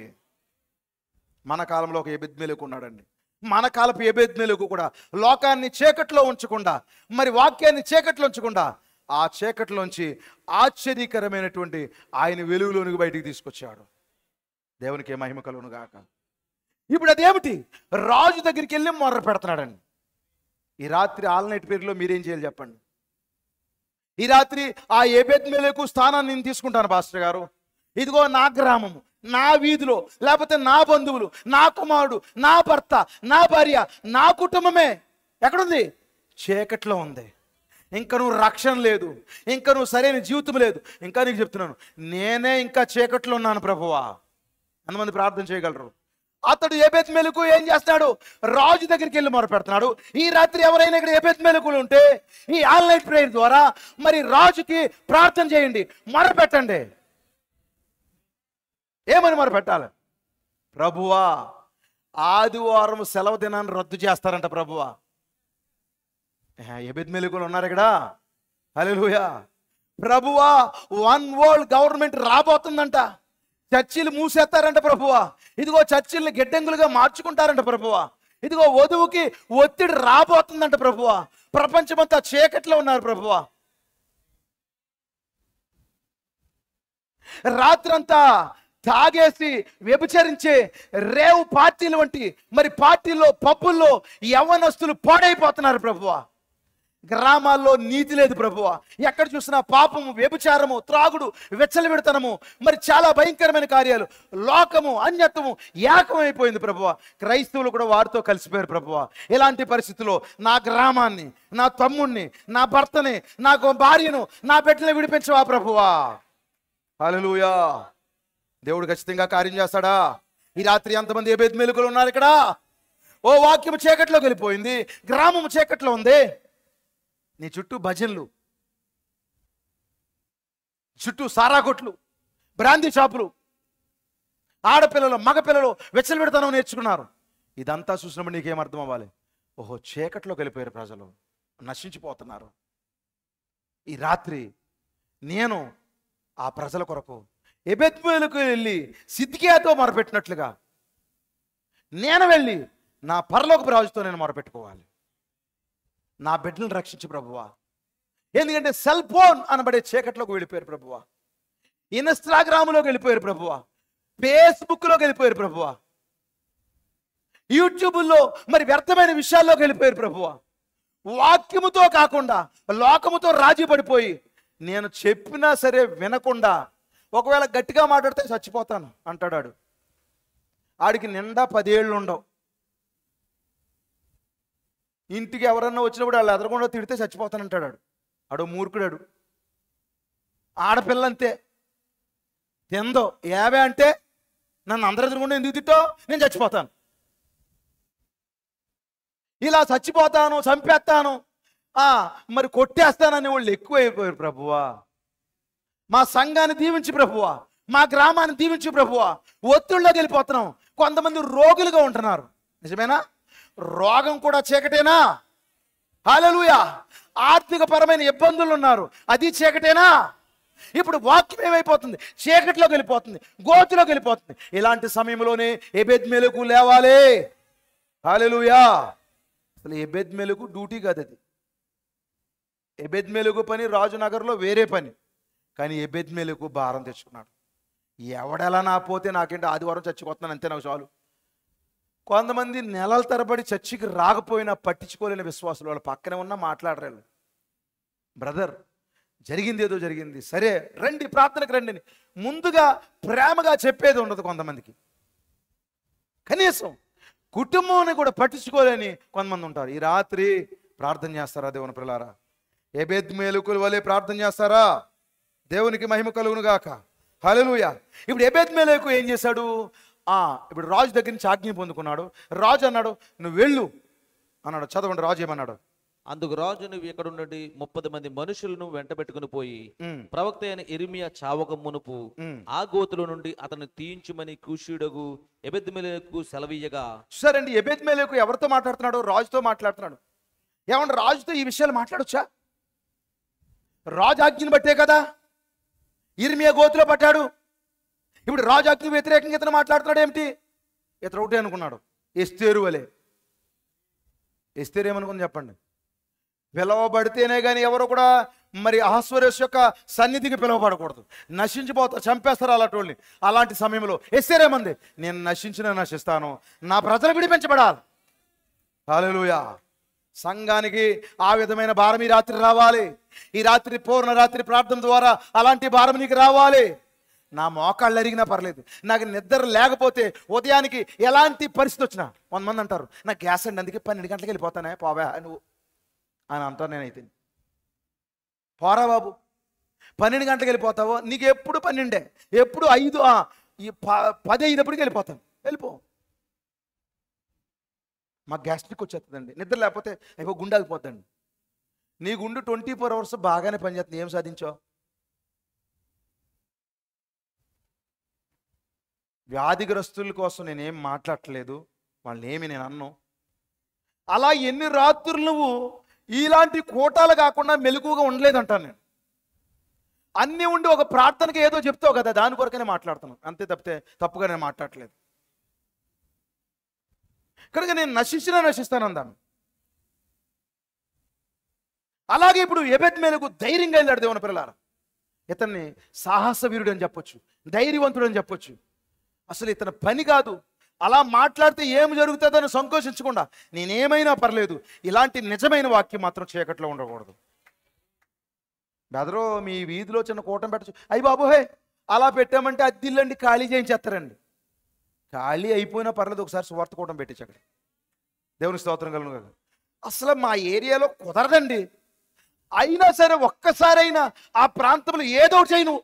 మన కాలంలో ఒక ఎబెద్మెలెకు ఉన్నాడండి. మన కాలపు ఎబెద్మెలెకు కూడా లోకాన్ని చీకట్లో ఉంచకుండా, మరి వాక్యాన్ని చీకట్లో ఉంచకుండా, ఆ చీకట్లోంచి ఆశ్చర్యకరమైనటువంటి ఆయన వెలుగులోనికి బయటికి తీసుకొచ్చాడు. దేవునికి మహిమ కలుగును గాక. ఇప్పుడు అదేమిటి? రాజు దగ్గరికి వెళ్ళి మొర్ర పెడుతున్నాడండి. ఈ రాత్రి ఆల్ నైట్ పేరులో మీరేం చేయాలి చెప్పండి? ఈ రాత్రి ఆ ఎబెద్మెలెకు స్థానాన్ని నేను తీసుకుంటాను పాస్టర్ గారు. ఇదిగో నా గ్రామము, నా వీధిలో, లేకపోతే నా బంధువులు, నా కుమారుడు, నా భర్త, నా భార్య, నా కుటుంబమే ఎక్కడుంది? చీకట్లో ఉంది. ఇంకా నువ్వు రక్షణ లేదు, ఇంకా నువ్వు సరైన జీవితం లేదు. ఇంకా నీకు చెప్తున్నాను, నేనే ఇంకా చీకట్లో ఉన్నాను ప్రభువా. ఎంతమంది ప్రార్థన చేయగలరు? అతడు ఎబెద్మెలెకు ఏం చేస్తాడు? రాజు దగ్గరికి వెళ్ళి మొరపెడుతున్నాడు. ఈ రాత్రి ఎవరైనా ఇక్కడ ఎబెద్మెలెకులు ఉంటే ఈ ఆన్లైన్ ప్రేయర్ ద్వారా మరి రాజుకి ప్రార్థన చేయండి, మొరపెట్టండి. ఏమని మొరపెట్టాలి? ప్రభువా, ఆదివారం సెలవు దినాన్ని రద్దు చేస్తారంట ప్రభువా. ఎబెద్మెలెకులు ఉన్నారు ఇక్కడ. హల్లెలూయా. ప్రభువా, వన్ వరల్డ్ గవర్నమెంట్ రాబోతుందంట, చర్చిలు మూసేస్తారంట ప్రభువా. ఇదిగో చర్చిల్ని గిడ్డంగులుగా మార్చుకుంటారంట ప్రభువా. ఇదిగో వధువుకి ఒత్తిడి రాబోతుందంట ప్రభువా. ప్రపంచమంతా చీకట్లో ఉన్నారు ప్రభువా. రాత్రంతా తాగేసి వ్యభిచరించే రేవు పార్టీలు వంటి మరి పార్టీల్లో, పబ్బుల్లో యవ్వనస్తులు పాడైపోతున్నారు ప్రభువా. గ్రామాల్లో నీతి లేదు ప్రభువా. ఎక్కడ చూసినా పాపము, వ్యభిచారము, త్రాగుడు, విచ్చలవిడతనము, మరి చాలా భయంకరమైన కార్యాలు, లోకము, అన్యత్వము ఏకమైపోయింది ప్రభువా. క్రైస్తవులు కూడా వారితో కలిసిపోయారు ప్రభువా. ఇలాంటి పరిస్థితుల్లో నా గ్రామాన్ని, నా తమ్ముణ్ణి, నా భర్తని, నాకు భార్యను, నా బిడ్డల్ని విడిపించవా ప్రభువా. హల్లెలూయా. దేవుడు ఖచ్చితంగా కార్యం చేస్తాడా? ఈ రాత్రి ఎంతమంది ఎబెద్మెలెకులు ఉన్నారు ఇక్కడ? ఓ వాక్యము చీకట్లోకి వెళ్ళిపోయింది, గ్రామము చీకట్లో ఉంది. నీ చుట్టూ భజన్లు, చుట్టూ సారా కొట్లు, బ్రాందీ షాపులు, ఆడపిల్లలు, మగపిల్లలు వెచ్చలబెడతానం నేర్చుకున్నారు. ఇదంతా చూసినప్పుడు నీకేం అర్థం అవ్వాలి? ఓహో, చీకట్లోకి వెళ్ళిపోయారు ప్రజలు, నశించిపోతున్నారు. ఈ రాత్రి నేను ఆ ప్రజల కొరకు ఎబెద్మెలెకు వెళ్ళి సిద్కియాతో మొరపెట్టినట్లుగా నేను వెళ్ళి నా పరలోకపు రాజుతో నేను మొరపెట్టుకోవాలి. నా బిడ్డలను రక్షించు ప్రభువా. ఎందుకంటే సెల్ ఫోన్ అనబడే చీకట్లోకి వెళ్ళిపోయారు ప్రభువా. ఇన్స్టాగ్రామ్లోకి వెళ్ళిపోయారు ప్రభువా. ఫేస్బుక్లోకి వెళ్ళిపోయారు ప్రభువా. యూట్యూబ్లో మరి వ్యర్థమైన విషయాల్లోకి వెళ్ళిపోయారు ప్రభువా. వాక్యముతో కాకుండా లోకముతో రాజీ పడిపోయి, నేను చెప్పినా సరే వినకుండా, ఒకవేళ గట్టిగా మాట్లాడితే చచ్చిపోతాను అంటాడు. ఆడికి నిండా 10 ఏళ్ళు ఉండవు. ఇంటికి ఎవరన్నా వచ్చినప్పుడు వాళ్ళు ఎదరకుండా తిడితే చచ్చిపోతానంటాడు. ఆడు మూర్ఖుడాడు. ఆడపిల్లంతే, తిందో 50 అంటే నన్ను అందరు ఎదురుకుండా ఎందుకు తిట్టావు, నేను చచ్చిపోతాను, ఇలా చచ్చిపోతాను, చంపేస్తాను, మరి కొట్టేస్తానని వాళ్ళు ఎక్కువైపోయారు ప్రభువా. మా సంఘాన్ని దీవించి ప్రభువా, మా గ్రామాన్ని దీవించు ప్రభువా. ఒత్తిళ్ళలోకి వెళ్ళిపోతున్నాం. కొంతమంది రోగులుగా ఉంటున్నారు. నిజమేనా? రోగం కూడా చీకటేనా? హల్లెలూయా. ఆర్థిక పరమైన ఇబ్బందులు ఉన్నారు, అది చీకటేనా? ఇప్పుడు వాక్యం ఏమైపోతుంది? చీకటిలోకి వెళ్ళిపోతుంది, గోతులోకి వెళ్ళిపోతుంది. ఇలాంటి సమయంలోనే ఎబెద్మెలెకు లేవాలి. హల్లెలూయా. అసలు ఎబెద్మెలెకు డ్యూటీ కాదు అది. ఎబెద్మెలెకు పని రాజునగర్లో వేరే పని. కానీ ఎబెద్మెలెకు భారం తెచ్చుకున్నాడు. ఎవడెలా నా పోతే నాకేంటి, ఆదివారం చచ్చిపోతున్నాను అంతే, నాకు చాలు. కొంతమంది నెలల తరబడి చర్చికి రాకపోయినా పట్టించుకోలేని విశ్వాసులు, వాళ్ళు పక్కనే ఉన్నా మాట్లాడరు. బ్రదర్, జరిగింది ఏదో జరిగింది, సరే రండి ప్రార్థనకు రండి అని ముందుగా ప్రేమగా చెప్పేది ఉండదు కొంతమందికి. కనీసం కుటుంబాన్ని కూడా పట్టించుకోలేని కొంతమంది ఉంటారు. ఈ రాత్రి ప్రార్థన చేస్తారా దేవుని పిల్లారా? ఎబెద్మెలెకు వలె ప్రార్థన చేస్తారా? దేవునికి మహిమ కలుగును గాక. హల్లెలూయా. ఇప్పుడు ఎబెద్మెలెకు ఏం చేశాడు? ఇప్పుడు రాజు దగ్గర నుంచి ఆజ్ఞ పొందుకున్నాడు. రాజు అన్నాడు, నువ్వు వెళ్ళు అన్నాడు. చదవండి, రాజు ఏమన్నాడు? అందుకు రాజు, నువ్వు ఇక్కడ నుండి 30 మంది మనుషులను వెంట పెట్టుకుని పోయి ప్రవక్త అయిన ఇర్మియా చావక మునుపు ఆ గోతులో నుండి అతను తీయించుమని కూషీయుడగు ఎబెద్మెలెకు సెలవీయగా. సరేండి, ఎబెద్మెలెకు ఎవరితో మాట్లాడుతున్నాడు? రాజుతో మాట్లాడుతున్నాడు. ఏమన్నా రాజుతో ఈ విషయాలు మాట్లాడొచ్చా? రాజు ఆజ్ఞని బట్టే కదా ఇర్మియా గోతులో పట్టాడు. ఇప్పుడు రాజు ఆజ్ఞ వ్యతిరేకంగా ఇతను మాట్లాడుతున్నాడు ఏమిటి? ఇతను ఒకటే అనుకున్నాడు, ఎస్తేరు వలె. ఎస్తేరు ఏమనుకుంది చెప్పండి? పిలవబడితేనే కానీ ఎవరు కూడా మరి అహస్వరేష్ యొక్క సన్నిధికి పిలువబడకూడదు, నశించిపోతారు, చంపేస్తారు అలాంటి. అలాంటి సమయంలో ఎస్తేరేమంది? నేను నశిస్తాను, నా ప్రజలు విడిపించబడాలి. హల్లెలూయా. సంఘానికి ఆ విధమైన భారం ఈ రాత్రి రావాలి. ఈ రాత్రి పూర్ణ రాత్రి ప్రార్థన ద్వారా అలాంటి భారం నీకు రావాలి. నా మోకాళ్ళు అరిగినా పర్లేదు, నాకు నిద్ర లేకపోతే ఉదయానికి ఎలాంటి పరిస్థితి వచ్చినా, కొంతమంది అంటారు నాకు గ్యాస్ అండి అందుకే 12 గంటలకు వెళ్ళిపోతానే పోవా నువ్వు అని అంటాను. నేనైతే పోరా బాబు, 12 గంటలకు వెళ్ళిపోతావో? నీకు ఎప్పుడు 12, ఎప్పుడు 5, ఈ 10 అయినప్పటికీ వెళ్ళిపోతాను. వెళ్ళిపో. మాకు గ్యాస్ట్రిక్ వచ్చేస్తుందండి, నిద్ర లేకపోతే అయిపో గుండె ఆగిపోద్దండి. నీ గుండు 24 అవర్స్ బాగానే పనిచేస్తుంది, ఏం సాధించావు? వ్యాధిగ్రస్తుల కోసం నేనేం మాట్లాడట్లేదు, వాళ్ళని ఏమి నేను అన్ను. అలా ఎన్ని రాత్రులు నువ్వు ఇలాంటి కోటాలు కాకుండా మెలకుగా ఉండలేదంటాను నేను. అన్నీ ఉండి ఒక ప్రార్థనకి ఏదో చెప్తావు కదా, దాని కొరకనే మాట్లాడుతున్నాను అంతే, తప్పుగా నేను మాట్లాడట్లేదు. కనుక నేను నశిస్తాను అందాను. అలాగే ఇప్పుడు ఎబెద్మెలెకు ధైర్యంగా వెళ్ళాడు దేవుని పిల్లలారా. ఇతన్ని సాహస వీరుడు అని చెప్పొచ్చు, ధైర్యవంతుడు అని చెప్పొచ్చు. అసలు ఇతని పని కాదు, అలా మాట్లాడితే ఏం జరుగుతుందని సంకోచించకుండా నేనేమైనా పర్లేదు, ఇలాంటి నిజమైన వాక్యం మాత్రం చీకట్లో ఉండకూడదు. బెదరో మీ వీధిలో చిన్న కూటం పెట్టచ్చు, అయ్యి బాబోహే అలా పెట్టామంటే అద్దిల్లండి ఖాళీ చేయించేస్తారండి. ఖాళీ అయిపోయినా పర్లేదు, ఒకసారి సువార్త కూటం పెట్టించి అక్కడ. దేవుని స్తోత్రం కలుగును గాక. అసలు మా ఏరియాలో కుదరదండి, అయినా సరే ఒక్కసారైనా ఆ ప్రాంతంలో ఏదో ఒకటి చేయి. నువ్వు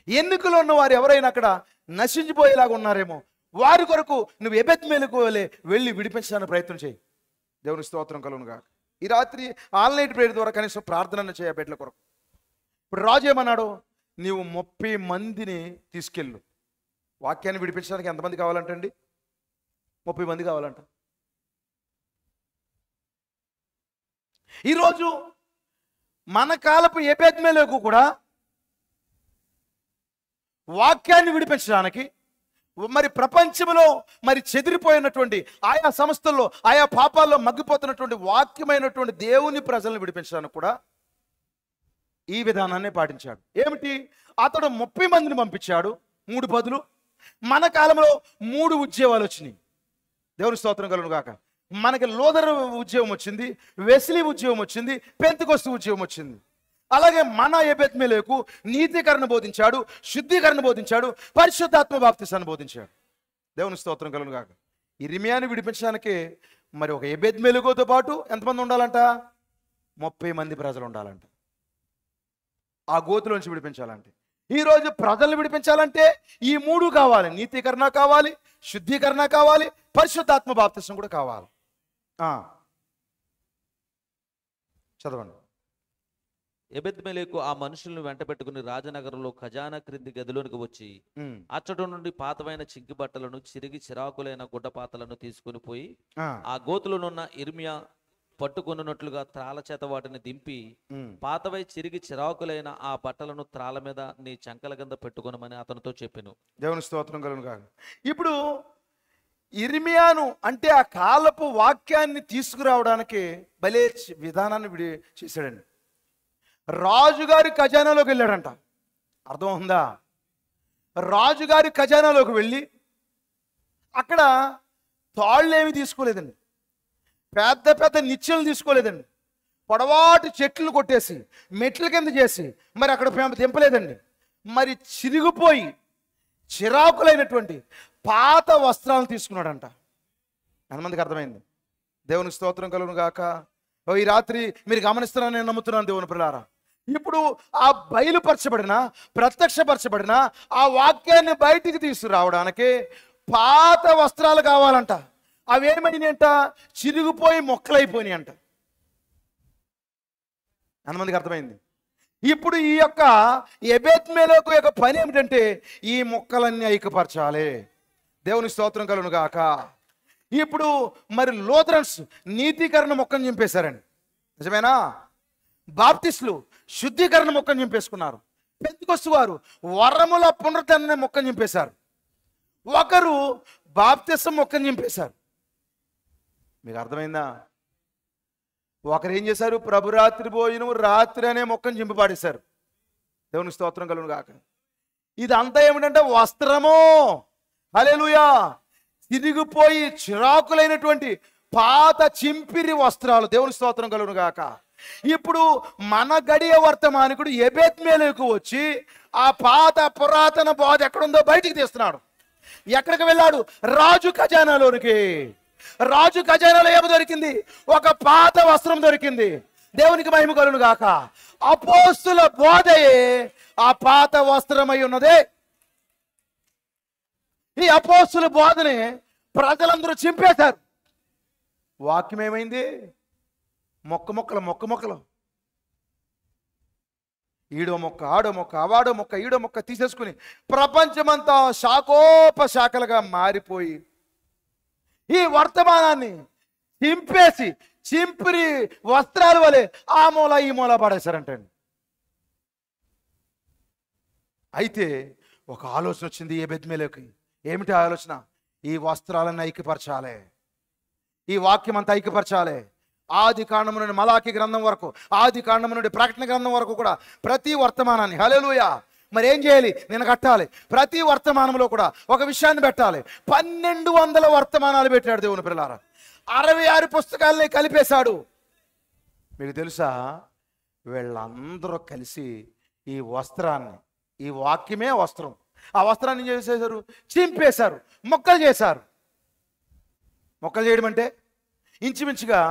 ఎన్నికలో ఉన్న వారు ఎవరైనా అక్కడ నశించిపోయేలాగా ఉన్నారేమో, వారి కొరకు నువ్వు ఎబెద్మెలెకు వెళ్ళి విడిపించడానికి ప్రయత్నం చేయి. దేవుని స్తోత్రం కలుగును గాక. ఈ రాత్రి ఆన్లైన్ ప్రేయర్ ద్వారా కనీసం ప్రార్థన చేయ బిడ్డల కొరకు. ఇప్పుడు రాజు ఏమన్నాడు? నీవు 30 మందిని తీసుకెళ్ళు. వాక్యాన్ని విడిపించడానికి ఎంతమంది కావాలంటండి? 30 మంది కావాలంట. ఈరోజు మన కాలపు ఎబెద్మెలెకు కూడా వాక్యాన్ని విడిపించడానికి మరి ప్రపంచంలో మరి చెదిరిపోయినటువంటి ఆయా సంస్థల్లో ఆయా పాపాల్లో మగ్గిపోతున్నటువంటి వాక్యమైనటువంటి దేవుని ప్రజలను విడిపించడానికి కూడా ఈ విధానాన్ని పాటించాడు. ఏమిటి? అతడు 30 మందిని పంపించాడు, 3 బదులు. మన కాలంలో 3 ఉద్యోగాలు వచ్చినాయి. దేవుని స్తోత్రం కలుగును గాక. మనకి లోదర్ ఉద్యోగం వచ్చింది, వెస్లీ ఉద్యోగం వచ్చింది, పెంతెకొస్తు ఉద్యోగం వచ్చింది. అలాగే మన ఎబెద్మెలెకు నీతికరణ బోధించాడు, శుద్ధీకరణ బోధించాడు, పరిశుద్ధాత్మ బాప్తిసాన్ని బోధించాడు. దేవుని స్తోత్రం కలుగును గాక. ఇర్మియాని విడిపించడానికి మరి ఒక ఎబెద్మెలెకుతో పాటు ఎంతమంది ఉండాలంట? 30 మంది ప్రజలు ఉండాలంట. ఆ గోతులోంచి విడిపించాలంటే, ఈరోజు ప్రజలను విడిపించాలంటే ఈ 3 కావాలి. నీతికరణ కావాలి, శుద్ధీకరణ కావాలి, పరిశుద్ధాత్మ బాప్తిసం కూడా కావాలి. చదవండి. ఎబెద్మెలెకు ఆ మనుషులను వెంట పెట్టుకుని రాజనగరంలో ఖజానా క్రింది గదిలోనికి వచ్చి ఉమ్. అచ్చట నుండి పాతమైన చింకి బట్టలను చిరిగి చిరాకులైన గుడ్డపాతలను తీసుకుని పోయి ఆ, ఆ గోతులోనున్న ఇర్మియా పట్టుకొనున్నట్లుగా త్రాళ్ళ చేత వాటిని దింపి ఉమ్. పాతవై చిరిగి చిరాకులైన ఆ బట్టలను త్రాళ్ళ మీద నీ చంకల కింద పెట్టుకొనమని అతనితో చెప్పెను. దేవుని స్తోత్రం కలుగును గాక. ఇప్పుడు ఇర్మియాను అంటే ఆ కాలపు వాక్యాన్ని తీసుకురావడానికి భలే విధానాన్ని చేశాడండి. రాజుగారి ఖజానాలోకి వెళ్ళాడంట. అర్థం ఉందా? రాజుగారి ఖజానాలోకి వెళ్ళి అక్కడ తాళ్ళు ఏమి తీసుకోలేదండి, పెద్ద పెద్ద నిచ్చెలు తీసుకోలేదండి, పొడవాటి చెట్లు కొట్టేసి మెట్ల కింద చేసి మరి అక్కడ దింపలేదండి. మరి చిరిగిపోయి చిరాకులైనటువంటి పాత వస్త్రాలను తీసుకున్నాడంట. ఎంతమందికి అర్థమైంది? దేవునికి స్తోత్రం కలుగును గాక. ఈ రాత్రి మీరు గమనిస్తున్నారని నేను నమ్ముతున్నాను దేవుని ప్రియులారా. ఇప్పుడు ఆ బయలుపరచబడిన ప్రత్యక్షపరచబడిన ఆ వాక్యాన్ని బయటికి తీసుకురావడానికి పాత వస్త్రాలు కావాలంట. అవేమైనాయంట? చిరిగిపోయి మొక్కలైపోయినాయి అంట. ఎంతమందికి అర్థమైంది? ఇప్పుడు ఈ యొక్క ఎబెద్మెలెకు యొక్క పని ఏమిటంటే ఈ మొక్కలన్నీ ఐక్యపరచాలి. దేవుని స్తోత్రం కలుగును గాక. ఇప్పుడు మరి లూథరన్స్ నీతీకరణ మొక్కను చింపేశారండి, నిజమేనా? బాప్టిస్టులు శుద్ధీకరణ మొక్కను చింపేసుకున్నారు. పెంతెకొస్తు వారు వరముల పునరుద్ధరణ మొక్కను చింపేశారు. ఒకరు బాప్తిసం మొక్కను చింపేశారు. మీకు అర్థమైందా? ఒకరు ఏం చేశారు? ప్రభురాత్రి భోజనం రాత్రి అనే మొక్కను చింపి పాడేశారు. దేవునికి స్తోత్రం కలుగును గాక. ఇదంతా ఏమిటంటే వస్త్రము. హల్లెలూయా. తిరిగిపోయి చిరాకులైనటువంటి పాత చింపిరి వస్త్రాలు. దేవుని స్తోత్రం కలుగును గాక. ఇప్పుడు మన గడియ వర్తమానికుడు ఎబెద్మెలెకు వచ్చి ఆ పాత పురాతన బోధ ఎక్కడుందో బయటికి తీస్తున్నాడు. ఎక్కడికి వెళ్ళాడు? రాజు ఖజానాలోనికి. రాజు ఖజానాలో ఏమి దొరికింది? ఒక పాత వస్త్రం దొరికింది. దేవునికి మహిమ కలుగును గాక. అపోస్తుల బోధయే ఆ పాత వస్త్రమై ఉన్నదే. ఈ అపోస్తుల బోధనే ప్రజలందరూ చింపేశారు. వాక్యం ఏమైంది? మొక్కలు ఈడో మొక్క, ఆడో మొక్క, అవాడో మొక్క, ఈడో మొక్క తీసేసుకుని ప్రపంచమంతా శాఖోపశాఖలుగా మారిపోయి ఈ వర్తమానాన్ని చింపేసి చింపిరి వస్త్రాల వలె ఆ మూల ఈ మూల పడేశారంటండి. అయితే ఒక ఆలోచన వచ్చింది ఎబెద్మెలెకు. ఏమిటి ఆలోచన? ఈ వస్త్రాలను ఐక్యపరచాలి, ఈ వాక్యం అంతా ఐక్యపరచాలి. ఆది కాండము నుండి మలాకి గ్రంథం వరకు, ఆది కాండము నుండి ప్రకటన గ్రంథం వరకు కూడా ప్రతి వర్తమానాన్ని, హల్లెలూయా, మరి ఏం చేయాలి? నేను కట్టాలి. ప్రతి వర్తమానంలో కూడా ఒక విషయాన్ని పెట్టాలి. 1200 వర్తమానాలు పెట్టాడు దేవుని పిల్లలారా. 66 పుస్తకాలని కలిపేశాడు. మీకు తెలుసా? వీళ్ళందరూ కలిసి ఈ వస్త్రాన్ని, ఈ వాక్యమే వస్త్రం, ఆ వస్త్రాన్ని ఏం చేసేశారు? చింపేశారు, మొక్కలు చేశారు. మొక్కలు చేయడం అంటే ఇంచుమించుగా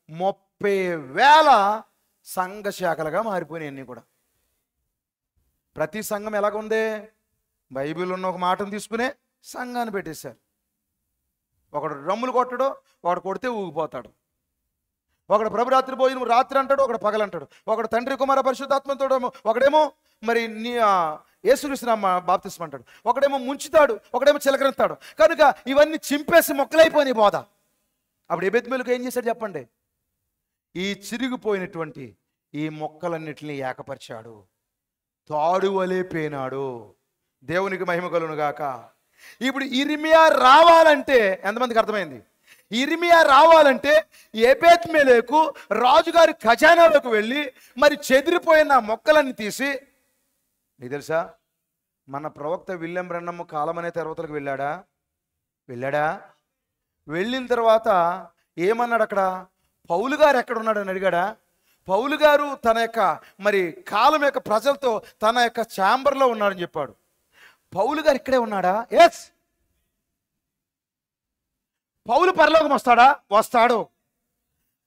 30,000 సంఘ శాఖలుగా మారిపోయినాయి. అన్నీ కూడా ప్రతి సంఘం ఎలాగ ఉంది? బైబిల్ ఉన్న ఒక మాటను తీసుకునే సంఘాన్ని పెట్టేశారు. ఒకడు డ్రమ్ములు కొట్టడు, ఒకడు కొడితే ఊగిపోతాడు. ఒకడు ప్రభురాత్రి భోజనం రాత్రి అంటాడు, ఒకడు పగలంటాడు. ఒకడు తండ్రి కుమార పరిశుద్ధాత్మతో, ఒకడేమో మరి యేసుక్రీస్తునామ బాప్తిస్మం అంటాడు, ఒకడేమో ముంచుతాడు, ఒకడేమో చిలకరెత్తాడు. కనుక ఇవన్నీ చింపేసి మొక్కలైపోయినాయి బోధ. అప్పుడు ఎబెద్మెలెకు ఏం చేశాడు చెప్పండి? ఈ చిరిగిపోయినటువంటి ఈ మొక్కలన్నిటిని ఏకపరిచాడు, తాడు వలె పేనాడు. దేవునికి మహిమ కలుగును గాక. ఇప్పుడు ఇర్మియా రావాలంటే ఎంతమందికి అర్థమైంది? ఇర్మియా రావాలంటే ఎబెద్మెలెకు రాజుగారి ఖజానాలోకి వెళ్ళి మరి చెదిరిపోయిన మొక్కలన్నీ తీసి, మీకు తెలుసా మన ప్రవక్త విలియం బ్రన్నమ్ కాలం అనే తర్వాతలకు వెళ్ళాడా? వెళ్ళిన తర్వాత ఏమన్నాడు? అక్కడ పౌలు గారు ఎక్కడ ఉన్నాడని అడిగాడా? పౌలు గారు తన యొక్క మరి కాలం యొక్క ప్రజలతో తన యొక్క ఛాంబర్లో ఉన్నాడని చెప్పాడు. పౌలు గారు ఇక్కడే ఉన్నాడా? ఎస్. పౌలు పరలోకం వస్తాడు.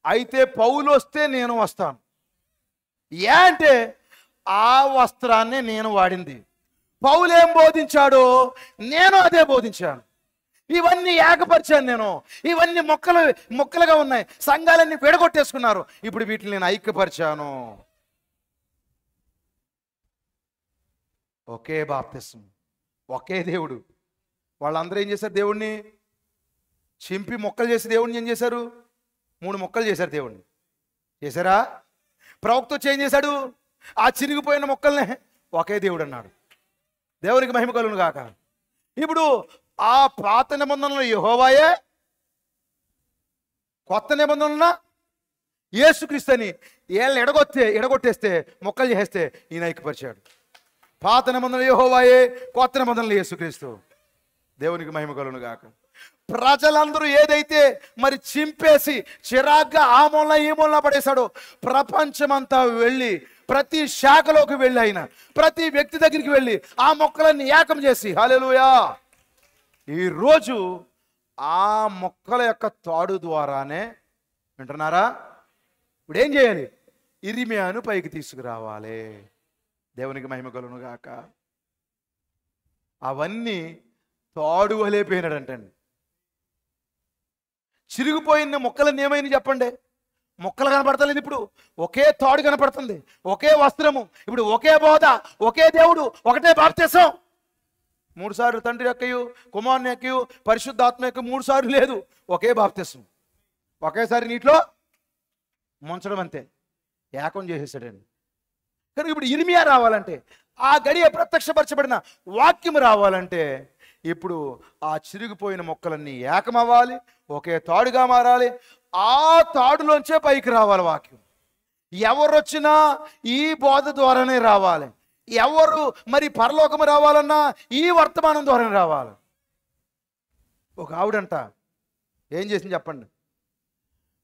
అయితే పౌలు వస్తే నేను వస్తాను. అంటే ఆ వస్త్రాన్నే నేను వాడింది. పౌలు ఏం బోధించాడో నేను అదే బోధించాను. ఇవన్నీ ఏకపరిచాను నేను. ఇవన్నీ మొక్కలుగా ఉన్నాయి. సంఘాలన్నీ విడగొట్టేసుకున్నారు. ఇప్పుడు వీటిని నేను ఐక్యపరిచాను. ఒకే బాప్తిసం, ఒకే దేవుడు. వాళ్ళందరూ ఏం చేశారు? దేవుణ్ణి చింపి మొక్కలు చేసి దేవుణ్ణి ఏం చేశారు? 3 మొక్కలు చేశారు దేవుణ్ణి. చేశారా? ప్రవక్త వచ్చి ఏం చేశాడు? ఆ చిరిగిపోయిన మొక్కల్నే ఒకే దేవుడు అన్నాడు. దేవునికి మహిమ కలుగును గాక. ఇప్పుడు ఆ పాత నిబంధనలు యెహోవాయే, కొత్త నిబంధనలు యేసుక్రీస్తు అని వీళ్ళని ఎడగొట్టేస్తే మొక్కలు చేస్తే ఈయన ఐక్యపరిచాడు. పాత నిబంధనలు యెహోవాయే, కొత్త నిబంధనలు యేసుక్రీస్తు. దేవునికి మహిమ కలుగును గాక. ప్రజలందరూ ఏదైతే మరి చింపేసి చిరాగ్గా ఆ మూలన ఈ మూలన పడేశాడో, ప్రపంచమంతా వెళ్ళి ప్రతి శాఖలోకి వెళ్ళి ఆయన ప్రతి వ్యక్తి దగ్గరికి వెళ్ళి ఆ మొక్కలన్నీ ఏకం చేసి, హల్లెలూయా, ఈరోజు ఆ మొక్కల యొక్క తాడు ద్వారానే, వింటున్నారా, ఇప్పుడు ఏం చేయాలి? ఇర్మియాను పైకి తీసుకురావాలి. దేవునికి మహిమ కలుగును గాక. అవన్నీ తాడు వలేపోయినాడంటండి. చిరిగిపోయిన మొక్కలన్నీ ఏమైనా చెప్పండి? మొక్కలు కనపడతలేదు. ఇప్పుడు ఒకే తాడు కనపడుతుంది, ఒకే వస్త్రము, ఇప్పుడు ఒకే బోధ, ఒకే దేవుడు, ఒకటే బాప్తిసం. 3 సార్లు తండ్రి యొక్కయు, కుమారుని యొక్కయు, పరిశుద్ధాత్మ యొక్క 3 సార్లు లేదు, ఒకే బాప్తిసం. ఒకేసారి నీటిలో ముంచడం, అంతే, ఏకం చేసేసాడండి. కనుక ఇప్పుడు ఇర్మియా రావాలంటే, ఆ గడియ ప్రత్యక్షపరచబడిన వాక్యం రావాలంటే, ఇప్పుడు ఆ చిరిగిపోయిన మొక్కలన్నీ ఏకమవ్వాలి, ఒకే తాడుగా మారాలి. ఆ తాడులోంచే పైకి రావాలి వాక్యం. ఎవరొచ్చినా ఈ బోధ ద్వారానే రావాలి. ఎవరు మరి పరలోకము రావాలన్నా ఈ వర్తమానం ద్వారానే రావాలి. ఒక ఆవిడంట ఏం చేసింది చెప్పండి?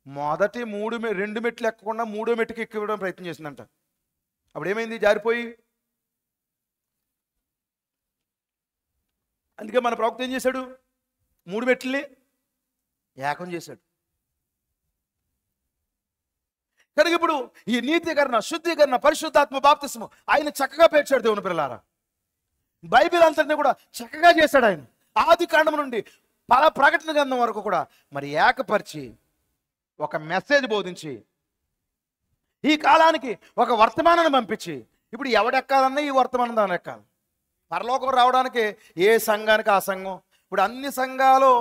మొదటి 2 మెట్లు ఎక్కకుండా 3వ మెట్టుకి ఎక్కడం ప్రయత్నం చేసిందంట. అప్పుడు ఏమైంది? జారిపోయి. అందుకే మన ప్రవక్త ఏం చేశాడు? 3 మెట్లని ఏకం చేశాడు. కనుక ఇప్పుడు ఈ నీతీకరణ, శుద్ధీకరణ, పరిశుద్ధాత్మ, బాప్తిస్ము ఆయన చక్కగా పేర్చాడు. దేవుని పిల్లలారా, బైబిల్ అంతటిని కూడా చక్కగా చేశాడు ఆయన. ఆది కాండం నుండి ప్రకటన గ్రంథం వరకు కూడా మరి ఏకపరిచి ఒక మెసేజ్ బోధించి ఈ కాలానికి ఒక వర్తమానాన్ని పంపించి, ఇప్పుడు ఎవడెక్కాలన్నా ఈ వర్తమానం దాన్ని ఎక్కాలి. పరలోకం రావడానికి ఏ సంఘానికి ఆ సంఘం. ఇప్పుడు అన్ని సంఘాలు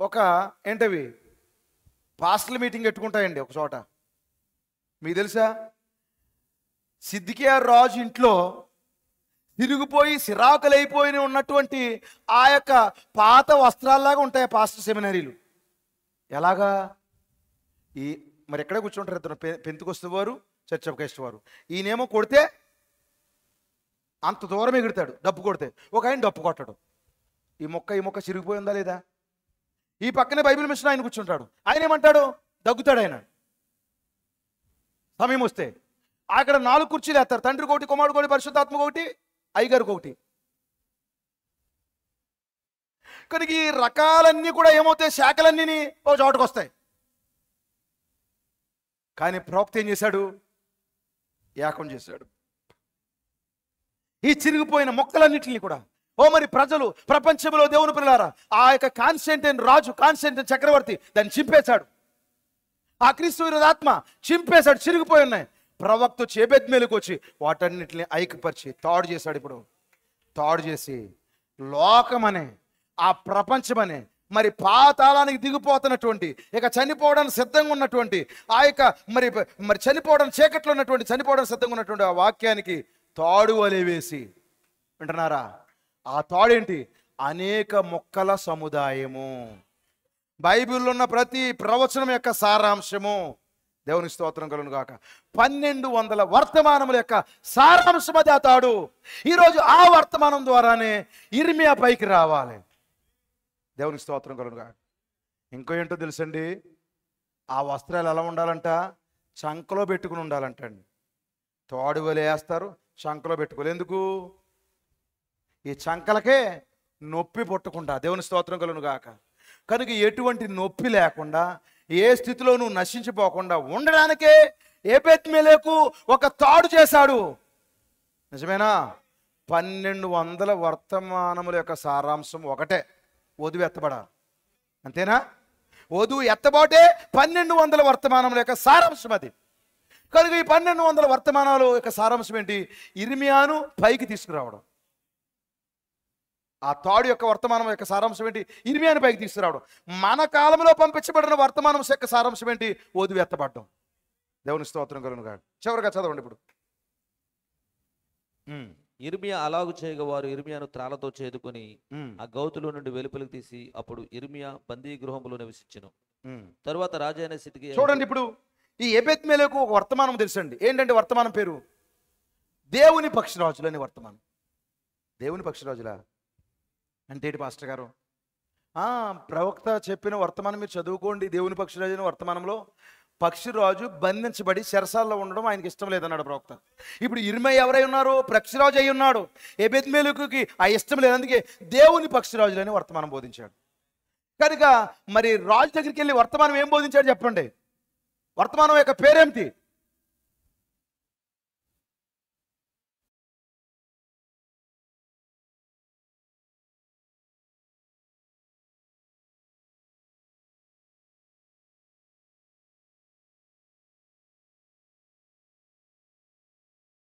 ఒక ఏంటవి పాస్టల్ మీటింగ్ పెట్టుకుంటాయండి ఒక చోట. మీకు తెలుసా? సిద్దికియా రాజు ఇంట్లో తిరిగిపోయి సిరాకులైపోయి ఉన్నటువంటి ఆ యొక్క పాత వస్త్రాల్లాగా ఉంటాయి పాస్టర్ సెమినరీలు. ఎలాగా? మరి ఎక్కడే కూర్చుంటారు ఇద్దరు, పెంతుకొస్తే వారు, చర్చ్ ఆఫ్ క్రైస్ట్ వారు. ఈయనేమో కొడితే అంత దూరం ఎగురుతాడు, డప్పు కొడితే. ఒక ఆయన డప్పు కొట్టడు. ఈ మొక్క చిరిగిపోయిందా లేదా? ఈ పక్కనే బైబిల్ మిషన్ ఆయన కూర్చుంటాడు. ఆయన ఏమంటాడు? దగ్గుతాడు ఆయన. సమయం వస్తే అక్కడ 4 కుర్చీలు వేస్తారు. తండ్రికి ఒకటి, కుమారుడు ఒకటి, పరిశుద్ధాత్మకు ఒకటి, అయ్యగారికి ఒకటి. కనుక ఈ రకాలన్నీ కూడా ఏమవుతాయి? శాఖలన్నీ ఒక చోటకు వస్తాయి. కానీ ప్రవక్త ఏం చేశాడు? ఏకం చేశాడు. ఈ చిరిగిపోయిన మొక్కలన్నింటినీ కూడా మరి ప్రజలు, ప్రపంచంలో దేవుని పిల్లారా, ఆ యొక్క కాన్స్టంటైన్ రాజు, కాన్స్టంటైన్ చక్రవర్తి దాన్ని చింపేశాడు. ఆ క్రీస్తు విరోధ ఆత్మ చింపేశాడు, చిరిగిపోయి ఉన్నాయి. ప్రవక్త వచ్చి ఎబెద్మెలకు వచ్చి వాటన్నిటిని ఐక్యపరిచి తాడు చేశాడు. ఇప్పుడు తాడు చేసి లోకమనే, ఆ ప్రపంచమనే, మరి పాతాళానికి దిగిపోతున్నటువంటి, ఇక చనిపోవడానికి సిద్ధంగా ఉన్నటువంటి ఆ యొక్క మరి చనిపోవడానికి చీకట్లో ఉన్నటువంటి, చనిపోవడానికి సిద్ధంగా ఉన్నటువంటి ఆ వాక్యానికి తాడు వలె వేసి, వింటున్నారా? ఆ తాడేంటి? అనేక మొక్కల సముదాయము. బైబిల్లో ఉన్న ప్రతి ప్రవచనం యొక్క సారాంశము. దేవుని స్తోత్రం కలుగును గాక. 1200 వర్తమానముల యొక్క సారాంశం అది ఆ తాడు. ఈరోజు ఆ వర్తమానం ద్వారానే ఇర్మియా పైకి రావాలి. దేవునికి స్తోత్రం కలుగును గాక. ఇంకో ఏంటో తెలుసండి? ఆ వస్త్రాలు ఎలా ఉండాలంట? చంకలో పెట్టుకుని ఉండాలంటండి. తాడు వలె వేస్తారు, చంకలో పెట్టుకోవాలి. ఎందుకు? ఈ చంకలకే నొప్పి పుట్టకుండా. దేవుని స్తోత్రం కలుగును గాక. కనుక ఎటువంటి నొప్పి లేకుండా, ఏ స్థితిలోనూ నశించిపోకుండా ఉండడానికే ఎబెద్మెలెకు ఒక తాడు చేశాడు. నిజమేనా? 1200 వర్తమానముల యొక్క సారాంశం ఒకటే, వధువు ఎత్తబడాలి. అంతేనా? వధువు ఎత్తబోటే 1200 వర్తమానముల యొక్క సారాంశం అది. కనుక ఈ 1200 వర్తమానాల యొక్క సారాంశం ఏంటి? ఇర్మియాను పైకి తీసుకురావడం. ఆ తాడు యొక్క వర్తమానం యొక్క సారాంశం ఏంటి? ఇర్మియాని పైకి తీసుకురావడం. మన కాలంలో పంపించబడిన వర్తమానం యొక్క సారాంశం ఏంటి? వదిలివేత్తబడ్డం. దేవుని స్తోత్రం కలుగును గాక. చివరిగా చదవండి ఇప్పుడు. ఇర్మియా అలాగు చేయగా వారు ఇర్మియాను త్రాళ్ళతో చేదుకొని ఆ గౌతులో నుండి వెలుపలికి తీసి అప్పుడు ఇర్మియా బందీ గృహంలో నివసించెను. తరువాత రాజైన సిద్కియా చూడండి, ఇప్పుడు ఈ ఎబెద్మెలెకు ఒక వర్తమానం తెలుసండి. ఏంటంటే వర్తమానం పేరు దేవుని పక్షిరాజులు అని వర్తమానం. దేవుని పక్షిరాజులా అంటే ఏంటి పాస్టర్ గారు? ప్రవక్త చెప్పిన వర్తమానం మీరు చదువుకోండి. దేవుని పక్షిరాజు అనే వర్తమానంలో పక్షిరాజు బంధించబడి చెరసాల్లో ఉండడం ఆయనకి ఇష్టం లేదన్నాడు ప్రవక్త. ఇప్పుడు ఇర్మియా ఎవరై ఉన్నారు? పక్షిరాజు అయి ఉన్నాడు. ఎబెద్మెలెకుకి ఆ ఇష్టం లేదు, అందుకే దేవుని పక్షిరాజులు అని వర్తమానం బోధించాడు. కనుక మరి రాజు దగ్గరికి వెళ్ళి వర్తమానం ఏం బోధించాడు చెప్పండి? వర్తమానం యొక్క పేరేమిటి?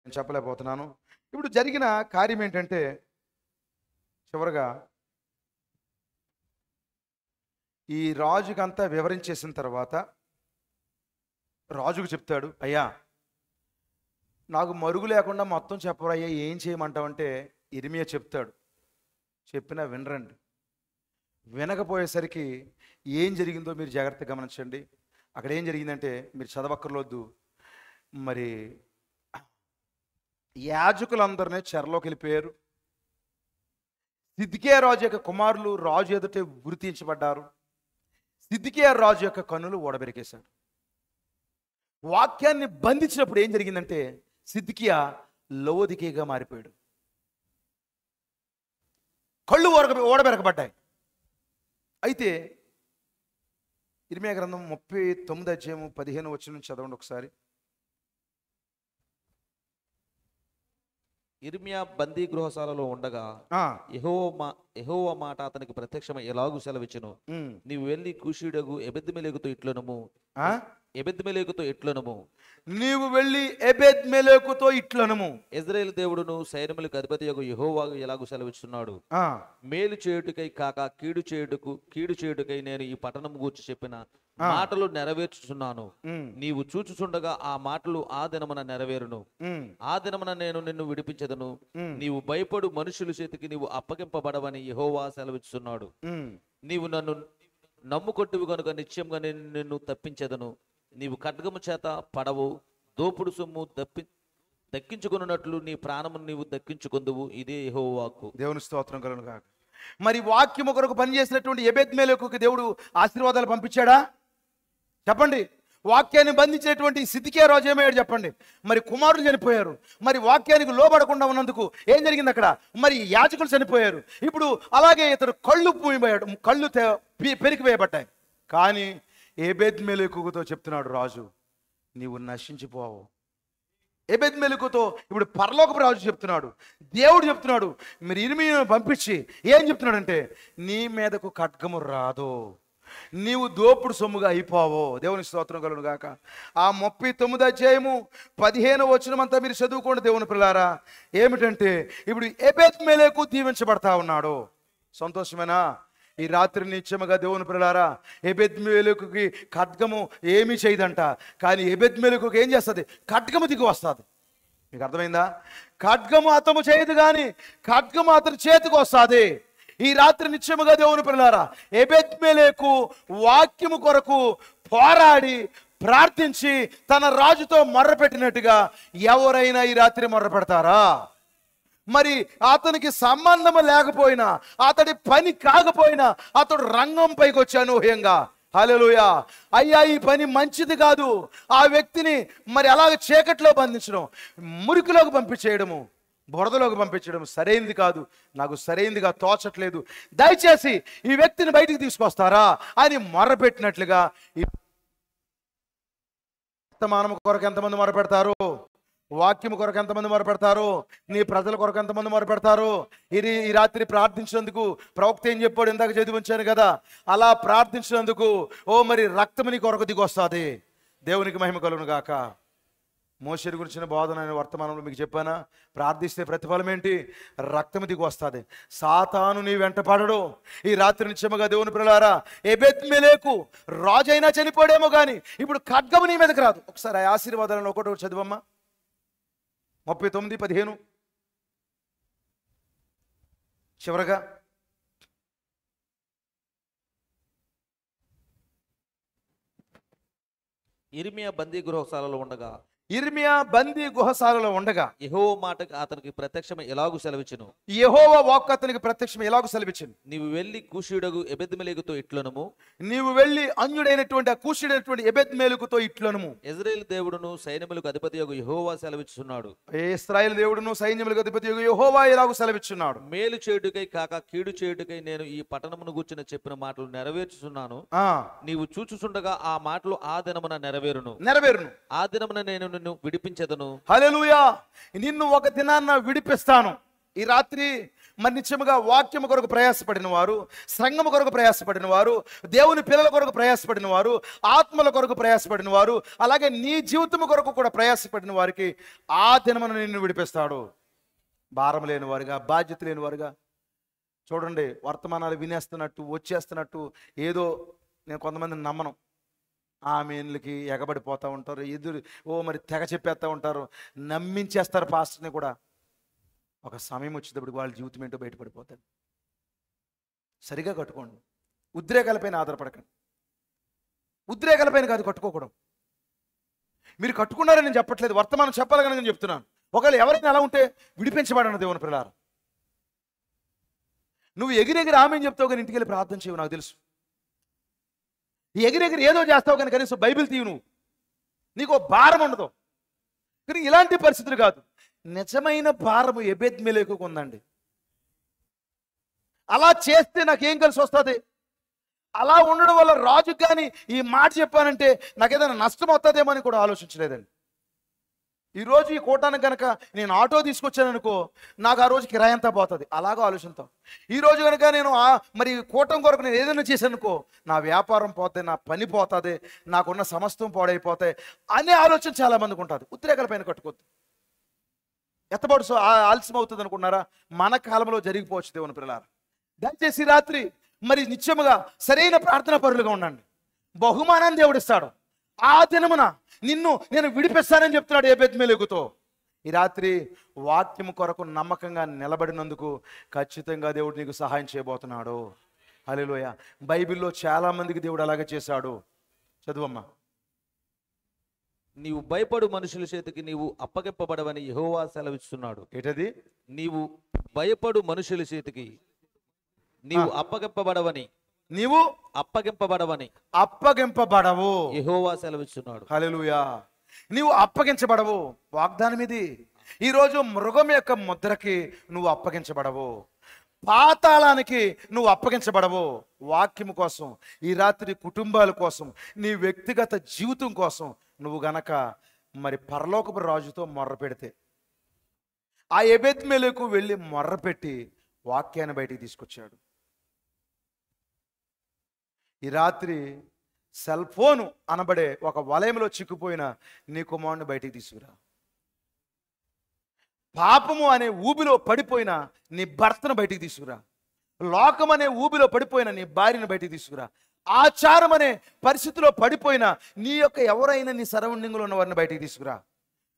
నేను చెప్పలేకపోతున్నాను. ఇప్పుడు జరిగిన కార్యం ఏంటంటే, చివరగా ఈ రాజుకంతా వివరించేసిన తర్వాత రాజుకు చెప్తాడు, అయ్యా నాకు మరుగు లేకుండా మొత్తం చెప్పరయ్యా, ఏం చేయమంటావంటే ఇర్మియా చెప్తాడు. చెప్పినా వినరండి. వినకపోయేసరికి ఏం జరిగిందో మీరు జాగ్రత్తగా గమనించండి. అక్కడ ఏం జరిగిందంటే, మీరు చదవక్కర్లొద్దు. మరి యాజకులందరినీ చెరలోకి వెళ్ళిపోయారు. సిద్కియా రాజు యొక్క కుమారులు రాజు ఎదుటే గుర్తించబడ్డారు. సిద్కియా రాజు యొక్క కన్నులు ఓడబెరికేశాడు. వాక్యాన్ని బంధించినప్పుడు ఏం జరిగిందంటే, సిద్కియా లవోదికీగా మారిపోయాడు. కళ్ళు ఓడబెరకబడ్డాయి. అయితే ఇర్మియా గ్రంథం 39:15 చదవండి ఒకసారి. ఇర్మియా బందీ గృహశాలలో ఉండగా యెహోవా మాట అతనికి ప్రత్యక్షమై ఎలాగూ సెలవిచ్చెను, నీవు వెళ్ళి కూషీయుడగు ఎబెద్మెలెకుతో ఇట్లనుము. ఎబెద్మెలెకుతో ఇట్లనుము, నీవు వెళ్ళి ఎబెద్మెలెకుతో ఇట్లనుము, ఇశ్రాయేలు దేవుడును సైన్యములకు అధిపతియగు యెహోవా ఎలాగూ సెలవిస్తున్నాడు, మేలు చేయుటకై కాక కీడు చేయుటకై నేను ఈ పట్టణం గూర్చి చెప్పిన మాటలు నెరవేర్చుచున్నాను. నీవు చూచుచుండగా ఆ మాటలు ఆ దినమున నెరవేరును. ఆ దినమున నేను నిన్ను విడిపించదను. నీవు భయపడు మనుషుల చేతికి నీవు అప్పగింపబడవని యెహోవా సెలవిస్తున్నాడు. నీవు నన్ను నమ్ముకొట్టువి కనుక నిశ్చయంగా నేను నిన్ను తప్పించదను. నీవు ఖడ్గము చేత పడవు, దోపుడు సొమ్ము దక్కించుకున్నట్లు నీ ప్రాణమును నీవు దక్కించుకొందువు. ఇదే యెహోవా వాక్కు. దేవుని స్తోత్రం కలుగును గాక. మరి వాక్యము కొరకు పనిచేసినటువంటి ఎబెద్మెలెకుకి దేవుడు ఆశీర్వాదాలు పంపించాడా? చెప్పండి. వాక్యాన్ని బంధించినటువంటి సిద్కియా రాజు ఏమయ్యాడు చెప్పండి? మరి కుమారులు చనిపోయారు. మరి వాక్యానికి లోబడకుండా ఉన్నందుకు ఏం జరిగింది అక్కడ? మరి యాజకులు చనిపోయారు. ఇప్పుడు అలాగే ఇతడు కళ్ళు పెరికివేయబడ్డాయి. కానీ ఎబెద్మెలెకుతో చెప్తున్నాడు రాజు, నీవు నశించిపోవు. ఎబెద్మెలెకుతో ఇప్పుడు పరలోకపు రాజు చెప్తున్నాడు, దేవుడు చెప్తున్నాడు, మీరు ఇర్మియాను పంపించి ఏం చెప్తున్నాడంటే, నీ మీదకు ఖడ్గము రాదు, నీవు దోపుడు సొమ్ముగా అయిపోవో. దేవుని స్తోత్రం కలుగును గాక. ఆ 39:15 మీరు చదువుకోండి దేవుని పిల్లారా. ఏమిటంటే, ఇప్పుడు ఎబెద్మెలెకు దీవించబడతా ఉన్నాడు. సంతోషమేనా? ఈ రాత్రి నిత్యముగా దేవుని పిల్లారా, ఎబెద్మెలెకుకి ఖడ్గము ఏమీ చేయదంట. కానీ ఎబెద్మెలెకుకి ఏం చేస్తుంది? ఖడ్గము దిగి వస్తుంది. మీకు అర్థమైందా? ఖడ్గము అతము చేయదు, కానీ ఖడ్గము అతని చేతికి వస్తుంది. ఈ రాత్రి నిత్యముగా దేవుని పిల్లారా, ఎబెద్మెలెకు వాక్యము కొరకు పోరాడి ప్రార్థించి తన రాజుతో మొర్రపెట్టినట్టుగా ఎవరైనా ఈ రాత్రి మొర్రపెడతారా? మరి అతనికి సంబంధం లేకపోయినా, అతడి పని కాకపోయినా, అతడు రంగం పైకి వచ్చి అనూహ్యంగా, హల్లెలూయా, అయ్యా ఈ పని మంచిది కాదు, ఆ వ్యక్తిని మరి అలాగ చీకట్లో బంధించడం, మురికిలోకి పంపించేయడము, బురదలోకి పంపించడం సరైంది కాదు, నాకు సరైందిగా తోచట్లేదు, దయచేసి ఈ వ్యక్తిని బయటికి తీసుకొస్తారా అని మొర్రపెట్టినట్లుగా ఈ వర్తమానం కొరకు ఎంతమంది మొరపెడతారు? వాక్యం కొరకు ఎంతమంది మొరపెడతారు? నీ ప్రజల కొరకు ఎంతమంది మొరపెడతారు? ఇది ఈ రాత్రి ప్రార్థించినందుకు ప్రవక్త ఏం చెప్పాడు? ఇందాక చదివి ఉంచాను కదా, అలా ప్రార్థించినందుకు మరి రక్తం నీ కొరకు దిగొస్తుంది. దేవునికి మహిమ కలుగును గాక. మోషేని గురించిన బోధన అనే వర్తమానంలో మీకు చెప్పానా? ప్రార్థిస్తే ప్రతిఫలం ఏంటి? రక్తం దిగి వస్తుంది. సాతాను నీ వెంట పడడు. ఈ రాత్రి నిత్యముగా దేవుని పిల్లలారా, ఎబెద్మెలెకు రాజైనా చనిపోడేమో కానీ ఇప్పుడు ఖడ్గము నీ మీదకి రాదు. ఒకసారి ఆ ఆశీర్వాదాలను ఒకటి చదువమ్మా. 39:15 చివరగా. ఇర్మియా బందీ గృహశాలలో ఉండగా ఇర్మియా బందీ గుహశాలలో ఉండగా యెహోవా మాట అతనికి ప్రత్యక్షమై ఎలాగు సెలవిచ్చును. యెహోవా వాక్కు అతనికి ప్రత్యక్షం ఎలాగూ సెలవిచ్చింది. నీవు వెళ్ళి కూషీయుడగు ఎబెద్మెలెకుతో ఇట్లనుము, నీవు వెళ్ళి అన్యుడైనటువంటి ఆ కూషుడైనటువంటి ఎబెద్మెలెకుతో ఇట్లనుము, ఇజ్రాయేలు దేవుడును సైన్యములకు అధిపతియగు యెహోవా సెలవిచ్చుచున్నాడు. ఇశ్రాయేలు దేవుడును సైన్యములకు అధిపతి యెహోవా ఎలాగూ సెలవిచ్చున్నాడు. మేలు చేయుటకై కాక కీడు చేయుటకై నేను ఈ పట్టణమును గూర్చిన చెప్పిన మాటలు నెరవేర్చుచున్నాను. నీవు చూచుచుండగా ఆ మాటలు ఆ దినమున నెరవేరును. ఆ దినమున నేను నిన్ను విడిపించెదను. హల్లెలూయా. నిన్ను ఒక దినాన్న విడిపిస్తాను. ఈ రాత్రి మరి నిత్యముగా వాక్యము కొరకు ప్రయాసపడిన వారు, సంఘము కొరకు ప్రయాసపడిన వారు, దేవుని పిల్లల కొరకు ప్రయాసపడిన వారు, ఆత్మల కొరకు ప్రయాసపడిన వారు, అలాగే నీ జీవితము కొరకు కూడా ప్రయాసపడిన వారికి ఆ దినమున నిన్ను విడిపిస్తాడు. భారం లేని వారుగా, బాధ్యత లేని వారుగా. చూడండి, వర్తమానాలు వినేస్తున్నట్టు వచ్చేస్తున్నట్టు ఏదో, నేను కొంతమందిని నమ్మను. ఆమెన్లకి ఎగబడిపోతూ ఉంటారు, మరి తెగ చెప్పేస్తూ ఉంటారు, నమ్మించేస్తారు పాస్టర్ని కూడా. ఒక సమయం వచ్చేటప్పుడు వాళ్ళ జీవితం ఏంటో బయటపడిపోతుంది. సరిగా కట్టుకోండి. ఉద్రేకాలపైన ఆధారపడకండి. ఉద్రేకాలపైన కాదు కట్టుకోకూడదు. మీరు కట్టుకున్నారని నేను చెప్పట్లేదు, వర్తమానం చెప్పాలి కనుక నేను చెప్తున్నాను. ఒకవేళ ఎవరైనా అలా ఉంటే విడిపించబడను దేవుని పిల్లలారా. నువ్వు ఎగిరెగిరి ఆమె చెప్తావు కానీ ఇంటికి వెళ్ళి ప్రార్థన చేయవు, నాకు తెలుసు. ఎగిరెగిరి ఏదో చేస్తావు కానీ కనీసం బైబిల్ తీవు నువ్వు, నీకు భారం ఉండదు. కానీ ఇలాంటి పరిస్థితులు కాదు. నిజమైన భారము ఎబెద్మెలెకు ఉందండి. అలా చేస్తే నాకేం కలిసి వస్తుంది? అలా ఉండడం వల్ల రాజుకు కానీ ఈ మాట చెప్పానంటే నాకేదైనా నష్టం అవుతుందేమో అని కూడా ఆలోచించలేదండి. ఈరోజు ఈ కూటానికి కనుక నేను ఆటో తీసుకొచ్చాను అనుకో, నాకు ఆ రోజు కిరాయి అంతా పోతుంది. అలాగో ఆలోచిస్తాం. ఈరోజు కనుక నేను మరి కూటం కొరకు నేను ఏదైనా చేశాను అనుకో, నా వ్యాపారం పోతే, నా పని పోతుంది, నాకున్న సమస్తం పాడైపోతాయి అనే ఆలోచన చాలా మందికి ఉంటుంది. ఉద్రేకాల పైన కట్టుకోవద్దు. ఎత్తబడు ఆలస్యం అవుతుంది అనుకున్నారా? మన కాలంలో జరిగిపోవచ్చు దేవుని పిల్లలారా. దయచేసి రాత్రి మరి నిత్యముగా సరైన ప్రార్థనా పరులుగా ఉండండి. బహుమానాన్ని దేవుడిస్తాడు. ఆ దినమున నిన్ను నేను విడిపిస్తానని చెప్తున్నాడు ఎబెద్మెలెకుతో. ఈ రాత్రి వాక్యము కొరకు నమ్మకంగా నిలబడినందుకు ఖచ్చితంగా దేవుడు నీకు సహాయం చేయబోతున్నాడు. హల్లెలూయా. బైబిల్లో చాలా మందికి దేవుడు అలాగే చేశాడు. చదువమ్మా. నీవు భయపడు మనుషుల చేతికి నీవు అప్పగింపబడవని యెహోవా సెలవిస్తున్నాడు. ఏంటది? నీవు భయపడు మనుషుల చేతికి నీవు అప్పగింపబడవని, నీవు అప్పగింపబడవు యెహోవా సెలవిస్తున్నాడు. హల్లెలూయా. నీవు అప్పగించబడవు. వాగ్దానం ఇది. ఈరోజు మృగం యొక్క ముద్రకి నువ్వు అప్పగించబడవు. పాతాళానికి నువ్వు అప్పగించబడవు. వాక్యము కోసం, ఈ రాత్రి కుటుంబాల కోసం, నీ వ్యక్తిగత జీవితం కోసం నువ్వు గనక మరి పరలోకపు రాజుతో మొర్ర పెడితే, ఆ ఎబెద్మెలెకు వెళ్ళి మొర్ర పెట్టి వాక్యాన్ని బయటికి తీసుకొచ్చాడు. ఈ రాత్రి సెల్ ఫోను అనబడే ఒక వలయంలో చిక్కుపోయిన నీ కుమారుని బయటికి తీసుకురా. పాపము అనే ఊబిలో పడిపోయిన నీ భర్తను బయటికి తీసుకురా. లోకం అనే ఊబిలో పడిపోయిన నీ భార్యను బయటికి తీసుకురా. ఆచారం అనే పరిస్థితిలో పడిపోయిన నీ యొక్క ఎవరైనా నీ సరౌండింగ్లో ఉన్న వారిని బయటికి తీసుకురా.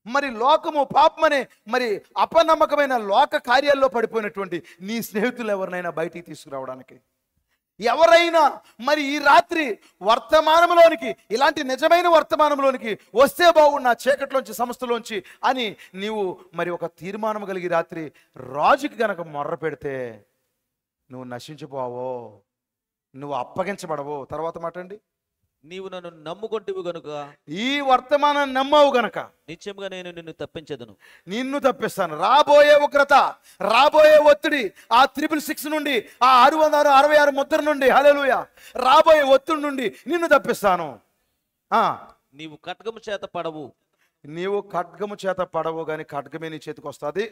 మరి లోకము, పాపమనే మరి అపనమ్మకమైన లోక కార్యాల్లో పడిపోయినటువంటి నీ స్నేహితులు ఎవరినైనా బయటికి తీసుకురావడానికి, ఎవరైనా మరి ఈ రాత్రి వర్తమానంలోనికి, ఇలాంటి నిజమైన వర్తమానంలోనికి వస్తే బాగుండు నా చీకట్లోంచి, సమస్యలోంచి అని నీవు మరి ఒక తీర్మానం కలిగి రాత్రి రాజుకి గనక మొర్ర పెడితే నువ్వు నశించిపోవో, నువ్వు అప్పగించబడవో. తర్వాత మాట అండి, నీవు నన్ను నమ్ముకొంటివి గనుక, ఈ వర్తమానాన్ని నమ్మావు గనక నిత్యముగా నేను నిన్ను తప్పించదను. నిన్ను తప్పిస్తాను. రాబోయే ఉగ్రత, రాబోయే ఒత్తిడి, ఆ 666 నుండి, ఆ 666 ముద్ర నుండి, హల్లెలూయా, రాబోయే ఒత్తిడి నుండి నిన్ను తప్పిస్తాను. నీవు ఖడ్గము చేత పడవు. నీవు ఖడ్గము చేత పడవు కానీ ఖడ్గమే నీ చేతికి వస్తుంది.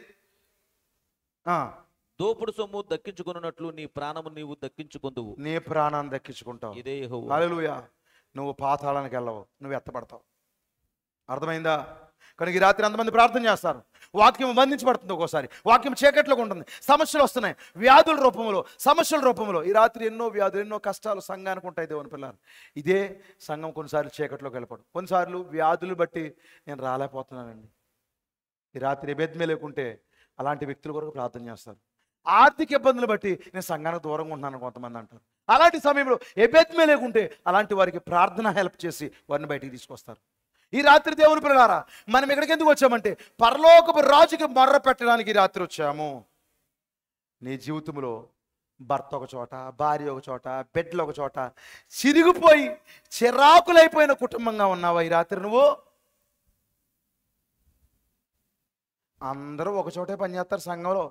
దోపుడు సొమ్ము దక్కించుకున్నట్లు నీ ప్రాణము నీవు దక్కించుకుందువు. నీ ప్రాణాన్ని దక్కించుకుంటావు. ఇదే యెహోవా. హల్లెలూయా. నువ్వు పాతాళానికి వెళ్ళవు, నువ్వు ఎత్తబడతావు. అర్థమైందా? కనుక ఈ రాత్రి ఎంతమంది ప్రార్థన చేస్తారు? వాక్యం బంధించబడుతుంది, ఒక్కోసారి వాక్యం చీకట్లోకి ఉంటుంది, సమస్యలు వస్తున్నాయి, వ్యాధుల రూపంలో, సమస్యల రూపంలో. ఈ రాత్రి ఎన్నో వ్యాధులు, ఎన్నో కష్టాలు సంఘానికి ఉంటాయి దేవుని పిల్లలు. ఇదే సంఘం కొన్నిసార్లు చీకట్లోకి వెళ్ళిపోవడం, కొన్నిసార్లు వ్యాధులు బట్టి నేను రాలేకపోతున్నానండి. ఈ రాత్రి ఎబెద్మే లేకుంటే అలాంటి వ్యక్తుల కొరకు ప్రార్థన చేస్తారు. ఆర్థిక ఇబ్బందులు బట్టి నేను సంఘానికి దూరంగా ఉంటున్నాను కొంతమంది అంటారు. అలాంటి సమయంలో ఎబెద్మే లేకుంటే అలాంటి వారికి ప్రార్థన హెల్ప్ చేసి వారిని బయటికి తీసుకొస్తారు. ఈ రాత్రి దేవుని పిల్లలారా, మనం ఇక్కడికి ఎందుకు వచ్చామంటే పరలోకపు రాజుకి మొర్ర పెట్టడానికి ఈ రాత్రి వచ్చాము. నీ జీవితంలో భర్త ఒక చోట, భార్య ఒక చోట, బిడ్డలు ఒక చోట, చిరిగిపోయి చిరాకులైపోయిన కుటుంబంగా ఉన్నావా? ఈ రాత్రి నువ్వు అందరూ ఒక చోటే పనిచేస్తారు సంఘంలో,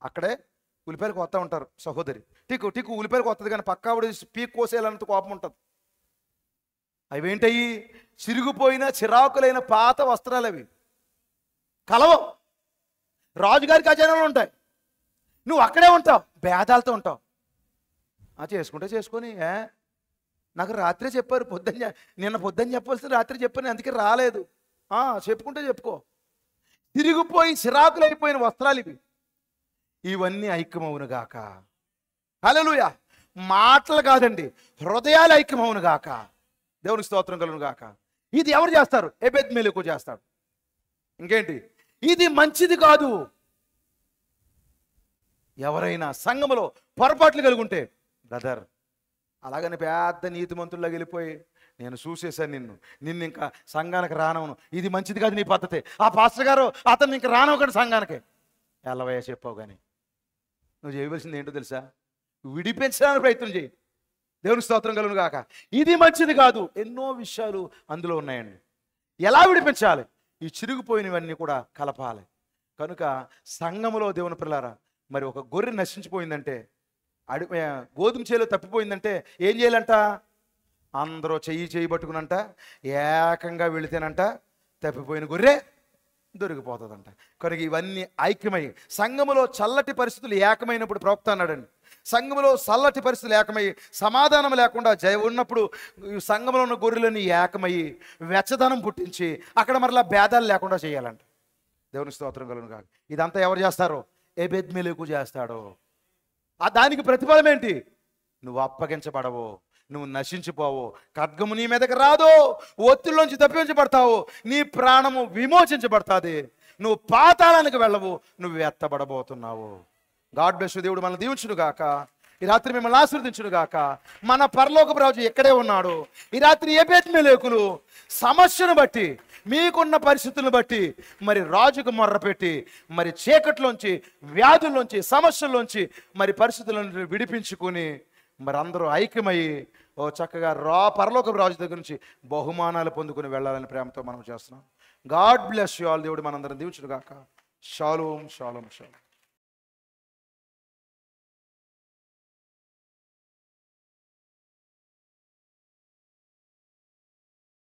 అక్కడే ఉల్లిపాయలు కొత్త ఉంటారు. సహోదరి టిక్కు ఉల్లిపాయలు కొత్తది, కానీ పక్కా పీక్ కోసేయాలన్నంత కోపం ఉంటుంది. అవేంటయ్యి? చిరిగిపోయిన చిరాకులైన పాత వస్త్రాలు. అవి కలవవు. రాజుగారి ఖజానాలు ఉంటాయి, నువ్వు అక్కడే ఉంటావు, భేదాలతో ఉంటావు. చేసుకుంటే చేసుకొని, నాకు రాత్రే చెప్పారు, నిన్న పొద్దున్న చెప్పాల్సిన రాత్రి చెప్పాను, అందుకే రాలేదు. చెప్పుకుంటే చెప్పుకో. తిరిగిపోయి చిరాకులైపోయిన వస్త్రాలు ఇవి. ఇవన్నీ ఐక్యమవును గాక. హల్లెలూయా. మాటలు కాదండి, హృదయాలు ఐక్యమవును గాక. దేవునికి స్తోత్రం కలుగును గాక. ఇది ఎవరు చేస్తారు? ఎబెద్మెలెకు చేస్తాడు. ఇంకేంటి? ఇది మంచిది కాదు. ఎవరైనా సంఘములో పొరపాట్లు కలుగుంటే, బ్రదర్ అలాగని పెద్ద నీతిమంతుల్లోకి వెళ్ళిపోయి, నేను చూసేశాను నిన్ను ఇంకా సంఘానికి రానవను, ఇది మంచిది కాదు నీ పద్ధతి, ఆ పాస్టర్ గారు అతను ఇంకా రానవకండి సంఘానికి, ఎల్లవయ్యా చెప్పావు. కానీ నువ్వు చేయవలసింది ఏంటో తెలుసా? విడిపించడానికి ప్రయత్నం చేయి. దేవుని స్తోత్రం కలుగును గాక. ఇది మంచిది కాదు. ఎన్నో విషయాలు అందులో ఉన్నాయండి. ఎలా విడిపించాలి? ఈ చిరిగిపోయినవన్నీ కూడా కలపాలి. కనుక సంఘములో దేవుని పిల్లారా, మరి ఒక గొర్రె నశించిపోయిందంటే, గోధుమ చేలో తప్పిపోయిందంటే ఏం చేయాలంట? అందరూ చెయ్యి పట్టుకునంట ఏకంగా వెళితేనంట తప్పిపోయిన గొర్రె దొరికిపోతుందంట. కనుక ఇవన్నీ ఐక్యమై సంఘములో చల్లటి పరిస్థితులు ఏకమైనప్పుడు ప్రవక్త అన్నాడండి, సంఘములో చల్లటి పరిస్థితులు ఏకమై సమాధానం లేకుండా ఉన్నప్పుడు సంఘంలో ఉన్న గొర్రెలని ఏకమయ్యి వెచ్చదనం పుట్టించి అక్కడ మరలా భేదాలు లేకుండా చేయాలంట. దేవుని స్తోత్రం కలుగును గాక. ఇదంతా ఎవరు చేస్తారో? ఎబెద్మెలెకు చేస్తాడు. దానికి ప్రతిఫలం ఏంటి? నువ్వు అప్పగించబడవు, నువ్వు నశించిపోవు, ఖడ్గము నీ మీదకి రాదు, ఒత్తిడిలోంచి తప్పించబడతావు, నీ ప్రాణము విమోచించబడుతుంది, నువ్వు పాతాళానికి వెళ్ళవు, నువ్వు ఎత్తబడబోతున్నావు. God bless you. దేవుడు మనల్ని దీవించును గాక. ఈ రాత్రి మిమ్మల్ని ఆశీర్వదించును గాక. మన పరలోకపు రాజు ఎక్కడే ఉన్నాడు? ఈ రాత్రి ఎబెద్మెలెకులు సమస్యను బట్టి, మీకున్న పరిస్థితులను బట్టి మరి రాజుకు మొర్రపెట్టి, మరి చీకట్లోంచి, వ్యాధుల్లోంచి, సమస్యల్లోంచి మరి పరిస్థితులను విడిపించుకుని మరి అందరూ ఐక్యమయ్యి చక్కగా పరలోకపు రాజు దగ్గర నుంచి బహుమానాలు పొందుకుని వెళ్ళాలని ప్రేమతో మనం చేస్తున్నాం. God bless you all. దేవుడు మనందరం దీవించును గాక. Shalom shalom shalom.